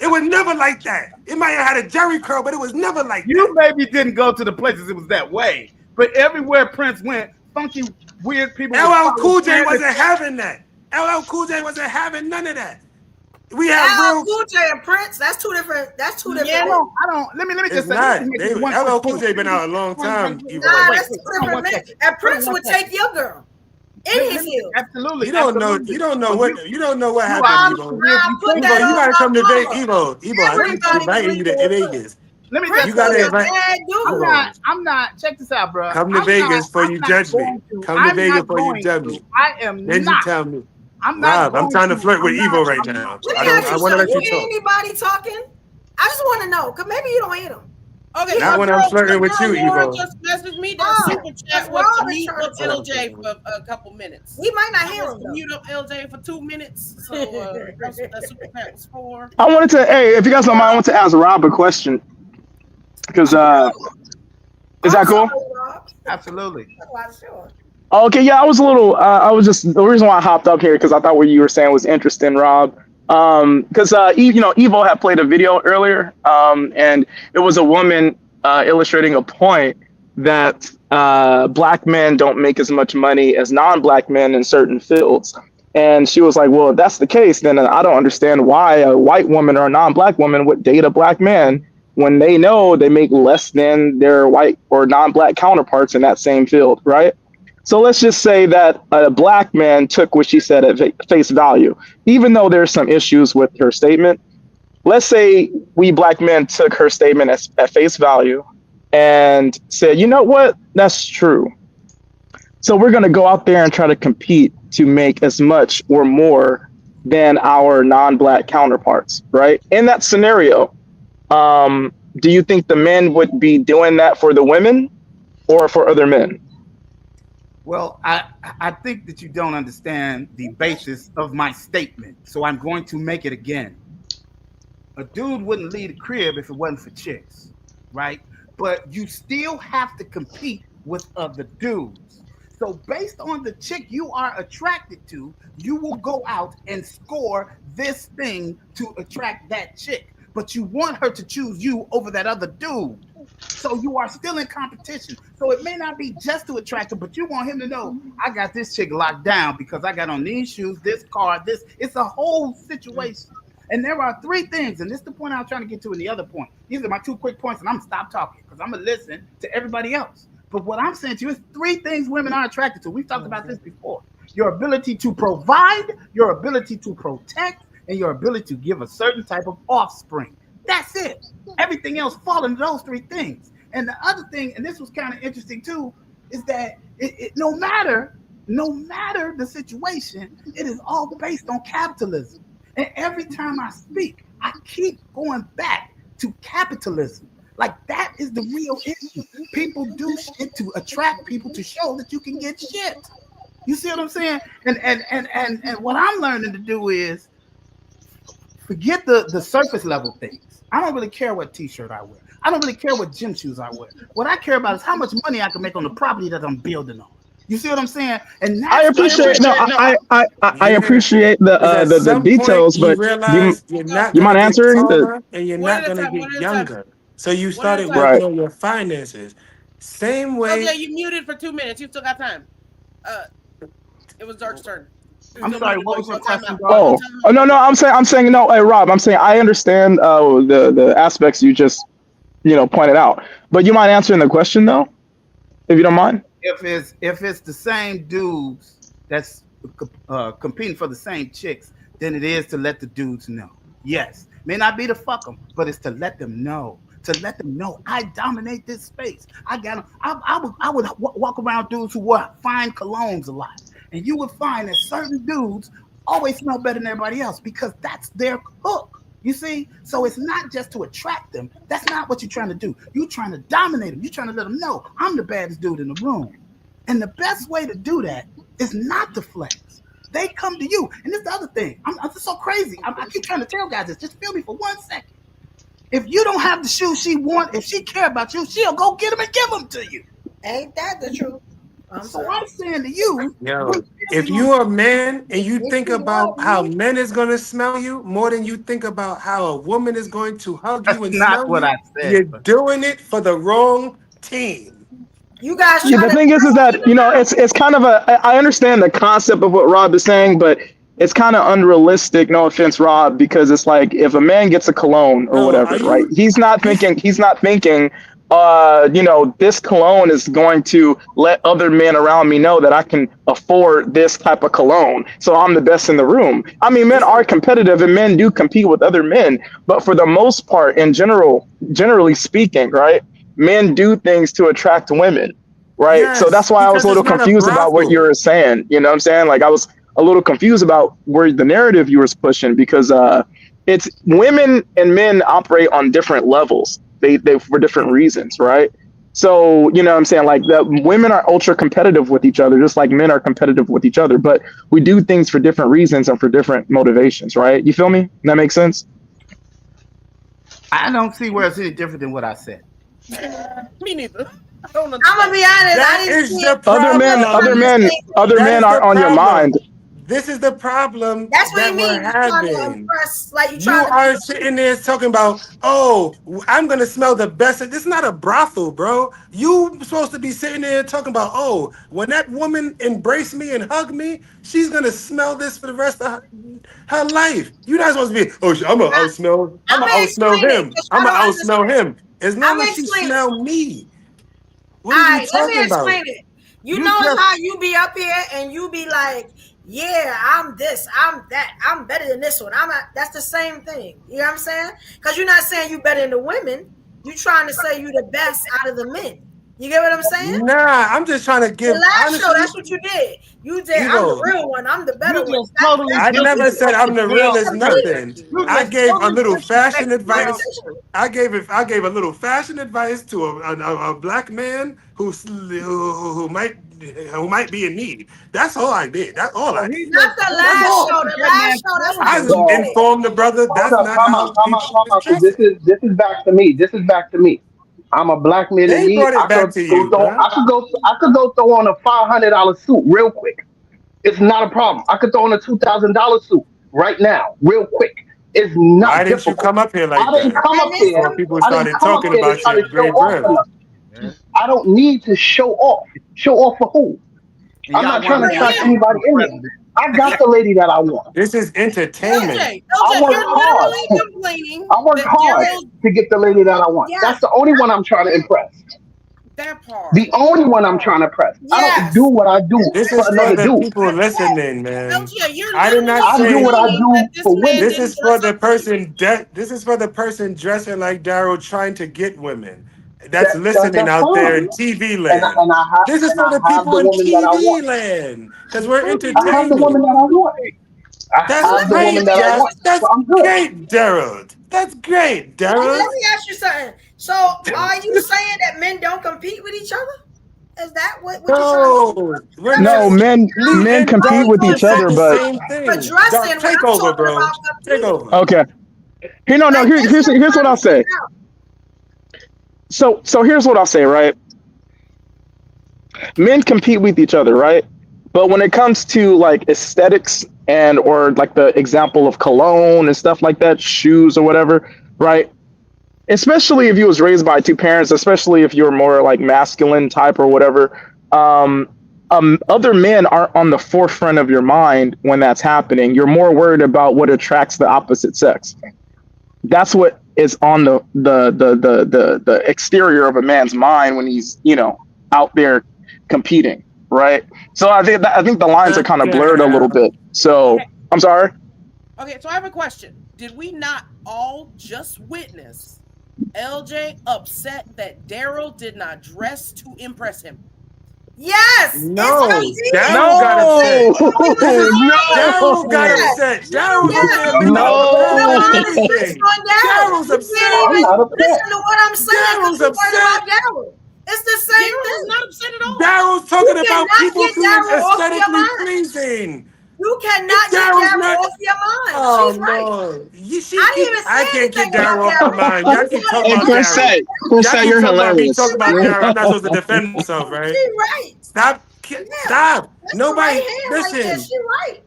It was never like that. It might have had a jerry curl, but it was never like that. You maybe didn't go to the places it was that way, but everywhere Prince went, funky, weird people. LL Cool J wasn't having that. LL Cool J wasn't having none of that. We have LL Cool J and Prince. That's two different. That's two different. Yeah, I don't. Let me just say. LL Cool J been out a long time. Nah, that's two different men. And Prince would take your girl in his heels. Absolutely. You don't know what happened, Evo. Evo, you gotta come to Vegas. Evo, I keep inviting you to Vegas. Let me you gotta invite. I'm not. Check this out, bro. Come to Vegas before you judge me. Come to Vegas before you judge me. I am then not. You tell me. I'm not. Rob, I'm trying to flirt with Evo right now. I want to let you talk. Anybody talking? I just want to know, because maybe you don't hear them. Okay, not when I'm flirting with you, Evo. Just messaged me that super chat was to mute up LJ for a couple minutes. We might not hear him. Mute up LJ for 2 minutes. So that's what that super chat was for. I wanted to, hey, if you guys don't mind, I want to ask Rob a question. Because, is that cool? Absolutely. Okay, yeah, I was a little, the reason why I hopped up here, because I thought what you were saying was interesting, Rob. Because, Evo had played a video earlier, and it was a woman illustrating a point that black men don't make as much money as non-black men in certain fields. And she was like, well, if that's the case, then I don't understand why a white woman or a non-black woman would date a black man when they know they make less than their white or non-black counterparts in that same field, right? So let's just say that a black man took what she said at face value, even though there's some issues with her statement. Let's say we black men took her statement at face value and said, you know what, that's true. So we're going to go out there and try to compete to make as much or more than our non-black counterparts, right? In that scenario, do you think the men would be doing that for the women or for other men? Well, I think that you don't understand the basis of my statement, so I'm going to make it again. A dude wouldn't leave a crib if it wasn't for chicks, right? But you still have to compete with other dudes. So based on the chick you are attracted to, you will go out and score this thing to attract that chick. But you want her to choose you over that other dude. So you are still in competition. So it may not be just to attract him, but you want him to know, I got this chick locked down because I got on these shoes, this car, this. It's a whole situation. And there are 3 things, and this is the point I was trying to get to in the other point. These are my 2 quick points, and I'm going to stop talking because I'm going to listen to everybody else. But what I'm saying to you is 3 things women are attracted to. We've talked about this before. Your ability to provide, your ability to protect, and your ability to give a certain type of offspring. That's it. Everything else falls into those three things. And the other thing, and this was kind of interesting too, is that no matter the situation, it is all based on capitalism. And every time I speak, I keep going back to capitalism. Like that is the real issue. People do shit to attract people to show that you can get shit. You see what I'm saying? And what I'm learning to do is forget the surface level things. I don't really care what t-shirt I wear. I don't really care what gym shoes I wear. What I care about is how much money I can make on the property that I'm building on. You see what I'm saying? And I appreciate I appreciate the details, but you mind answering the and you're not gonna get younger. So you started working on your finances. Same way. Okay, you muted for 2 minutes. You still got time. It was Dark's turn. I'm sorry. What was your question? Oh no, I'm saying no. Hey Rob, I'm saying I understand the aspects you just pointed out, but you mind answering the question though, if you don't mind. If it's the same dudes that's competing for the same chicks, then it is to let the dudes know. Yes, may not be to fuck them, but it's to let them know. To let them know I dominate this space. I would walk around dudes who wore fine colognes a lot, and you would find that certain dudes always smell better than everybody else because that's their hook. You see? So it's not just to attract them. That's not what you're trying to do. You're trying to dominate them. You're trying to let them know I'm the baddest dude in the room. And the best way to do that is not to flex. They come to you. And this is the other thing. I'm just so crazy. I keep trying to tell guys this. Just feel me for 1 second. If you don't have the shoes she wants, if she care about you, she'll go get them and give them to you. Ain't that the truth? I'm saying to you, if you're a man and you think about how men is going to smell you more than you think about how a woman is going to hug you and smell you, you're doing it for the wrong team. You guys. The thing is that it's kind of I understand the concept of what Rob is saying, but it's kind of unrealistic. No offense, Rob, because it's like if a man gets a cologne or whatever, right? He's not thinking. This cologne is going to let other men around me know that I can afford this type of cologne. So I'm the best in the room. I mean, men are competitive and men do compete with other men. But for the most part, generally speaking, right, men do things to attract women, right? Yes, so that's why I was a little confused about what you were saying. You know what I'm saying? Like I was a little confused about where the narrative you were pushing because it's women and men operate on different levels. They for different reasons, right? So, you know what I'm saying? Like the women are ultra competitive with each other, just like men are competitive with each other, but we do things for different reasons and for different motivations, right? You feel me? That makes sense? I don't see where it's any different than what I said. Me neither. I'm gonna be honest. I didn't see it. Other men are on your mind. This is the problem. That's what you mean. We're having. To impress, like you are sitting there talking about, oh, I'm gonna smell the best. This is not a brothel, bro. You supposed to be sitting there talking about, oh, when that woman embrace me and hug me, she's gonna smell this for the rest of her life. You're not supposed to be, oh, I'm gonna outsmell him. I'm gonna outsmell him. As long as she smell me. What are you talking about? Let me explain it. You know how you be up here and you be like, yeah, I'm this, I'm that, I'm better than this one. That's the same thing. You know what I'm saying? Because you're not saying you better than the women. You're trying to say you the best out of the men. You get what I'm saying? Nah, I'm just trying to give. The last show, that's what you did. You said, I'm the real one. I'm the better one. I never said I'm the realest nothing. I gave a little fashion advice. I gave a little fashion advice to a black man who might be in need. That's all I did. That's all I did. Not the last show. The last show. That's I informed the brother. That's not how people. This is back to me. This is back to me. I'm a black man in need. I could go throw on a $500 suit real quick. It's not a problem. I could throw on a $2,000 suit right now, real quick. It's not. Why didn't you come up here like that? I didn't come up here. Before people started talking about your great brim. I don't need to show off. Show off for who? I'm not trying to attract anybody in here. I got the lady that I want. This is entertainment. I work hard to get the lady that I want. Yes. That's the only one I'm trying to impress. That part. The only one I'm trying to press. I don't do what I do This for is for another the dude. people listening, man. You're I did not I do say what I do for women. this is for the person. This is for the person dressing like Daryl trying to get women. That's listening That's out there in fine. TV And land. This is for the I have people the in woman that I TV want. land because we're I have the woman entertaining. that I want. I That's have the woman great, that I Daryl. want. So That's I'm good. great, Daryl. That's great, Let Daryl. me ask you something. So, are you saying that men don't compete with each other? Is that what you're trying to say? No, we're not. No, men Me and compete Doc with just each said other, the but same For thing. Doc, dressing, when take I'm over, talking bro. about Take competing. over. okay. Here, no, Like, here's what I'll say. So here's what I'll say, right? Men compete with each other, right? But when it comes to like aesthetics and or like the example of cologne and stuff like that, shoes or whatever, right? Especially if you was raised by two parents, especially if you're more like masculine type or whatever, other men aren't on the forefront of your mind when that's happening. You're more worried about what attracts the opposite sex. That's what is on the exterior of a man's mind when he's out there competing, right? So I think the lines are kind of blurred a little bit. So I'm sorry. Okay, so I have a question. Did we not all just witness LJ upset that Daryl did not dress to impress him? Yes, No, it's Daryl got upset. No, Daryl got upset. Daryl's up there leaving out the No. club and everything. Daryl's You upset. can't even listen to what I'm saying because Daryl's you're worried upset. about Daryl. It's the same Daryl thing. is not upset at all. Daryl's talking You about cannot people get being Daryl off your aesthetically mind. pleasing. You cannot get Daryl's Daryl not. off your mind. Oh She's right. no, I didn't even I say can't get anything about Daryl off the Daryl. mind. Y'all keep talking Hey, about Daryl. Chris, Y'all keep you're talking about me hilarious. talking about Daryl. I'm not supposed to defend myself, right? She's right. Stop. Yeah. Stop. That's the Nobody. right hand right there. Listen. She's right.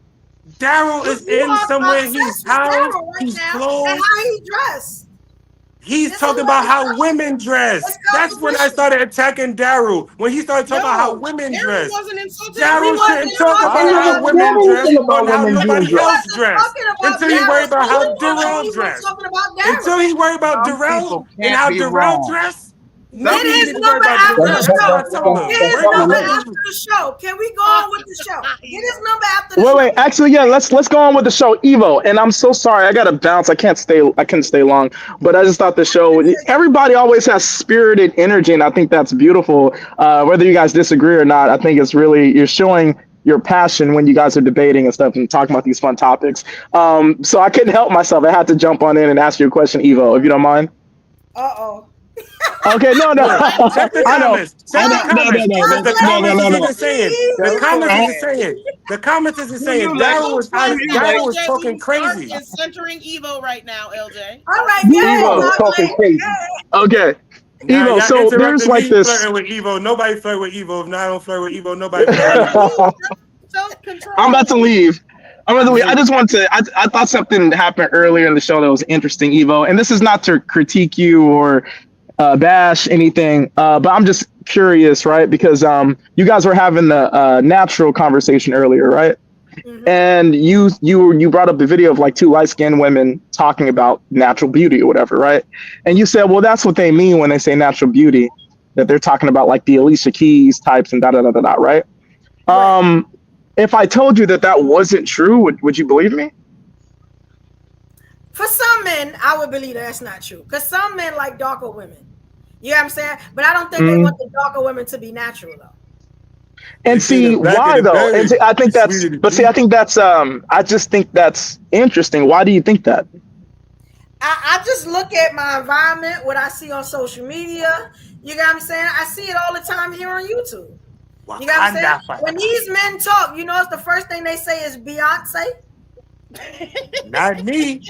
Daryl is You in are somewhere. He's obsessed with housed. Daryl right He's now and clothed. how he dressed. He's talking about how women dress. It's That's when I competition. started attacking Daryl. When he started talking about how No, women Daryl dress. wasn't insulting. Daryl shouldn't talk How about you how gonna tell women me dress anything or about how women being nobody He dressed? else wasn't dress talking about until you worry Daryl. So about you how know that Darrell he wasn't dressed. talking about Until Daryl. he worry about Some people Darrell and can't how be Darrell wrong. dress. Get Maybe you his need to worry number about after Darrell. the That's what I show. told him. Get his Worry about number how after the show. Can we go on with the show? Get his number after the Wait, show. actually, yeah, let's go on with the show, Evo. And I'm so sorry, I gotta bounce. I couldn't stay long, but I just thought the show. Everybody always has spirited energy, and I think that's beautiful. Whether you guys disagree or not, I think it's really you're showing your passion when you guys are debating and stuff and talking about these fun topics. So I couldn't help myself. I had to jump on in and ask you a question, Evo, if you don't mind. Uh-oh. Okay, no. Look, check the I know. comments. Check the comments. Because the comments isn't saying. The comments isn't saying. The comments isn't saying. Daryl was talking crazy. Is centering Evo right now, LJ. All right, Evo talking crazy. Okay, Nah, Evo. y'all So there's interrupted like me this. flirting with Evo. Nobody flirt with Evo. If I don't flirt with Evo, nobody flirt with Evo. Self-control. I'm about to leave. I just want to. I thought something happened earlier in the show that was interesting, Evo. And this is not to critique you or bash anything, but I'm just curious, right? Because you guys were having the natural conversation earlier, right? Mm-hmm. And you brought up the video of like two light-skinned women talking about natural beauty or whatever, right? And you said, well, that's what they mean when they say natural beauty, that they're talking about like the Alicia Keys types and da-da-da-da-da, right? If I told you that wasn't true, would you believe me? For some men, I would believe that's not true. Because some men like darker women. You know what I'm saying? But I don't think they want the darker women to be natural, though. And see why though? And see, I think that's I just think that's interesting. Why do you think that? I just look at my environment, what I see on social media. You know what I'm saying? I see it all the time here on YouTube. You know what I'm saying? When these men talk, you know, it's the first thing they say is Beyonce. Not me.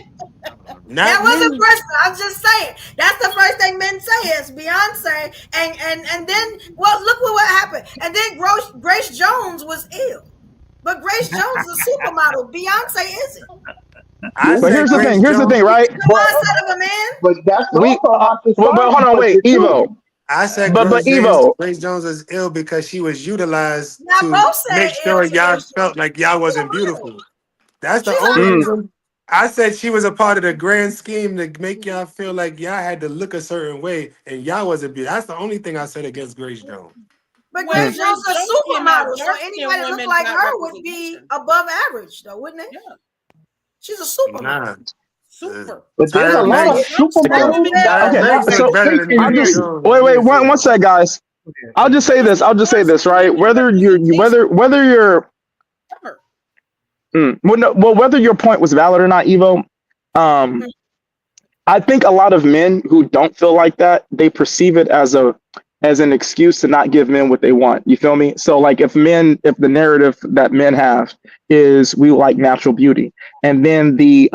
That wasn't personal. I'm just saying. That's the first thing men say is Beyonce. And then, well, look what happened. And then Grace Jones was ill. But Grace Jones is a supermodel. Beyonce isn't. But here's the thing, right? The mindset of a man. But that's but hold on, wait, Evo. I said Grace Jones is ill because she was utilized to make sure y'all felt like y'all wasn't beautiful. That's the only reason. I said she was a part of the grand scheme to make y'all feel like y'all had to look a certain way, and y'all wasn't beautiful. That's the only thing I said against Grace Jones. But Well, Grace Jones is a Grace Jones came out, supermodel, so dark-skinned anybody that look women like got her would be above average, though, wouldn't it? Yeah. She's a supermodel. Nah. Super. But there's a lot of supermodels. Okay, so better than I Grace just Jones. wait one sec, guys. I'll just say this, right? Whether you're whether your point was valid or not, Evo, I think a lot of men who don't feel like that, they perceive it as an excuse to not give men what they want. You feel me? So like if the narrative that men have is we like natural beauty, and then the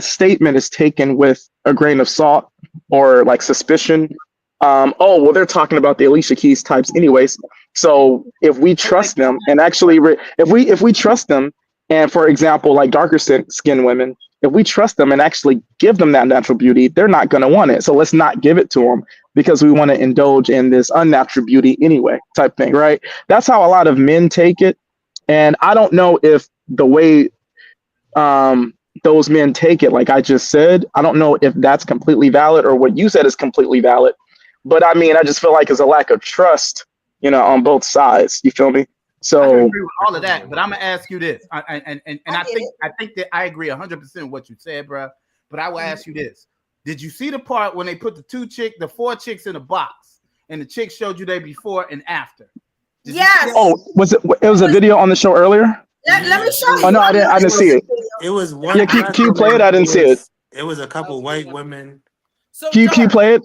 statement is taken with a grain of salt or like suspicion. Oh, well, they're talking about the Alicia Keys types anyways. So if we trust them and actually, if we trust them, and for example, like darker skin women, if we trust them and actually give them that natural beauty, they're not going to want it. So let's not give it to them because we want to indulge in this unnatural beauty anyway, type thing, right? That's how a lot of men take it. And I don't know if the way those men take it, like I just said, I don't know if that's completely valid or what you said is completely valid. But I mean, I just feel like there's a lack of trust, on both sides. You feel me? So I agree with all of that, but I'm gonna ask you this, I think that I agree 100% with what you said, bro. But I will ask you this: did you see the part when they put the 4 chicks in a box, and the chick showed you their before and after? Yes. Oh, was it? It was a video on the show earlier. Let me show you. Oh no, I didn't see it. It was one. Yeah, can you play it? I didn't see it. It was a couple white women. So Can you play it?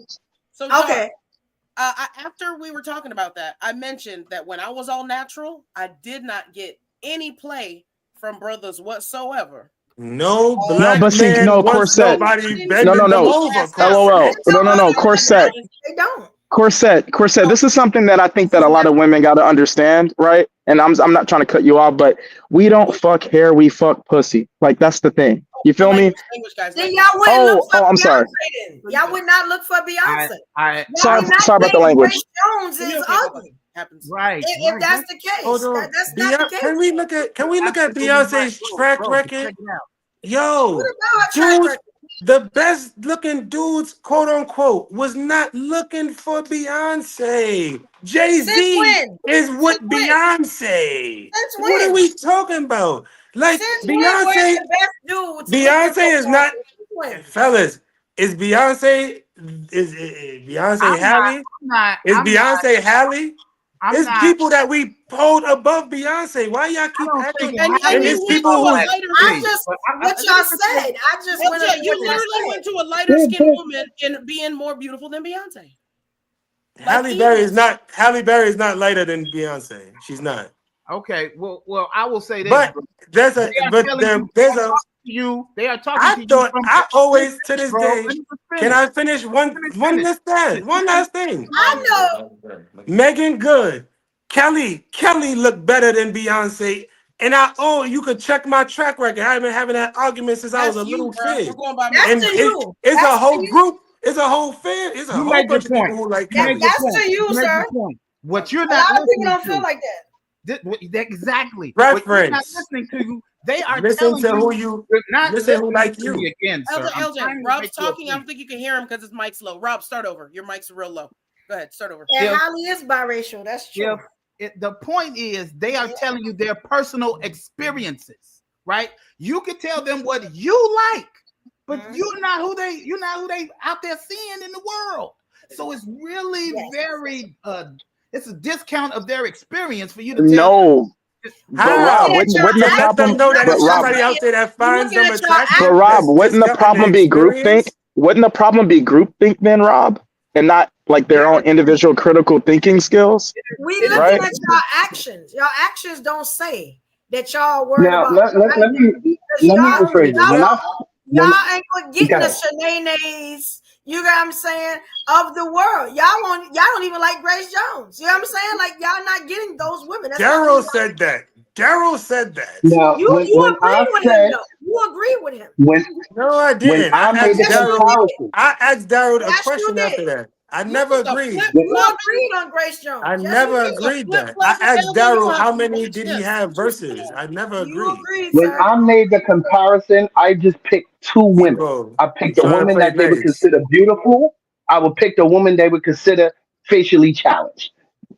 So okay. After we were talking about that, I mentioned that when I was all natural, I did not get any play from brothers whatsoever. No black man wants corset. nobody bending them over. LOL. No, corset. They don't. Corset. This is something that I think that a lot of women got to understand, right? And I'm not trying to cut you off, but we don't fuck hair, we fuck pussy. Like that's the thing. You feel me? Then y'all wouldn't look for I'm Beyonce sorry. then. Y'all would not look for Beyonce. Sorry about the language. Grace Jones is ugly. Right. If that's the case, Hold on. that's not the case. Can we look at Beyonce's track record? Yo, What about her track dudes, record? the best looking dudes, quote unquote, was not looking for Beyonce. Jay-Z is with Beyonce. Since What when? are we talking about? Like Since when were Beyonce, the best dudes Beyonce is not, when? fellas. Is Beyonce Halle? Is Beyonce Halle? It's people that we hold above Beyonce. Why y'all keep acting? And it's people who what y'all said. I just went. You literally went to a lighter skinned woman and being more beautiful than Beyonce. Halle Berry is not lighter than Beyonce. She's not. Okay, well, I will say this. But they are talking to you. I always to this day. Can I finish one last thing? I know. Megan Good, Kelly looked better than Beyonce. And you could check my track record. I've been having that argument since I was a little kid. And it's a whole group. It's a whole fan. It's a whole bunch of people who like Kelly. That's to you, sir. What you're a not lot of people listening don't to. feel like that. Exactly. Reference. What you're not listening to you. They are listen to telling you. Not listen who like you. Again, sir. LJ, Rob's talking. I don't think you can hear him because his mic's low. Rob, start over. Your mic's real low. Go ahead, start over. And Holly is biracial. That's true. The point is, they are telling you their personal experiences, right? You can tell them what you like, but you're not who they out there seeing in the world. So it's really very it's a discount of their experience for you to tell. No. But Rob, wouldn't the problem? But Rob, wouldn't the problem be groupthink? Wouldn't the problem be groupthink then, Rob, and not like their own individual critical thinking skills? We looking at y'all actions. Y'all actions don't say that y'all worried now, about. Let me rephrase it. Y'all ain't getting the Shanae's. You know what I'm saying? Of the world, y'all don't even like Grace Jones. You know what I'm saying? Like y'all not getting those women. Daryl said that. Now, you agree with him. Though. You agree with him. No, I didn't. I asked Daryl a question after that. I never agreed. You agreed on Grace Jones. I never agreed that. I asked Daryl how many did he have versus. I never agreed. When I made the comparison, I just picked two women. Bro, I picked a woman that they would consider beautiful. I would pick the woman they would consider facially challenged.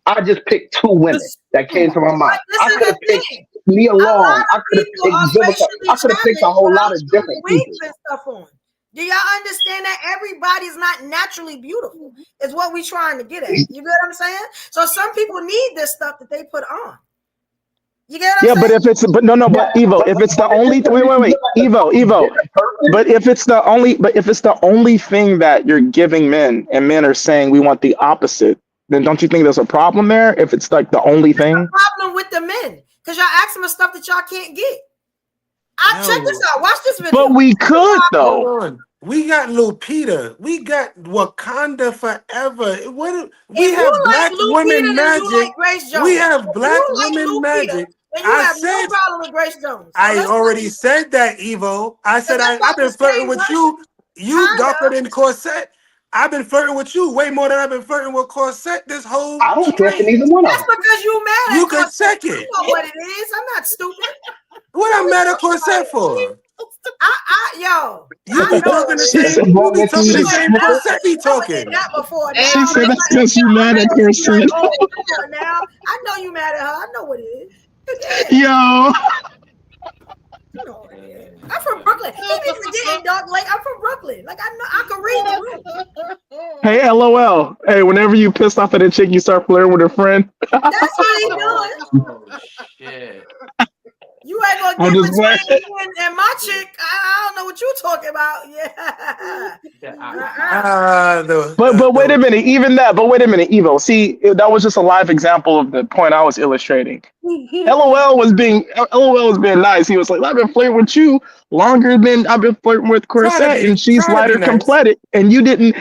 I just picked two women that came to my mind. I could have picked Nia Long. I could have picked Vivica. I could have picked a whole lot of different people. Stuff on. Do y'all understand that everybody's not naturally beautiful? Is what we're trying to get at. You get what I'm saying? So some people need this stuff that they put on. You get what I'm saying? But if it's but Evo, if it's the only wait, Evo. But if it's the only thing that you're giving men and men are saying we want the opposite, then don't you think there's a problem there? If it's like the only thing? There's a problem with the men because y'all asking for stuff that y'all can't get. Check this out. Watch this video. But we could though. We got Lupita. We got Wakanda Forever. We have black women magic. We have black women magic. I said, no problem with Grace Jones. I already said that, Evo. I said I've been flirting with you. You darker than Corset. I've been flirting with you way more than I've been flirting with Corset this whole. I don't care for neither one of them. That's because you mad at You can check it. You know what it is. I'm not stupid. What I'm mad at Corset for? Yo. You be talking the same. You be talking the same Corset be talking. That before. She said that's because you mad at Corset. Now I know you mad at her. I know what it is. Yo. I'm from Brooklyn. He be forgetting, dog. Like I'm from Brooklyn. Like I know I can read the room. Hey, LOL. Hey, whenever you pissed off at a chick, you start flirting with her friend. That's what he doing. Oh, shit. You ain't gonna get between me and my chick. I don't know what you talking about. Yeah. But wait a minute, even that. But wait a minute, Evo. See, that was just a live example of the point I was illustrating. LOL was being nice. He was like, I've been flirting with you longer than I've been flirting with Corset, and she's lighter completed, and you didn't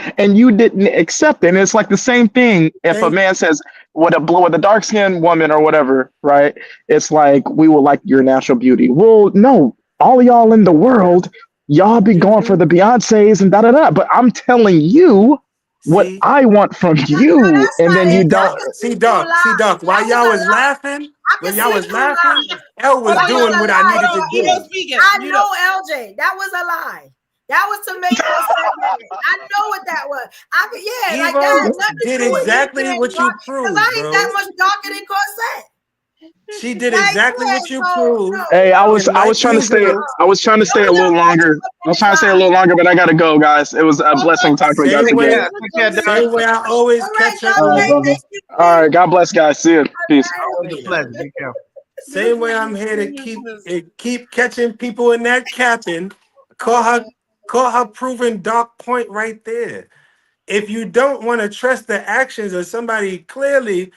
accept it. And it's like the same thing if a man says with a dark skinned woman or whatever, right? It's like we will like your natural beauty. Well, no, all of y'all in the world, y'all be going for the Beyoncés and da. But I'm telling you what I want from you, and then you don't. See, Doc. While y'all was laughing, L was doing what I needed to do. I know, LJ. That was a lie. That was to make us mad. I know what that was. Like that has nothing did to do exactly with what you proved, I ain't that much darker than Corset. She did exactly what you proved. Hey, I was trying to stay. I was trying to stay a little longer. I was trying to stay a little longer, but I gotta go, guys. It was a blessing talking to you guys again. Same way I always catch up. All right, God bless, guys. See you. Peace. Same way I'm here to keep catching people in that capping. Call her proven dark point right there. If you don't want to trust the actions of somebody clearly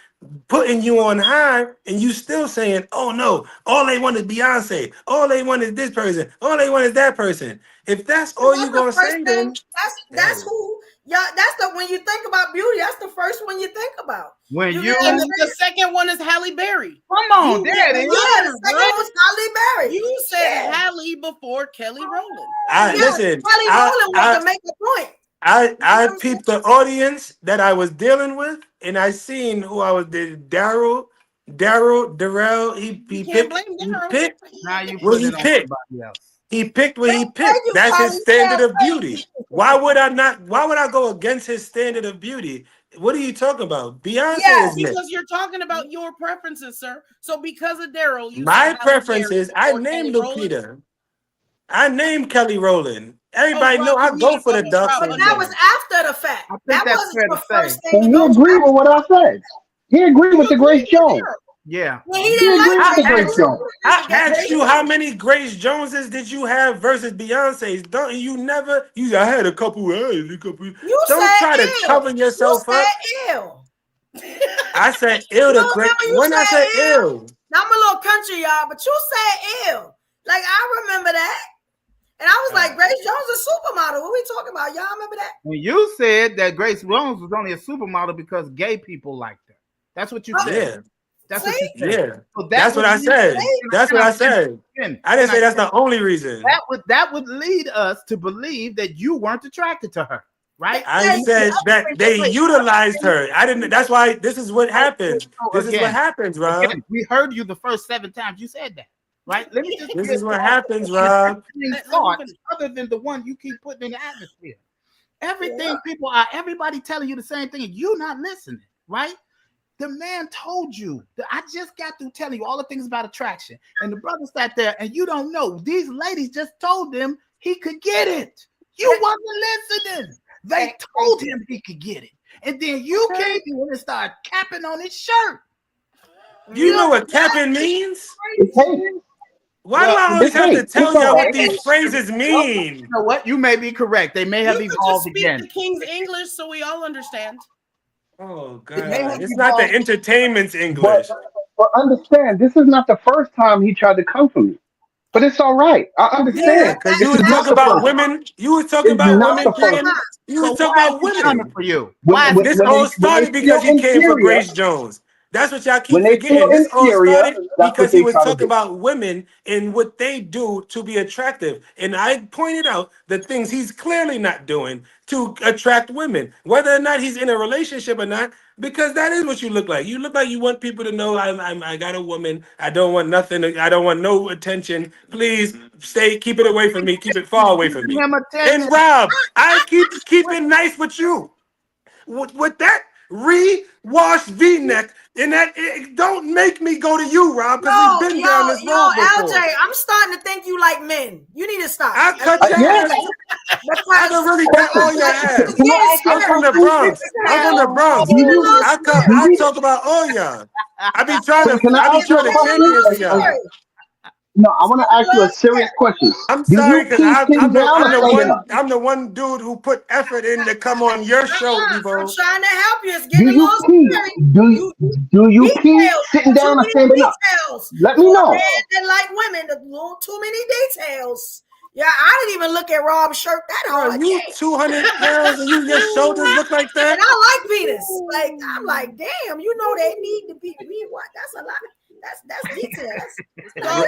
putting you on high and you still saying, oh no, all they want is Beyonce, all they want is this person, all they want is that person. If that's all you're gonna say, then that's who when you think about beauty, that's the first one you think about. And the second one is Halle Berry. Come on, there it is. Yeah, the second one was Halle Berry. You said Halle before Kelly Rowland. Listen, Kelly Rowland was to make a point. I peeped the audience that I was dealing with, and I seen who I was. Darrell. He picked. He picked what he picked. That's his standard of beauty. Why would I go against his standard of beauty? What are you talking about? Beyonce is because you're talking about your preferences, sir. So because of Darrell, my preferences, I named Lupita. I named Kelly Rowland. Everybody know I go for the ducks. But that was after the fact. That wasn't the first thing. And he agreed with what I said. He agreed with the Grace Jones. Yeah. Well, he didn't like Grace Jones. I asked you how many Grace Joneses did you have versus Beyonce's? Don't you never? I had a couple. Don't try to cover yourself up. Ill. I said ill to Grace. When I said ill, now I'm a little country, y'all, but you said ill. Like I remember that. And I was like, Grace Jones is a supermodel. What we talking about? Y'all remember that? When you said that Grace Jones was only a supermodel because gay people liked her. That's what you said. Yeah. That's what you said. Yeah. So that's what I said. That's what I said. I didn't say that's the only reason. That would lead us to believe that you weren't attracted to her. right? I said that they utilized her. I didn't. That's why this is what happens. This is what happens, Rob. Again, we heard you the first 7 times you said that, right? Let me just. This is what happens, Rob. Thoughts other than the one you keep putting in the atmosphere. Everything everybody telling you the same thing, and you not listening, right? The man told you that I just got through telling you all the things about attraction, and the brother sat there, and you don't know. These ladies just told him he could get it. You wasn't listening. They told him he could get it, and then you came in and started capping on his shirt. You know what capping means? Why do I always have to tell y'all what these phrases mean? You know what? You may be correct. They may have evolved again. Speak the King's English so we all understand. Oh God! It's not the entertainment's English. But understand, this is not the first time he tried to come for me. But it's all right. I understand. Because you was talking about women. You was talking about women. You was talking about women. For you. This all started because he came for Grace Jones. That's what y'all keep forgetting. This all started because he was talking about women and what they do to be attractive. And I pointed out the things he's clearly not doing to attract women, whether or not he's in a relationship or not, because that is what you look like. You look like you want people to know I got a woman. I don't want nothing. I don't want no attention. Please keep it away from me. Keep it far away from me. And Rob, I keep it nice with you. With that re-washed V-neck, and that don't make me go to you, Rob, because we've been down this road before. LJ, I'm starting to think you like men. You need to stop. I cut your ass. I don't really cut all your ass. I'm from the Bronx. I talk about all y'all. I be trying to champion y'all. No, I want to ask you a serious question. I'm sorry because I'm the one dude who put effort in to come on your show, Evo. I'm trying to help you. It's getting a little scary. Do you keep sitting down and standing up? Let me know. Men like women, a little too many details. Yeah, I didn't even look at Rob's shirt that hard. You 200 pounds and your shoulders look like that. And I like penis. Like I'm like, damn, you know they need to be what? That's a lot. That's detail.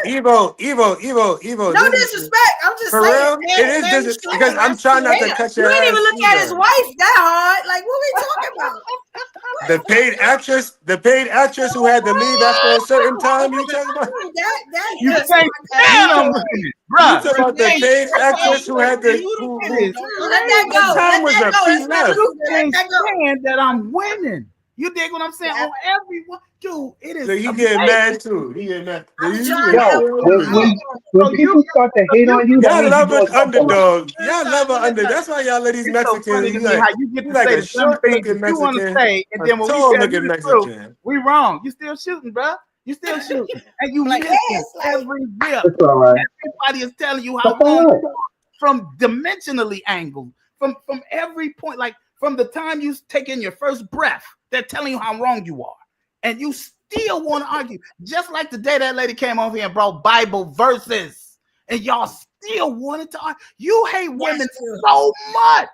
Evo. No disrespect. I'm just for saying. Real? It is disrespect because I'm trying not to cut your ass. You didn't even look at his wife that hard. Like, what we talking about? The paid actress who had to leave after a certain time. You talking about? You say, damn, bro. You talking about the paid actress who had to? Let that go. Time was up. She left. You ain't saying that I'm winning. You dig what I'm saying? On everyone, dude, it is. So you get mad too. You get mad. When people start to hate on you, y'all love an underdog. Y'all love an underdog. That's why y'all let these Mexicans. How you get to say the same things you want to say, and then when we tell you the truth, we wrong. You still shooting, bro. You still shooting, and you like every rip. Everybody is telling you how wrong you are from dimensionally angled, from every point, like from the time you take in your first breath. They're telling you how wrong you are. And you still want to argue. Just like the day that lady came over here and brought Bible verses. And y'all still wanted to argue. You hate women so much.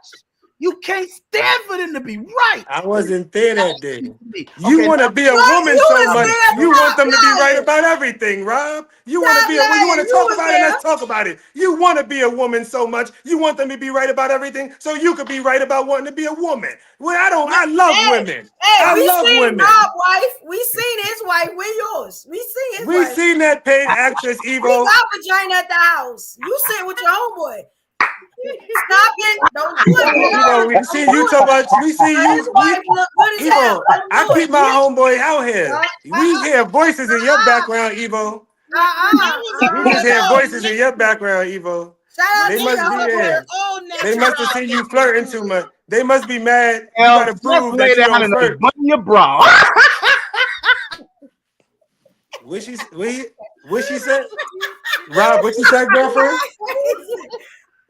You can't stand for them to be right. I wasn't there that day. You want to be a woman so much. You want them to be right about everything, Rob. You want to be. You want to talk about it. Let's talk about it. You want to be a woman so much. You want them to be right about everything, so you could be right about wanting to be a woman. Well, I don't. I love women. I love women. Rob's wife. We seen his wife. We're yours. We seen his wife. We seen that paid actress, Evo. We got vagina at the house. You sit with your homeboy. Stop it! Don't do it. We see you so much. We see you. Evo, I keep my homeboy out here. We hear voices in your background, Evo. We just hear voices in your background, Evo. They must be there. They must have seen you flirting too much. They must be mad. You gotta prove that you don't flirt. Your bra. What she said? Rob, what you said, girlfriend?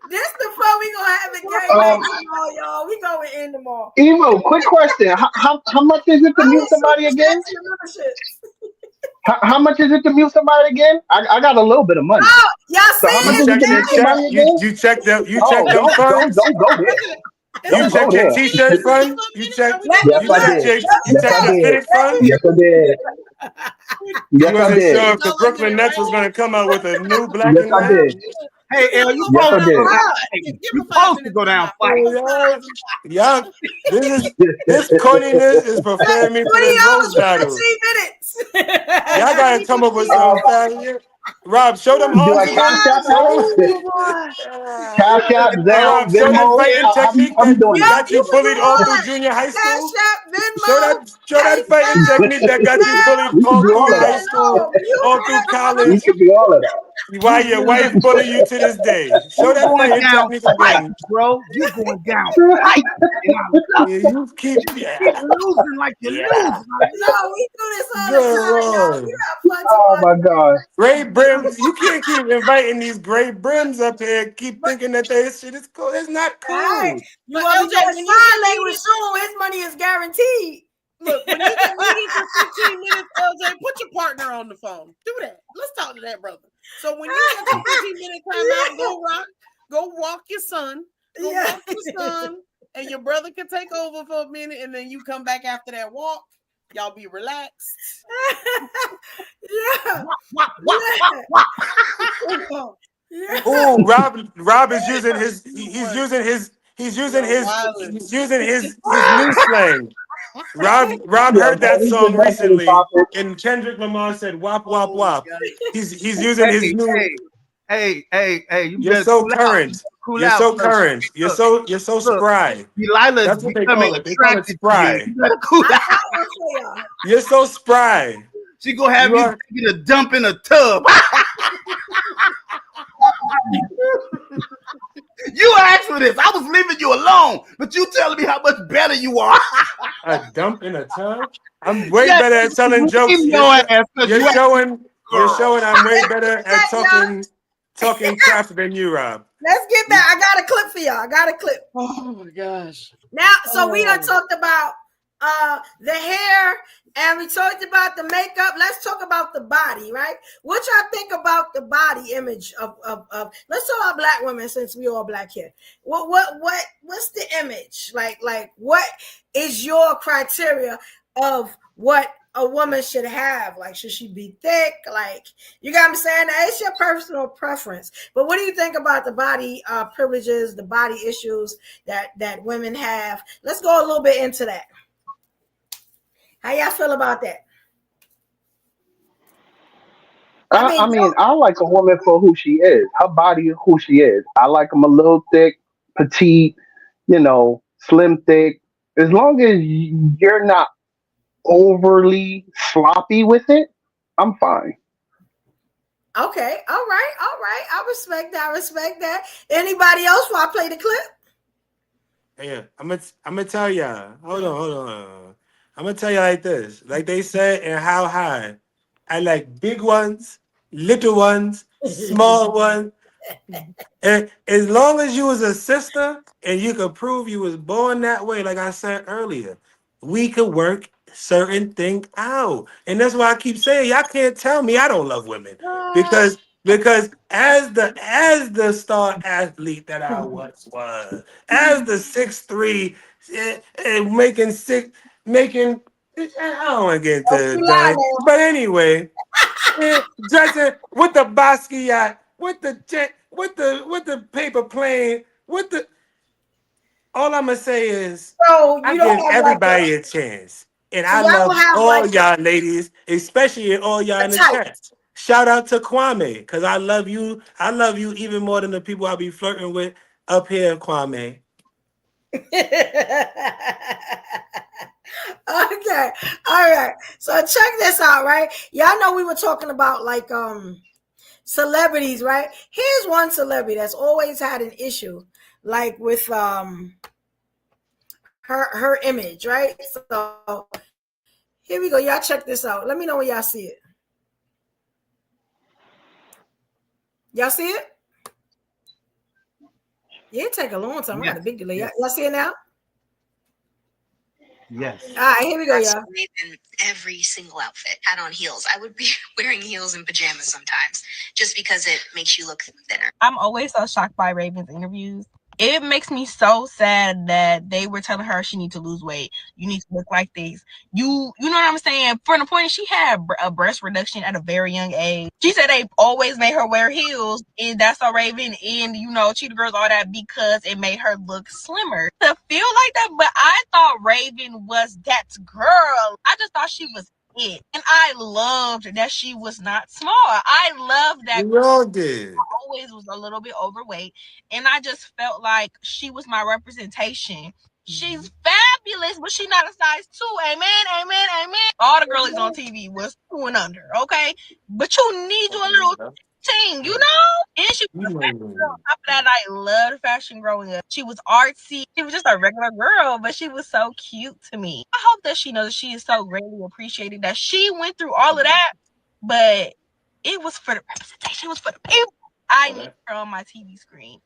This the fun we gonna have in game tomorrow, y'all. We gonna end tomorrow. Evo, quick question. How much is it to mute somebody again? How much is it to mute somebody again? I got a little bit of money. Oh, y'all so how much is it to mute somebody again? You checked them. You checked them funds. Don't go there. You checked your t-shirt fund. You checked. Yes, I did. You checked your fitted fund. Yes, I did. You wasn't sure if the Brooklyn Nets was going to come out with a new black and white. Hey, El, you Yes, I supposed to did. go down. Hey, you supposed to go down fight. Y'all, this corniness is preparing me for 20 this hours roast for battle. 15 minutes. Y'all gotta come up with some fast. Rob, show them Do arms I cash again. app Show them. Cash app, Rob, Zelle, show that Venmo? fighting technique How we that doing got You you can do bullied all all through that. junior high school. Cash App, Venmo, Show that fighting PayPal, technique that got you bullied We can all do all through of high that. school, You all through We college. can do all of that. Why your wife bully you to this day? Show You that going fighting down technique fight, again. bro. You going down fight. And I love Yeah, it. you keep You keep losing like you're losing. yeah. No, we do this all the Good time, y'all. We Lord. have fun too Oh much. my God. Gray brims. You can't keep inviting these gray brims up here. Keep thinking that they shit is cool. It's not All right. cool. You But want to LJ, join when you sign get language needed, soon, his money is guaranteed. look, when you get needed for 15 minutes, LJ, put your partner on the phone. Do that. Let's talk to that brother. So when you get your 15-minute timeout, go walk your son. Go walk your son, and your brother can take over for a minute, and then you come back after that walk. Y'all be relaxed. Yeah. Yeah. Oh, Rob is using his. He's using his new slang. Rob Yeah, heard man, that we song get back to the recently, topic. and Kendrick Lamar said "wop wop Oh, wop." God. He's using his new. Hey, you You're better so cool out. current. Cool You're out so first. current. You're so Look, spry. Delilah is That's what they becoming call it. They call it attracted to you. spry. You better cool I out. got one for y'all. You're so spry. She gonna have You you are. taking a dump in a tub. You asked for this. I was leaving you alone, but you telling me how much better you are. A dump in a tub? I'm way Yes, better at telling jokes. leave your ass 'cause You're you asked showing girl. I'm way better at Y'all. talking crap than you, Rob. Let's get back. I got a clip for y'all. I got a clip. Oh my gosh. Now, so we done talked about the hair and we talked about the makeup. Let's talk about the body, right? What y'all think about the body image of let's talk about black women since we all black here. What's the image? Like what is your criteria of what a woman should have? Like, should she be thick? Like, you got what I'm saying? It's your personal preference. But what do you think about the body privileges, the body issues that women have? Let's go a little bit into that. How y'all feel about that? I mean, I like a woman for who she is. Her body is who she is. I like them a little thick, petite, slim, thick. As long as you're not overly sloppy with it, I'm fine. Okay, all right. I respect that. Anybody else while I play the clip? Yeah, I'm gonna tell y'all. Hold on. I'm gonna tell you like this. Like they said in How High, I like big ones, little ones, small ones. And as long as you was a sister and you could prove you was born that way, like I said earlier, we could work certain things out. And that's why I keep saying y'all can't tell me I don't love women. Because as the star athlete that I once was, as the 6'3", making I don't want to get into that. But anyway, dressing with the Basquiat, with the jet, with the paper plane, with the. All I'm gonna say is, So I you don't give have everybody a chance, and so I y'all love don't have all like y'all ladies, especially all y'all in the type. chat. Shout out to Kwame, cause I love you. I love you even more than the people I be flirting with up here, Kwame. Okay, all right. So check this out, right? Y'all know we were talking about like celebrities, right? Here's one celebrity that's always had an issue, like with her image, right? So here we go. Y'all check this out. Let me know when y'all see it. Y'all see it? Yeah, it take a long time. I got a big delay. Y'all see it now? Yes. All right, here we go, y'all. In every single outfit, had on heels. I would be wearing heels in pajamas sometimes, just because it makes you look thinner. I'm always so shocked by Raven's interviews. It makes me so sad that they were telling her she needs to lose weight. You need to look like this. You know what I'm saying? For the point, she had a breast reduction at a very young age. She said they always made her wear heels, and that's so Raven and Cheetah Girls, all that, because it made her look slimmer. To feel like that, but I thought Raven was that girl. I just thought she was it, and I loved that she was not small. I love that. We all did. Always was a little bit overweight, and I just felt like she was my representation. She's fabulous, but she's not a size 2. Amen, amen, amen. All the girlies on TV was 2 and under, okay? But you need you a little thing, And she was a fashion girl. On top of that, I loved fashion growing up. She was artsy. She was just a regular girl, but she was so cute to me. I hope that she knows that she is so greatly appreciated, that she went through all of that, but it was for the representation. It was for the people. I need her on my TV screen.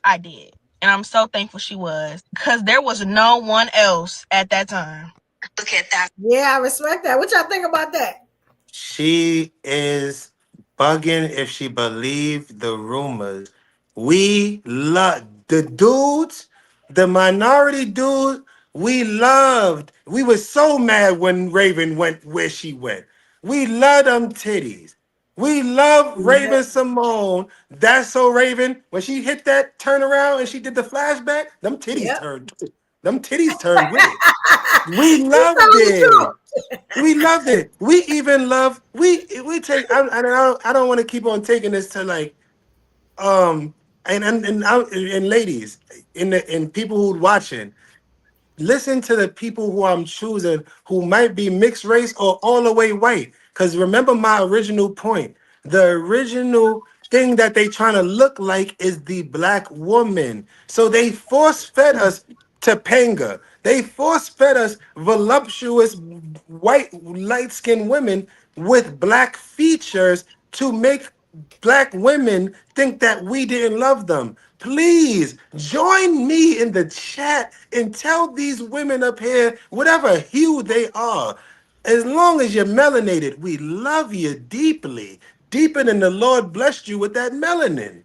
I did. And I'm so thankful she was, because there was no one else at that time. Look at that. Yeah, I respect that. What y'all think about that? She is bugging if she believed the rumors. We love the dudes, the minority dude. We loved. We were so mad when Raven went where she went. We love them titties. We love Raven Simone. That's so Raven. When she hit that turnaround and she did the flashback, them titties turned. Them titties turned with it. We loved it. We loved it. We even love. We take. I don't want to keep on taking this to like, and ladies, and people who watching. Listen to the people who I'm choosing who might be mixed race or all the way white. Because remember my original point. The original thing that they trying to look like is the black woman. So they force-fed us Topanga. They force-fed us voluptuous white light-skinned women with black features to make black women think that we didn't love them. Please join me in the chat and tell these women up here, whatever hue they are, as long as you're melanated, we love you deeply, deeper than the Lord blessed you with that melanin.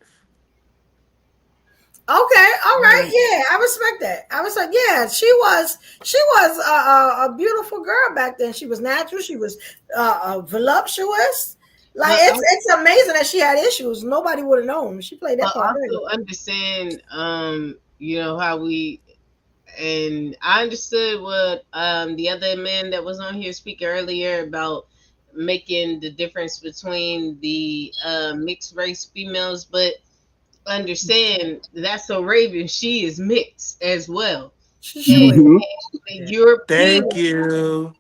Okay, all right, yeah, I respect that. I was like, yeah, she was a beautiful girl back then. She was natural. She was voluptuous. Like it's amazing that she had issues. Nobody would have known. She played that part. I also understand, how we, and I understood what the other man that was on here speaking earlier about making the difference between the mixed race females, but understand that's so Raven. She is mixed as well. And European. Thank you.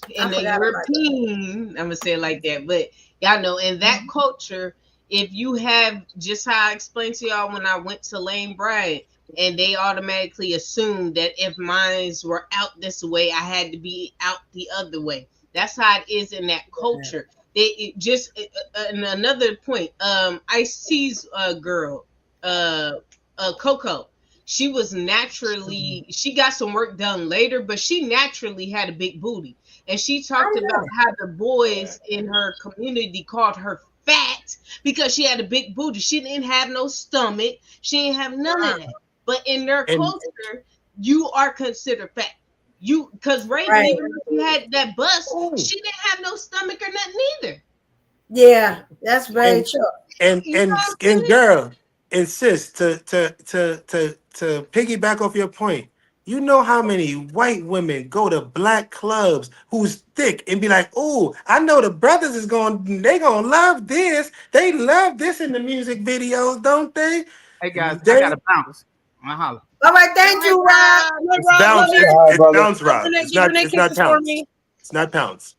In the European, I'm gonna say it like that, but y'all know in that culture, if you have, just how I explained to y'all when I went to Lane Bryant, and they automatically assumed that if mines were out this way, I had to be out the other way. That's how it is in that culture. And another point, Ice-T's girl, Coco. She was naturally, she got some work done later, but she naturally had a big booty. And she talked about how the boys in her community called her fat because she had a big booty. She didn't have no stomach. She didn't have none of that. But in their culture, you are considered fat. You, because Raven, even if you had that bust, she didn't have no stomach or nothing either. Yeah, that's very true. And girl, and sis, to piggyback off your point, you know how many white women go to black clubs who's thick and be like, "Oh, I know the brothers they gonna love this. They love this in the music videos, don't they?" Hey guys, I gotta bounce. Holla. All right, thank you, Rob. It's bounce. It's bounce, Rob. It's not pounce. It's not pounce.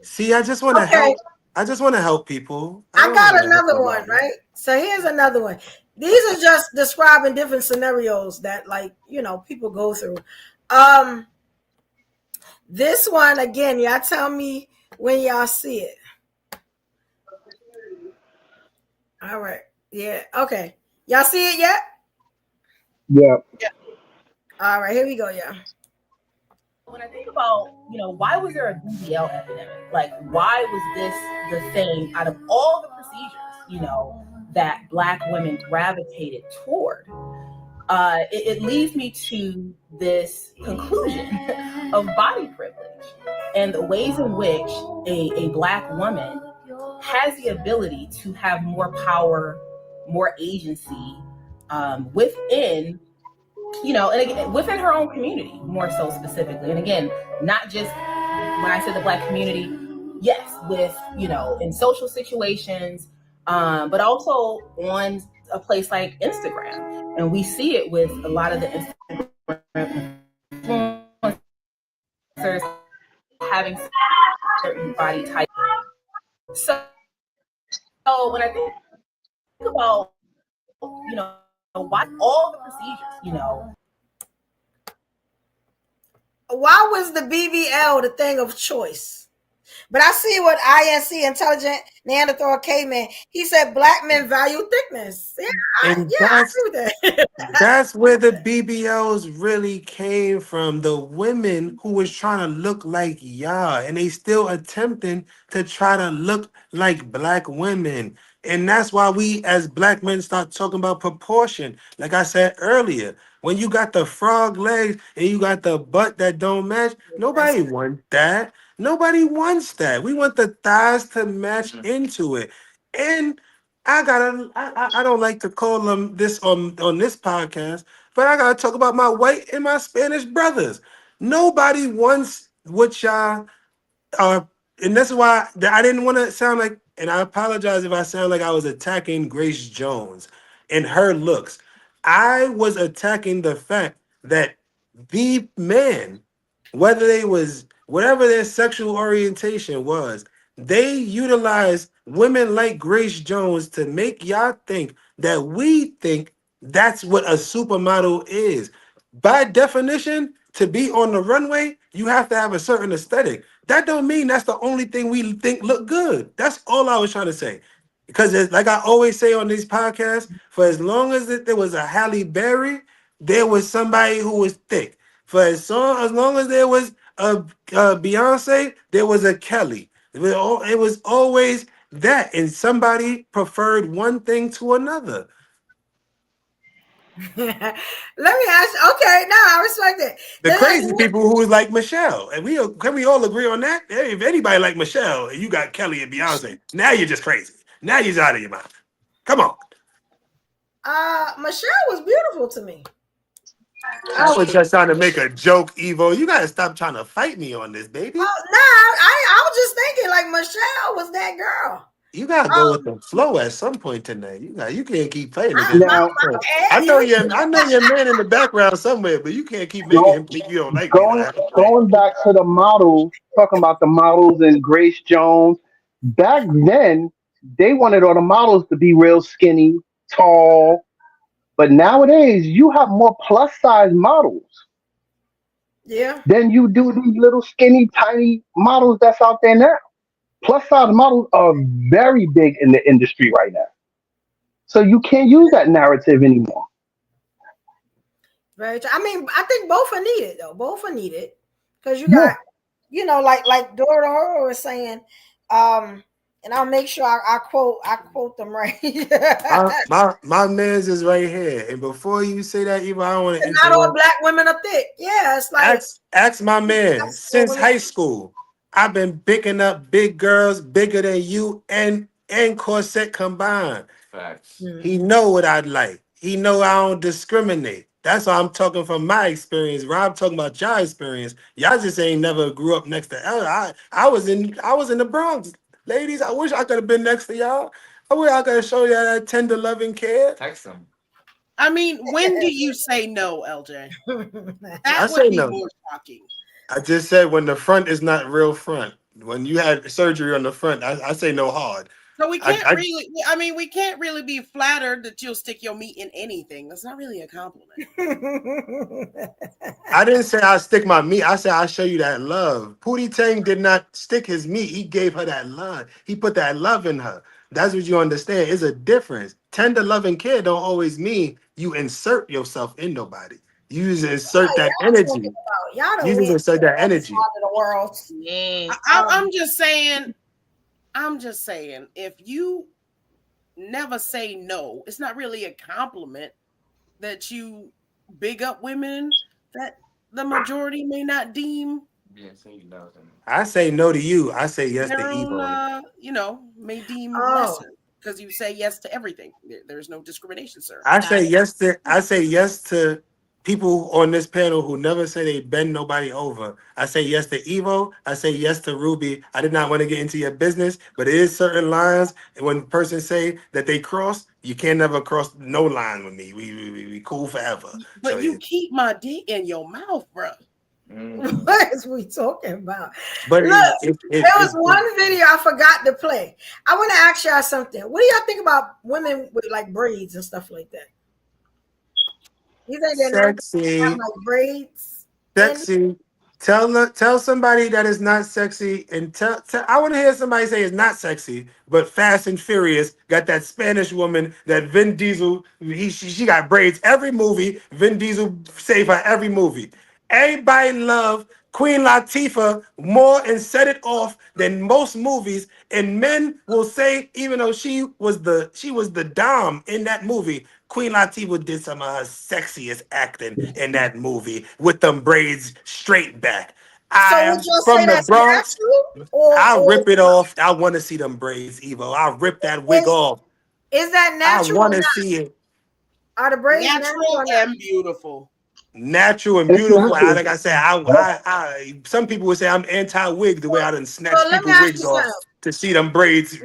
See, I just want to help. I just want to help people. I got another one, right? So here's another one. These are just describing different scenarios that, like, people go through. This one, again, y'all tell me when y'all see it. All right. Yeah. Okay. Y'all see it yet? Yeah. All right. Here we go, y'all. When I think about, why was there a BBL epidemic? Like, why was this the thing out of all the procedures, that Black women gravitated toward. It leads me to this conclusion of body privilege and the ways in which a Black woman has the ability to have more power, more agency within, and again, within her own community, more so specifically. And again, not just when I say the Black community, yes, with, in social situations, but also on a place like Instagram. And we see it with a lot of the Instagram influencers having certain body type. So when I think about, why all the procedures, Why was the BBL the thing of choice? But I see what INC, Intelligent Neanderthal Caveman, he said Black men value thickness. Yeah, I agree with that. That's where the BBLs really came from. The women who was trying to look like y'all, and they still attempting to try to look like Black women. And that's why we as Black men start talking about proportion. Like I said earlier, when you got the frog legs and you got the butt that don't match, nobody wants that. Nobody wants that. We want the thighs to match into it. And I don't like to call them this on this podcast, but I gotta talk about my white and my Spanish brothers. Nobody wants what y'all are, and that's why I didn't want to sound like, and I apologize if I sound like I was attacking Grace Jones and her looks. I was attacking the fact that the men, whether they was whatever their sexual orientation was, they utilize women like Grace Jones to make y'all think that we think that's what a supermodel is. By definition, to be on the runway, you have to have a certain aesthetic. That don't mean that's the only thing we think look good. That's all I was trying to say. Because like I always say on these podcasts, for as long as there was a Halle Berry, there was somebody who was thick. For as long as there was a Beyonce, there was a Kelly. It was always that, and somebody preferred one thing to another. Let me ask you, okay, no, I respect it. The crazy people who was like Michelle, and can we all agree on that? Hey, if anybody like Michelle, and you got Kelly and Beyonce, now you're just crazy. Now you're out of your mind. Come on. Michelle was beautiful to me. I was just trying to make a joke, Evo. You gotta stop trying to fight me on this, baby. Oh, no, I was just thinking like Michelle was that girl. You gotta go with the flow at some point tonight. You can't keep fighting against Now, I know your man in the background somewhere, but you can't keep making him think you don't like me. Going back to the models, talking about the models and Grace Jones. Back then, they wanted all the models to be real skinny, tall. But nowadays, you have more plus size models. Yeah. Than you do these little skinny, tiny models that's out there now. Plus size models are very big in the industry right now. So you can't use that narrative anymore. Very true. I mean, I think both are needed though. Both are needed. Because you got, like Dora Horo was saying, and I'll make sure I quote them right. my man's is right here. And before you say that, Eva, I don't want to not all Black women are thick. Yeah, it's like ask my man. Since high school, I've been picking up big girls bigger than you and corset combined. Facts. He know what I'd like. He know I don't discriminate. That's why I'm talking from my experience. Rob talking about y'all experience. Y'all just ain't never grew up next to Ella. I was in the Bronx. Ladies, I wish I could have been next to y'all. I wish I could have showed y'all that tender loving care. Text them. I mean, when do you say no, LJ? I say no. More shocking. I just said when the front is not real front. When you had surgery on the front, I say no hard. So we can't we can't really be flattered that you'll stick your meat in anything. That's not really a compliment. I didn't say I stick my meat. I said I show you that love. Pootie Tang did not stick his meat. He gave her that love. He put that love in her. That's what you understand. It's a difference. Tender love and care don't always mean you insert yourself in nobody. You just insert that energy. You just insert that energy. I'm just saying, if you never say no. It's not really a compliment that you big up women that the majority may not deem. I say no to you. I say yes to Their own, Evo. may deem Oh. lesser because you say yes to everything. There's no discrimination, sir. I say yes to people on this panel who never say they bend nobody over. I say yes to Evo. I say yes to Ruby. I did not want to get into your business, but it is certain lines. And when persons say that they cross, you can't never cross no line with me. We cool forever. But So, you keep my dick in your mouth, bro. What is we talking about? But Look, there was one video I forgot to play. I want to ask y'all something. What do y'all think about women with like braids and stuff like that? You think they're not have like braids? sexy. Tell somebody that is not sexy, and tell I want to hear somebody say it's not sexy, but Fast and Furious got that Spanish woman that Vin Diesel. She got braids every movie. Vin Diesel save her every movie. Everybody love Queen Latifah more and set it off than most movies. And men will say, even though she was the dom in that movie, Queen Latifah did some of her sexiest acting in that movie with them braids straight back. So I would am y'all from say the that's Bronx. natural? I'll rip it off. I want to see them braids, Evo. I'll rip that wig off. Is that I natural want or to not? see it. Are the braids natural or not? and beautiful? Natural and It's beautiful. natural. Like I said, I some people would say I'm anti-wig the way I done snatch So let me people ask you wigs off something. to see them braids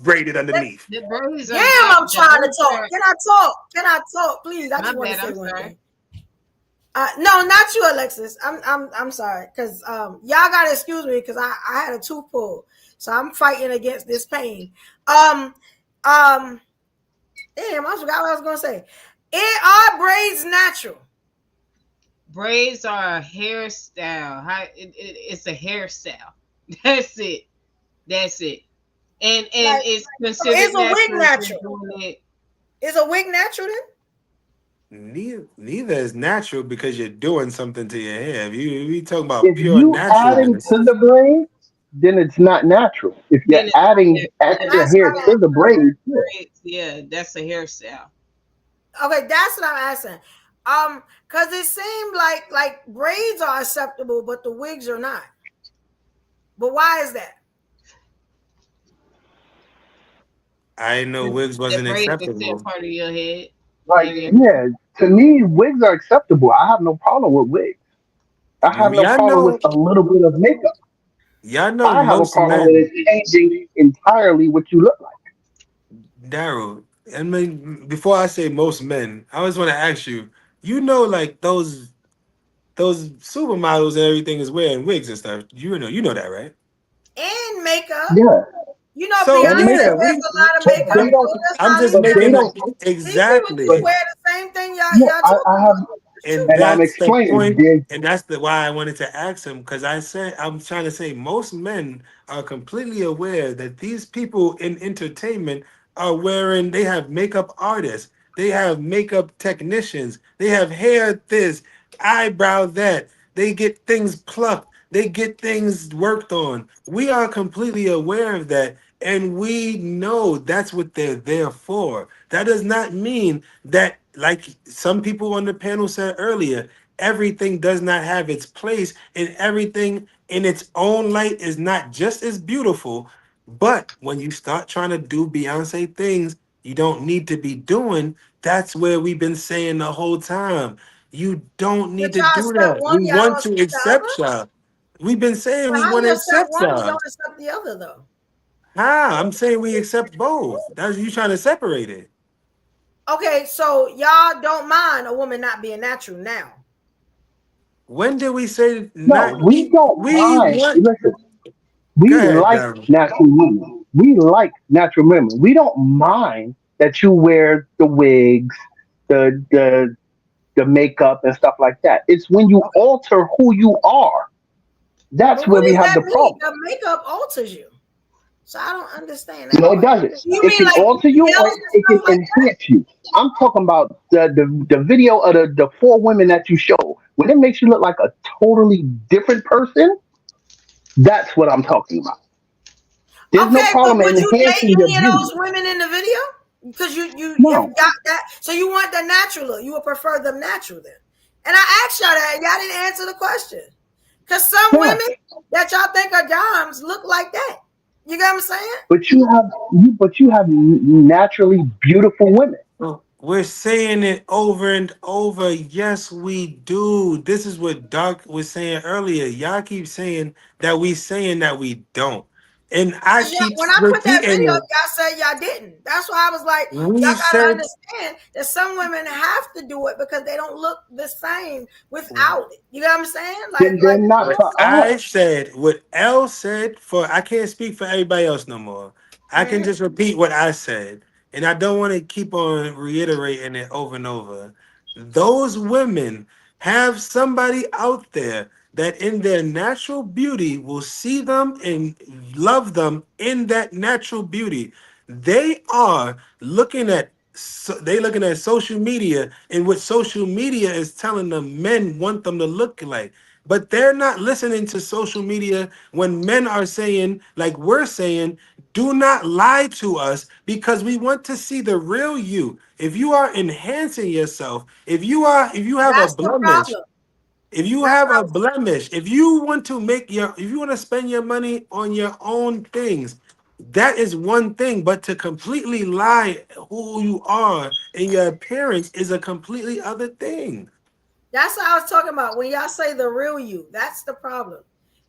braided underneath. The braids are Damn, not- I'm the trying to braids talk. are- Can I talk? Can I talk, please? I My just want to bad, say I'm one sorry. thing. No, not you, Alexis. I'm sorry, because y'all gotta excuse me because I had a tooth pulled, so I'm fighting against this pain. Damn, I forgot what I was gonna say. Are braids natural? Braids are a hairstyle. It's a hairstyle. That's it. That's it. And Like, it's so considered is a wig natural. natural? Doing it. Is a wig natural then? Neither is natural because you're doing something to your hair. If you talking about If pure you adding naturalness, to the braids, then it's not natural. If you're Then it's adding extra That's hair what to the braids, yeah. braids. Yeah, that's a hairstyle. Okay, that's what I'm asking. Because it seemed like braids are acceptable, but the wigs are not. But why is that? I didn't know wigs The wasn't braids are still acceptable. part of your head. Like, yeah, to me, wigs are acceptable. I have no problem with wigs. I have no Y'all problem with know, a little bit of makeup. y'all know I have a most problem with men. it changing entirely what you look like. Daryl, I mean, before I say most men, I always want to ask you. You know, like those supermodels and everything is wearing wigs and stuff. You know that, right? And makeup. Yeah, You know, So and Beyonce yeah, makeup, wears we. a lot of but makeup they don't. too. That's I'm not just even But they making don't. the natural. These people do But exactly. wear the same thing y'all yeah, talking I have, about. It's And true. and I'm that's the explaining. point, and that's the why I wanted to ask him because I said I'm trying to say most men are completely aware that these people in entertainment are wearing. They have makeup artists, they have makeup technicians, they have hair this, eyebrow that. They get things plucked, they get things worked on. We are completely aware of that, and we know that's what they're there for. That does not mean that, like some people on the panel said earlier, everything does not have its place, and everything in its own light is not just as beautiful. But when you start trying to do Beyonce things you don't need to be doing, that's where we've been saying the whole time. You don't But need to y'all do accept that. one, We y'all don't want to accept the other. accept y'all. We've been saying But we how want you to accept accept one, you y'all. don't accept the other though. I'm saying we accept both. That's you trying to separate it. Okay, so y'all don't mind a woman not being natural now. When did we say No, not? we don't We mind. want. Listen, Go we ahead, like Darren. natural women. We like natural women. We don't mind that you wear the wigs, the makeup and stuff like that. It's when you Okay. alter who you are. That's But where what we does have that the mean? problem. The makeup alters you. So I don't understand that No, it part. doesn't. You It mean can like alter you or nails and it can stuff like that? enhance you. I'm talking about the video of the four women that you show. When it makes you look like a totally different person, that's what I'm talking about. There's no Okay, but problem in would you date enhancing your any of beauty. those women in the video? Because you No. got that. So you want the natural look. You would prefer them natural then. And I asked y'all that, and y'all didn't answer the question. Because some Yeah. women that y'all think are dimes look like that. You get what I'm saying? But you have naturally beautiful women. Well, we're saying it over and over. Yes, we do. This is what Doc was saying earlier. Y'all keep saying that we don't. And I keep When I put that repeating video up, it. y'all said y'all didn't. That's why I was like, We y'all gotta said understand that some women have to do it because they don't look the same without it. You know what I'm saying? Then they're not what for I us. said, what L said, for I can't speak for everybody else no more. I can just repeat what I said. And I don't want to keep on reiterating it over and over. Those women have somebody out there that in their natural beauty will see them and love them in that natural beauty. They are looking at looking at social media and what social media is telling them men want them to look like. But they're not listening to social media when men are saying, like we're saying, do not lie to us because we want to see the real you. If you are enhancing yourself, if you have a That's the blemish, problem. if you have a blemish, if you want to if you want to spend your money on your own things, that is one thing. But to completely lie who you are and your appearance is a completely other thing. That's what I was talking about. When y'all say the real you, that's the problem.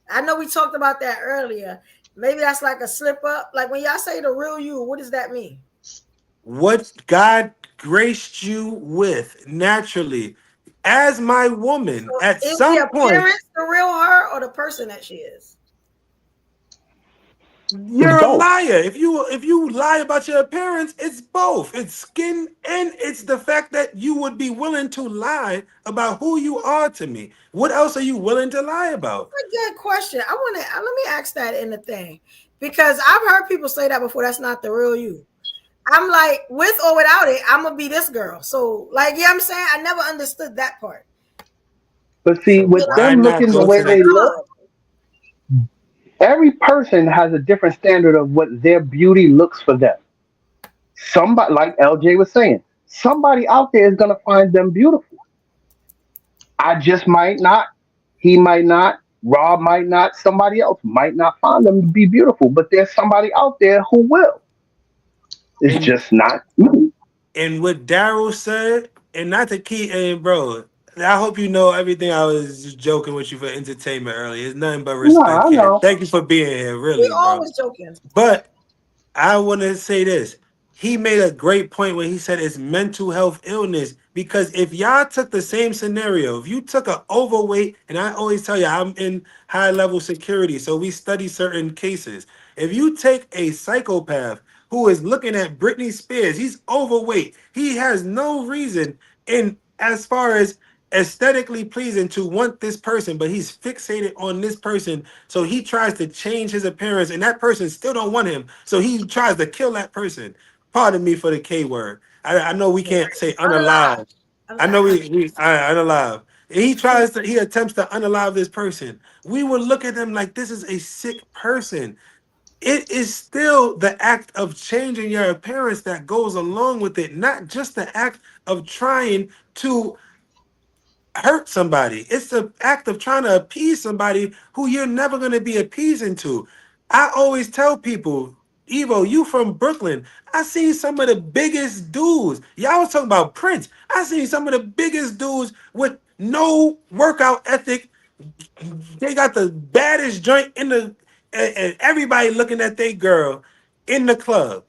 I know we talked about that earlier. Maybe that's like a slip up. Like when y'all say the real you, what does that mean? What God graced you with naturally as my woman So at is the some point. appearance the real her or the person that she is? It's You're a both. liar. If you lie about your appearance, it's both. It's skin and it's the fact that you would be willing to lie about who you are to me. What else are you willing to lie about? That's a good question. I want to let me ask that in the thing because I've heard people say that before. That's not the real you. I'm like, with or without it, I'm gonna be this girl. So, like, yeah, I'm saying I never understood that part. But see, So with why them not looking the go way to they the look, every person has a different standard of what their beauty looks for them. Somebody, like LJ was saying, somebody out there is gonna find them beautiful. I just might not. He might not. Rob might not. Somebody else might not find them to be beautiful. But there's somebody out there who will. It's and just not me. and what Daryl said, and not to keep and bro, I hope you know everything. I was just joking with you for entertainment earlier. It's nothing but No, respect I here. know. Thank you for being here, We really, bro. always joking. But I want to say this. He made a great point when he said it's mental health illness. Because if y'all took the same scenario, if you took an overweight, and I always tell you, I'm in high level security, so we study certain cases. If you take a psychopath who is looking at Britney Spears, he's overweight. He has no reason in as far as aesthetically pleasing to want this person, but he's fixated on this person. So he tries to change his appearance, and that person still don't want him. So he tries to kill that person. Pardon me for the K word. I know we can't say Unalive. unalive. I know unalive. He attempts to unalive this person. We would look at them like this is a sick person. It is still the act of changing your appearance that goes along with it, not just the act of trying to hurt somebody. It's the act of trying to appease somebody who you're never going to be appeasing to. I always tell people, Evo, you from Brooklyn. I seen some of the biggest dudes. Y'all was talking about Prince. I seen some of the biggest dudes with no workout ethic. They got the baddest joint in the and everybody looking at their girl in the club,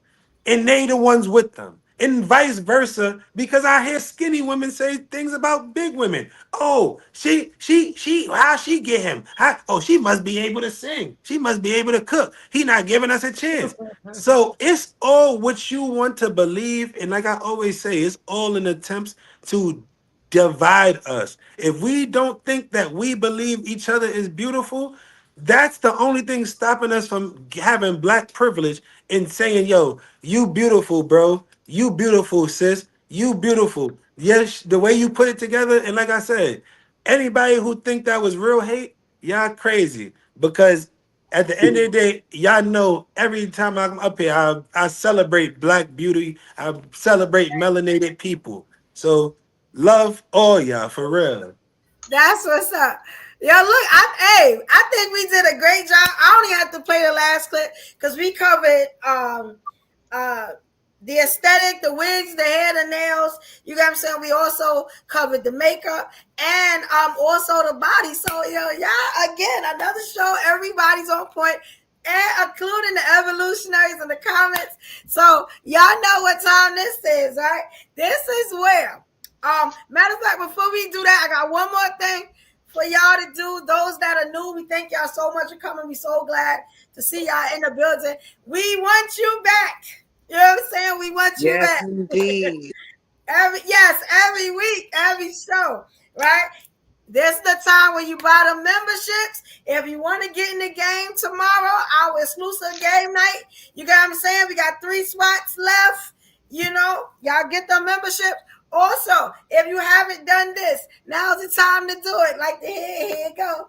and they the ones with them, and vice versa. Because I hear skinny women say things about big women. Oh, how she get him? Oh, she must be able to sing. She must be able to cook. He not giving us a chance. So it's all what you want to believe, and like I always say, it's all in attempts to divide us. If we don't think that we believe each other is beautiful, that's the only thing stopping us from having black privilege and saying, yo, you beautiful, bro. You beautiful, sis. You beautiful. Yes, the way you put it together. And like I said, anybody who think that was real hate, y'all crazy. Because at the end of the day, y'all know every time I'm up here, I celebrate Black beauty. I celebrate melanated people. So love all y'all for real. That's what's up. Yo, look, I think we did a great job. I only have to play the last clip because we covered uh the aesthetic, the wigs, the hair, the nails. You got what I'm saying? We also covered the makeup and also the body. So yeah, again, another show. Everybody's on point, and including the evolutionaries in the comments. So y'all know what time this is, right? This is where. Matter of fact, before we do that, I got one more thing for y'all to do. Those that are new, we thank y'all so much for coming. We so glad to see y'all in the building. We want you back. You know what I'm saying? We want you Yes, back. indeed. every week, every show, right? This is the time when you buy the memberships. If you want to get in the game tomorrow, our exclusive game night, you got what I'm saying? We got 3 spots left. Y'all get the membership. Also, if you haven't done this, now's the time to do it. Like here you go.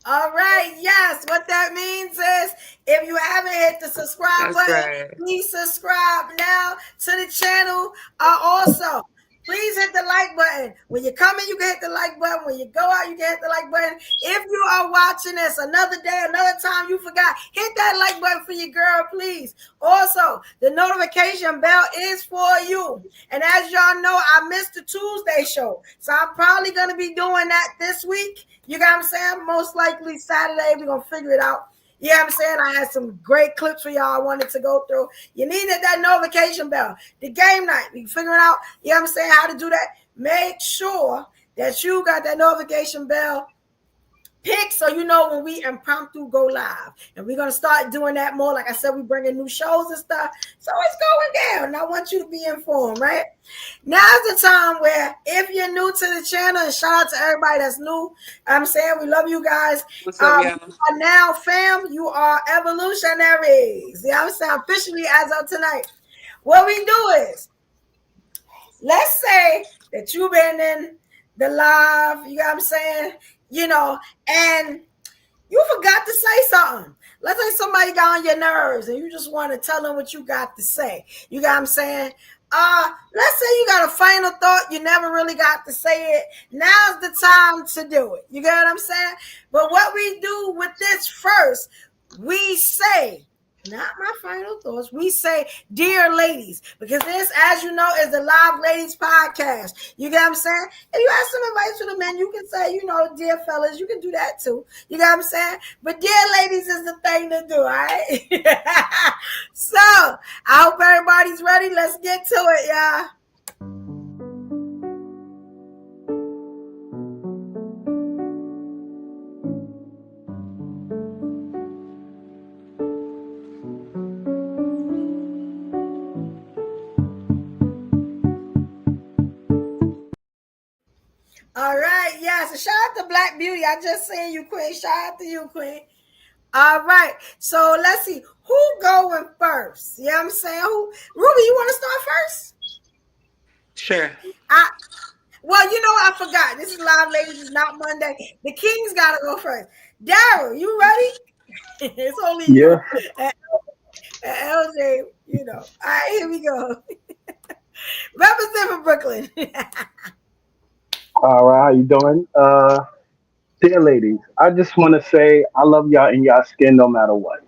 All right, yes. What that means is if you haven't hit the subscribe button, please subscribe now to the channel. Also, please hit the like button. When you come in, you can hit the like button. When you go out, you can hit the like button. If you are watching this another day, another time you forgot, hit that like button for your girl, please. Also, the notification bell is for you. And as y'all know, I missed the Tuesday show. So I'm probably going to be doing that this week. You got what I'm saying? Most likely Saturday, we're going to figure it out. You know what I'm saying? I had some great clips for y'all I wanted to go through. You needed that notification bell. The game night, we can figure it out. You know what I'm saying? How to do that. Make sure that you got that notification bell pick so you know when we impromptu go live. And we're going to start doing that more. Like I said, we bringing new shows and stuff. So it's going down. And I want you to be informed, right? Now's the time where if you're new to the channel, and shout out to everybody that's new. I'm saying we love you guys. What's up, y'all? You are now, fam, you are evolutionaries. You know what I'm saying? Officially as of tonight. What we do is, let's say that you've been in the live, you know what I'm saying? And you forgot to say something. Let's say somebody got on your nerves and you just want to tell them what you got to say. You got what I'm saying? Let's say you got a final thought, you never really got to say it. Now's the time to do it. You get what I'm saying? But what we do with this first, we say, not my final thoughts. We say, dear ladies, because this, as you know, is the Live Ladies podcast. You get what I'm saying? If you have some advice for the men, you can say, dear fellas, you can do that too. You get what I'm saying? But dear ladies is the thing to do, all right? So, I hope everybody's ready. Let's get to it, y'all. All right, yeah. So shout out to Black Beauty. I just seen you, Queen. Shout out to you, Queen. All right. So let's see. Who going first? You know what I'm saying? Ruby, you want to start first? Sure. Well, I forgot. This is Live Ladies. It's not Monday. The Kings got to go first. Daryl, you ready? It's only you. And LJ, All right, here we go. Represent for Brooklyn. All right, how you doing? Dear ladies, I just want to say I love y'all in y'all skin no matter what.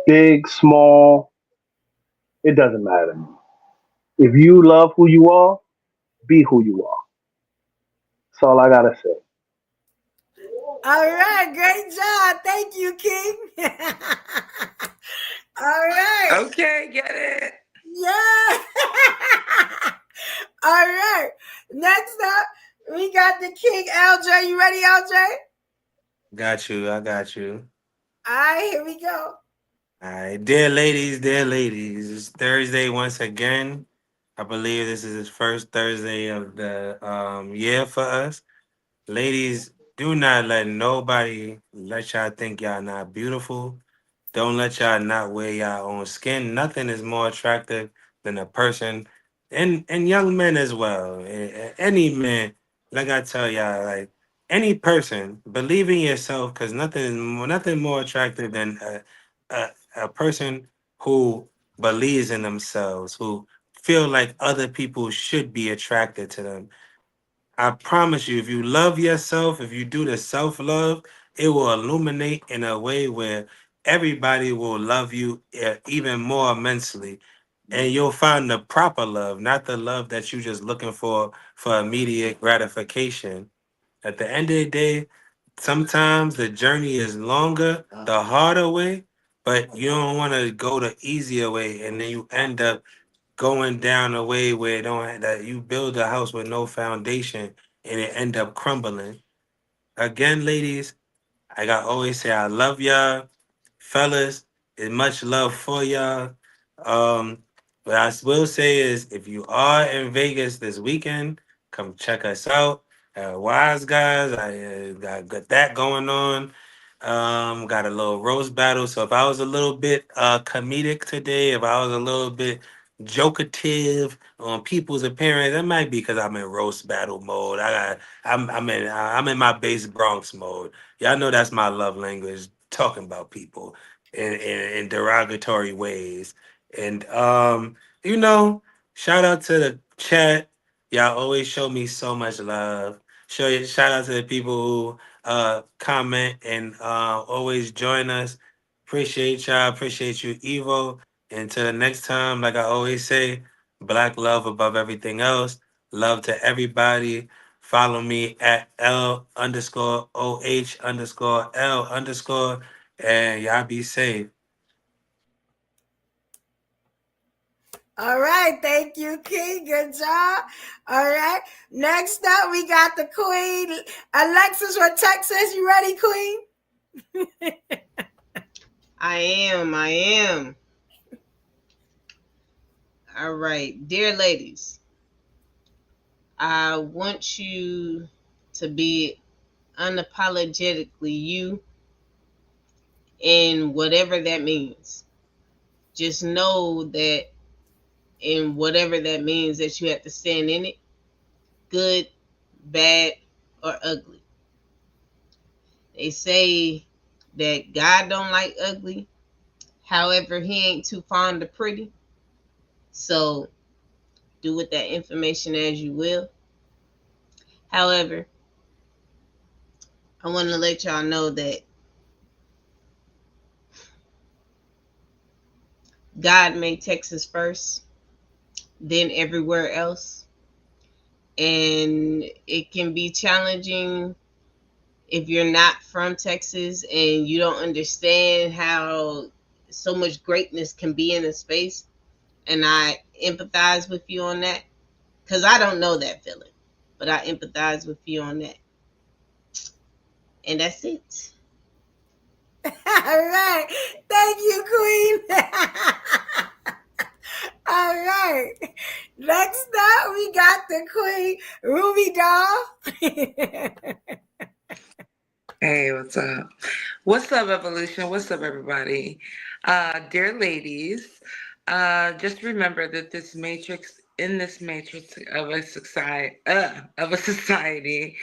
Big, small, it doesn't matter. If you love who you are, be who you are. That's all I gotta say. All right, great job. Thank you, King. All right. Okay, get it. Yeah. All right. Next up, we got the King, LJ. You ready, LJ? Got you. I got you. All right, here we go. All right. Dear ladies, it's Thursday once again. I believe this is the first Thursday of the year for us. Ladies, do not let nobody let y'all think y'all not beautiful. Don't let y'all not wear y'all own skin. Nothing is more attractive than a person, and young men as well. Any man, like I tell y'all, like any person, believe in yourself, because nothing more attractive than a person who believes in themselves, who feel like other people should be attracted to them. I promise you, if you love yourself, if you do the self love, it will illuminate in a way where everybody will love you even more immensely. And you'll find the proper love, not the love that you're just looking for immediate gratification. At the end of the day, sometimes the journey is longer, the harder way, but you don't want to go the easier way, and then you end up going down a way where that you build a house with no foundation and it end up crumbling. Again, ladies, like I always say, I love y'all. Fellas, it's much love for y'all. Um, what I will say is if you are in Vegas this weekend, come check us out. Wise guys, I got that going on. Got a little roast battle. So if I was a little bit comedic today, if I was a little bit jokative on people's appearance, that might be because I'm in roast battle mode. I'm in my base Bronx mode. Y'all know that's my love language, talking about people in derogatory ways. And shout out to the chat. Y'all always show me so much love. Shout out to the people who comment and always join us. Appreciate y'all. Appreciate you, Evo. Until the next time, like I always say, black love above everything else. Love to everybody. Follow me at L_OH_L_, and y'all be safe. All right, thank you, King. Good job. All right, next up we got the Queen, Alexis from Texas. You ready, Queen? I am. All right, dear ladies, I want you to be unapologetically you, in whatever that means. Just know that in whatever that means that you have to stand in it, good, bad, or ugly. They say that God don't like ugly. However, he ain't too fond of pretty. So do with that information as you will. However, I want to let y'all know that God made Texas first, then everywhere else. And it can be challenging if you're not from Texas and you don't understand how so much greatness can be in a space. And I empathize with you on that because I don't know that feeling, but I empathize with you on that. And that's it. All right. Thank you, Queen. All right. Next up, we got the Queen, Ruby Doll. Hey, what's up? What's up, Evolution? What's up, everybody? Dear ladies, just remember that in this matrix of a society,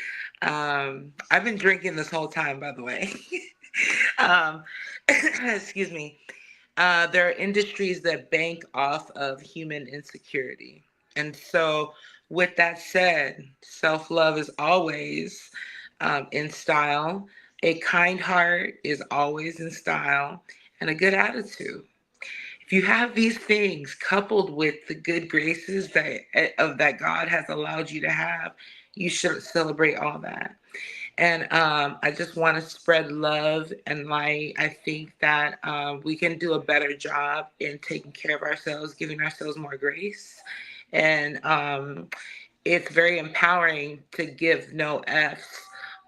I've been drinking this whole time, by the way. Excuse me. There are industries that bank off of human insecurity. And so, with that said, self love is always in style. A kind heart is always in style, and a good attitude. If you have these things coupled with the good graces that God has allowed you to have, you should celebrate all that. And I just want to spread love and light. I think that we can do a better job in taking care of ourselves, giving ourselves more grace. And it's very empowering to give no F's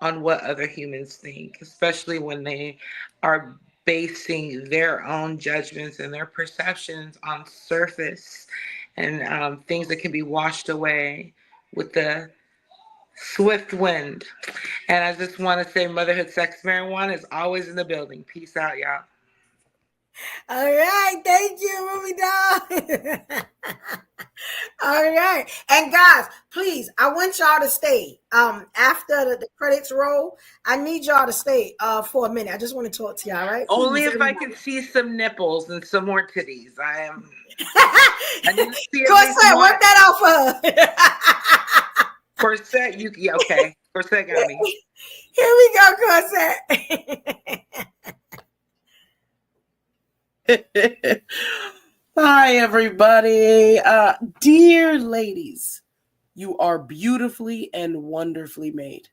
on what other humans think, especially when they are basing their own judgments and their perceptions on surface and things that can be washed away with the swift wind. And I just want to say motherhood sex marijuana is always in the building. Peace out, y'all. All right, thank you, Ruby Doll. All right, and guys, please, I want y'all to stay. After the credits roll, I need y'all to stay for a minute. I just want to talk to y'all, right? Only Please, if I everybody. can see some nipples and some more titties. I need to see at least Corset, one. work that out for her. Corset, okay. Corset got me. Here we go, Corset. Hi, everybody. Dear ladies, you are beautifully and wonderfully made.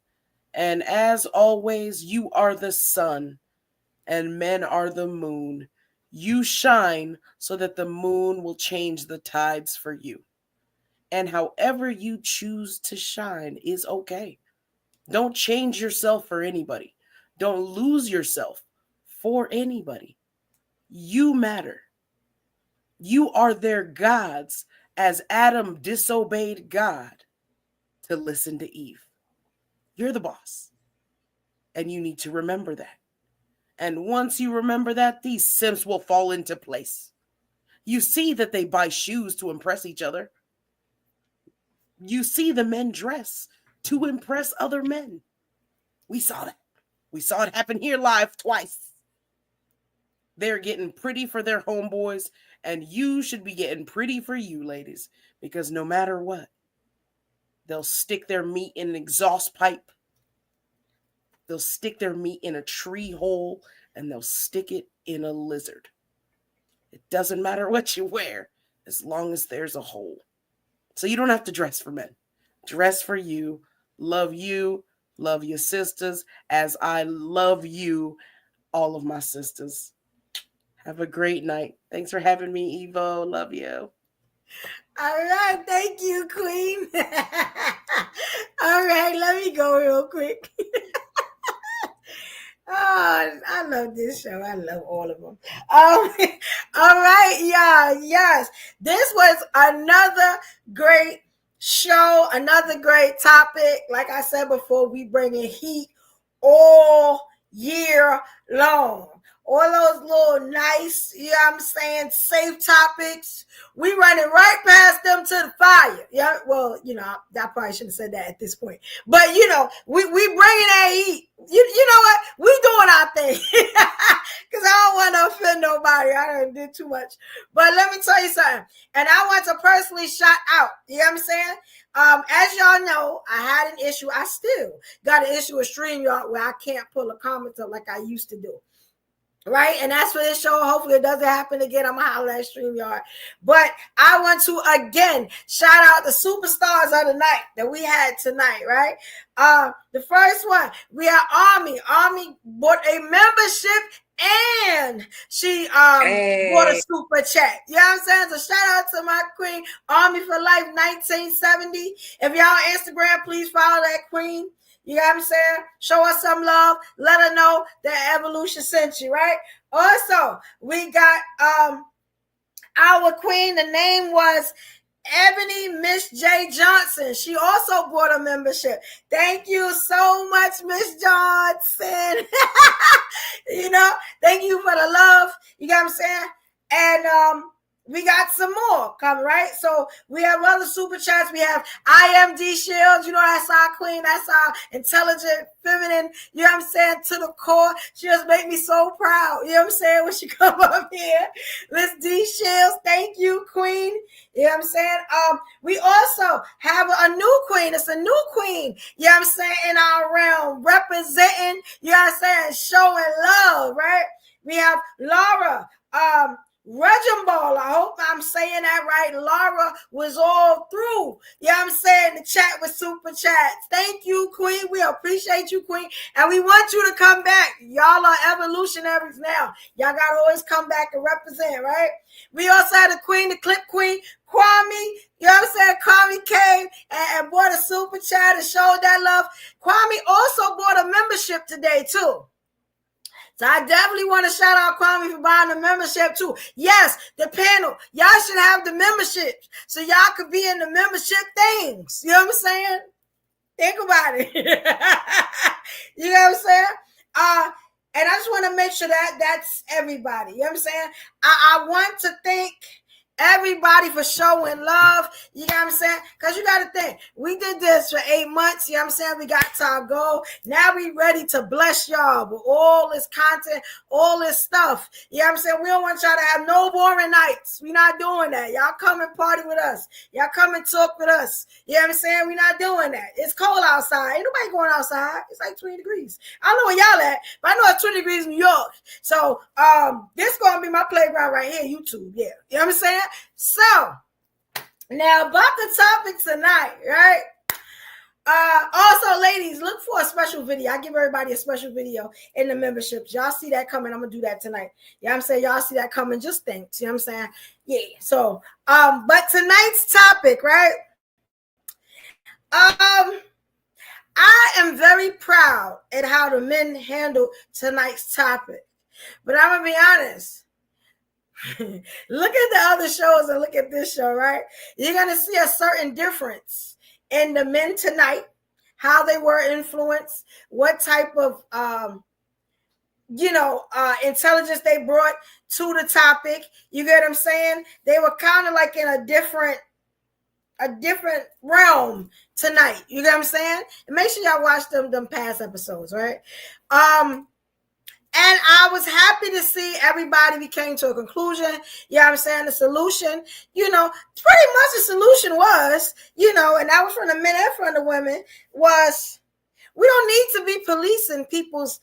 And as always, you are the sun, and men are the moon. You shine so that the moon will change the tides for you. And however you choose to shine is okay. Don't change yourself for anybody. Don't lose yourself for anybody. You matter. You are their gods, as Adam disobeyed God to listen to Eve. You're the boss. And you need to remember that. And once you remember that, these simps will fall into place. You see that they buy shoes to impress each other. You see the men dress to impress other men. We saw that. We saw it happen here live twice. They're getting pretty for their homeboys, and you should be getting pretty for you, ladies, because no matter what, they'll stick their meat in an exhaust pipe. They'll stick their meat in a tree hole, and they'll stick it in a lizard. It doesn't matter what you wear, as long as there's a hole. So you don't have to dress for men. Dress for you, love your sisters, as I love you, all of my sisters. Have a great night. Thanks for having me, Evo. Love you. All right, thank you, Queen. All right, let me go real quick. Oh, I love this show. I love all of them. All right, yeah, yes. This was another great show, another great topic. Like I said before, we bring in heat all year long. All those little nice, you know what I'm saying, safe topics, we running right past them to the fire. Yeah, well, you know, I probably shouldn't have said that at this point. But, you know, we bringing that heat. You know what? We doing our thing. Because I don't want to offend nobody. I done did too much. But let me tell you something. And I want to personally shout out. You know what I'm saying? As y'all know, I had an issue. I still got an issue with StreamYard where I can't pull a comment up like I used to do. Right, and that's for this show. Hopefully it doesn't happen again. I'm gonna holler at StreamYard. But I want to again shout out the superstars of the night that we had tonight, right? The first one, we had Army. Army bought a membership and she bought a super chat. You know what I'm saying? So shout out to my queen, Army for Life 1970. If y'all on Instagram, please follow that queen. You know what I'm saying? Show us some love. Let her know that Evolution sent you, right? Also, we got our queen. The name was Ebony Miss J. Johnson. She also bought a membership. Thank you so much, Miss Johnson. You know, thank you for the love. You know what I'm saying? And we got some more coming, right? So we have other super chats. We have IMD Shields. You know, that's our queen. That's our intelligent, feminine, you know what I'm saying, to the core. She just make me so proud. You know what I'm saying? When she come up here. Miss D Shields, thank you, queen. You know what I'm saying? We also have a new queen. It's a new queen, you know what I'm saying, in our realm, representing, you know what I'm saying, showing love, right? We have Laura, Regimball, I hope I'm saying that right. Laura was all through. You know what I'm saying? The chat with super chats. Thank you, queen. We appreciate you, queen. And we want you to come back. Y'all are evolutionaries now. Y'all got to always come back and represent, right? We also had the queen, the clip queen, Kwame. You know what I'm saying? Kwame came and bought a super chat and showed that love. Kwame also bought a membership today, too. So I definitely want to shout out Kwame for buying the membership too. Yes, the panel. Y'all should have the membership so y'all could be in the membership things. You know what I'm saying? Think about it. You know what I'm saying? And I just want to make sure that that's everybody. You know what I'm saying? I want to thank everybody for showing love. You know what I'm saying? Because you got to think, we did this for 8 months. You know what I'm saying? We got to our goal. Now we ready to bless y'all with all this content, all this stuff. You know what I'm saying? We don't want y'all to have no boring nights. We're not doing that. Y'all come and party with us. Y'all come and talk with us. You know what I'm saying? We're not doing that. It's cold outside. Ain't nobody going outside. It's like 20 degrees. I don't know where y'all at, but I know it's 20 degrees in New York. So this going to be my playground right here, YouTube. Yeah. You know what I'm saying? So now about the topic tonight, right? Also, ladies, look for a special video. I give everybody a special video in the memberships. Y'all see that coming. I'm gonna do that tonight. You know what I'm saying? Y'all see that coming. Just think. You know what I'm saying? Yeah. So but tonight's topic, right? I am very proud at how the men handled tonight's topic. But I'm gonna be honest. Look at the other shows and look at this show, right? You're going to see a certain difference in the men tonight, how they were influenced, what type of, intelligence they brought to the topic. You get what I'm saying? They were kind of like in a different realm tonight. You get what I'm saying? And make sure y'all watch them past episodes, right? And I was happy to see everybody came to a conclusion. You know what I'm saying? The solution, pretty much the solution was, and that was from the men and from the women, was we don't need to be policing people's,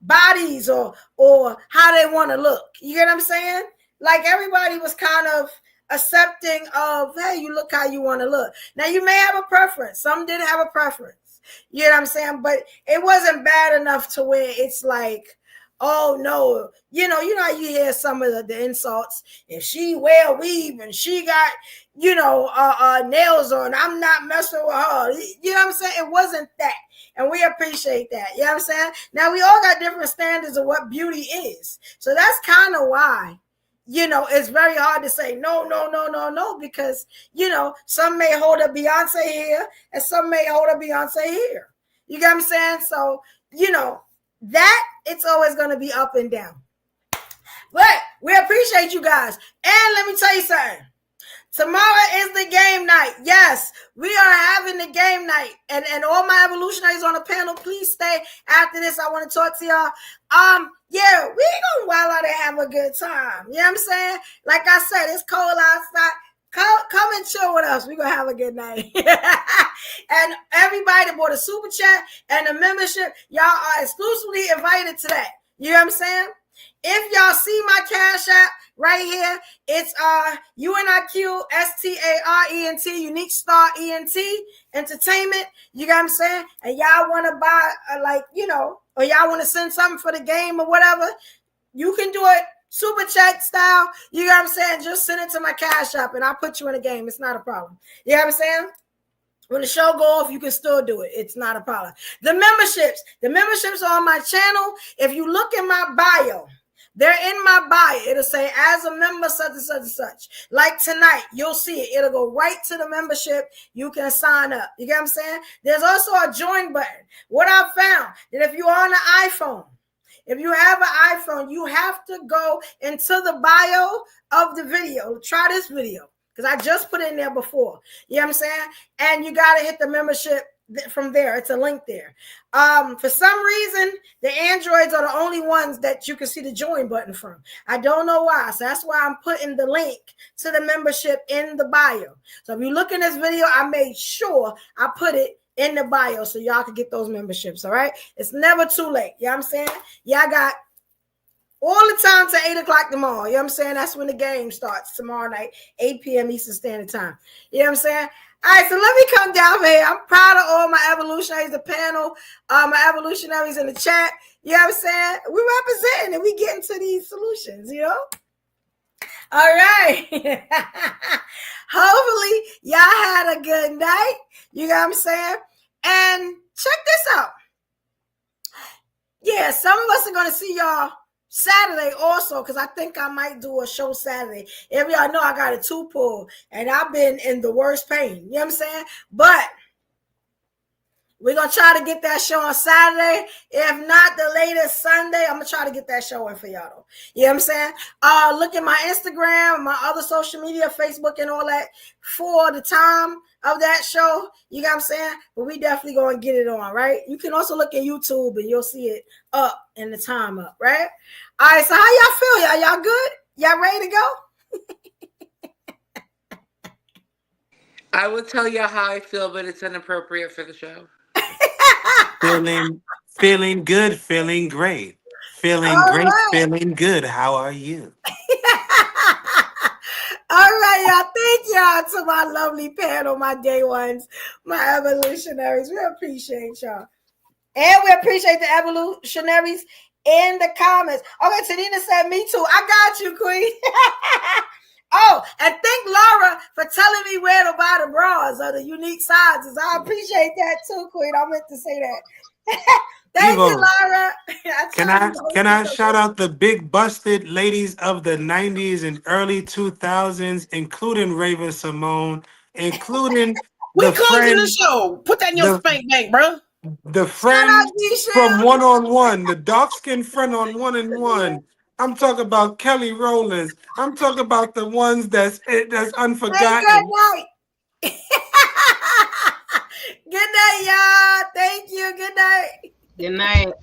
bodies or how they want to look. You get what I'm saying? Like everybody was kind of accepting of, hey, you look how you want to look. Now you may have a preference. Some did have a preference. You know what I'm saying? But it wasn't bad enough to where it's like, oh no, you know how you hear some of the insults. If she wear a weave and she got, nails on, I'm not messing with her. You know what I'm saying? It wasn't that. And we appreciate that. You know what I'm saying? Now we all got different standards of what beauty is. So that's kind of why, it's very hard to say no, because, some may hold a Beyonce here and some may hold a Beyonce here. You get what I'm saying? So, that it's always going to be up and down. But we appreciate you guys. And let me tell you something. Tomorrow is the game night. Yes, we are having the game night. And all my evolutionaries on the panel, please stay after this. I want to talk to y'all. Yeah, we gonna wild out and have a good time. You know what I'm saying? Like I said, it's cold outside. Come and chill with us. We're going to have a good night. And everybody that bought a super chat and a membership, y'all are exclusively invited to that. You know what I'm saying? If y'all see my Cash App right here, it's UniqStarEnt, UniqStarEnt Entertainment. You know what I'm saying? And y'all want to buy, or y'all want to send something for the game or whatever, you can do it. Super chat style, you know what I'm saying? Just send it to my Cash App and I'll put you in a game. It's not a problem. You know what I'm saying? When the show go off, you can still do it. It's not a problem. The memberships are on my channel. If you look in my bio, they're in my bio. It'll say as a member, such and such and such. Like tonight, you'll see it. It'll go right to the membership. You can sign up. You get what I'm saying? There's also a join button. What I found that if you're on an iPhone, if you have an iPhone, you have to go into the bio of the video. Try this video because I just put it in there before. You know what I'm saying? And you got to hit the membership from there. It's a link there. For some reason, the Androids are the only ones that you can see the join button from. I don't know why. So that's why I'm putting the link to the membership in the bio. So if you look in this video, I made sure I put it in the bio so y'all can get those memberships. All right. It's never too late. You know what I'm saying? Y'all got all the time to 8 o'clock tomorrow. You know what I'm saying? That's when the game starts tomorrow night, 8 p.m. Eastern Standard Time. You know what I'm saying? All right, so let me come down here. I'm proud of all my evolutionaries, the panel, my evolutionaries in the chat. You know what I'm saying? We representing and we getting to these solutions, you know? All right. Hopefully, y'all had a good night. You know what I'm saying? And check this out. Yeah, some of us are going to see y'all Saturday also, because I think I might do a show Saturday. Every y'all know I got a 2-pull, and I've been in the worst pain. You know what I'm saying? But We're going to try to get that show on Saturday. If not, the latest Sunday. I'm going to try to get that show in for y'all, though. You know what I'm saying? Look at my Instagram, my other social media, Facebook and all that for the time of that show. You know what I'm saying? But we definitely going to get it on, right? You can also look at YouTube and you'll see it up and the time up, right? All right, so how y'all feel? Y'all good? Y'all ready to go? I will tell you how I feel, but it's inappropriate for the show. Feeling good, feeling great. Feeling All great, right. feeling good. How are you? All right, y'all. Thank y'all to my lovely panel, my day ones, my evolutionaries. We appreciate y'all. And we appreciate the evolutionaries in the comments. Okay, Tanina said, me too. I got you, Queen. Oh, and thank Laura for telling me where to buy the bras or the unique sizes. I appreciate that too, Queen. I meant to say that. Thank Evo, you, Laura. Can I shout out the big busted ladies of the 90s and early 2000s, including Raven Simone, including we closing the show. Put that in your spank bank, bro. The friend from One on One, the dark skinned friend on One and One. I'm talking about Kelly Rowlands. I'm talking about the ones that's unforgotten. Good night. Good night, y'all. Thank you. Good night. Good night.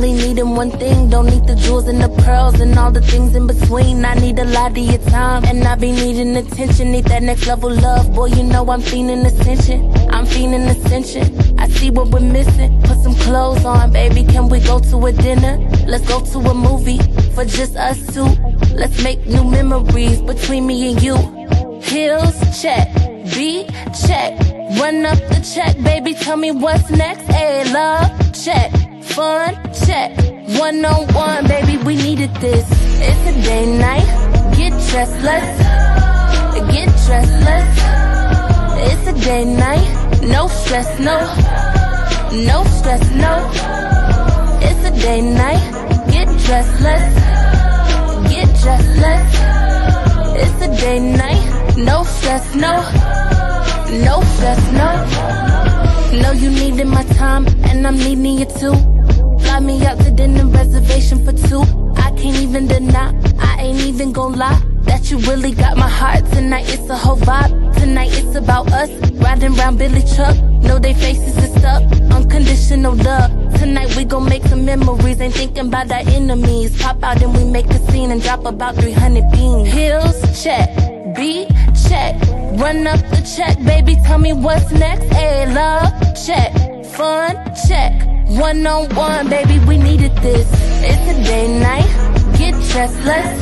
only needing one thing. Don't need the jewels and the pearls and all the things in between. I need a lot of your time, and I be needing attention. Need that next level love, boy, you know I'm feeling ascension. I'm feeling ascension. I see what we're missing. Put some clothes on, baby, can we go to a dinner? Let's go to a movie for just us two. Let's make new memories between me and you. Heels, check. Beat, check. Run up the check, baby, tell me what's next. Hey, love, check. Fun, check. One-on-one, baby, we needed this. It's a day night. Get dressed, let's get dressed, let's. It's a day night. No stress, no. No stress, no. It's a day night. Get dressed, let's get dressed, let's. It's a day night. No stress, no. No stress, no. Know you needed my time, and I'm needing you too. Fly me out to dinner, reservation for two. I can't even deny, I ain't even gon' lie, that you really got my heart. Tonight it's a whole vibe. Tonight it's about us, riding round Billy truck. Know they faces is stuck, unconditional love. Tonight we gon' make some memories, ain't thinking about our enemies. Pop out and we make a scene and drop about 300 beans. Heels, check. Beat, check. Run up the check, baby, tell me what's next. Hey, love, check. Fun, check. One-on-one, baby, we needed this. It's a day night. Get dressed, let's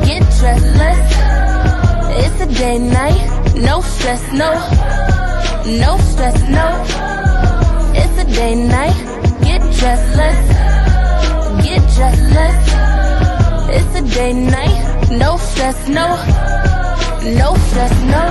get dressed, let's. It's a day night. No stress, no. No stress, no. It's a day night. Get dressed, let's get dressed, let's. It's a day night. No stress, no. No stress, no.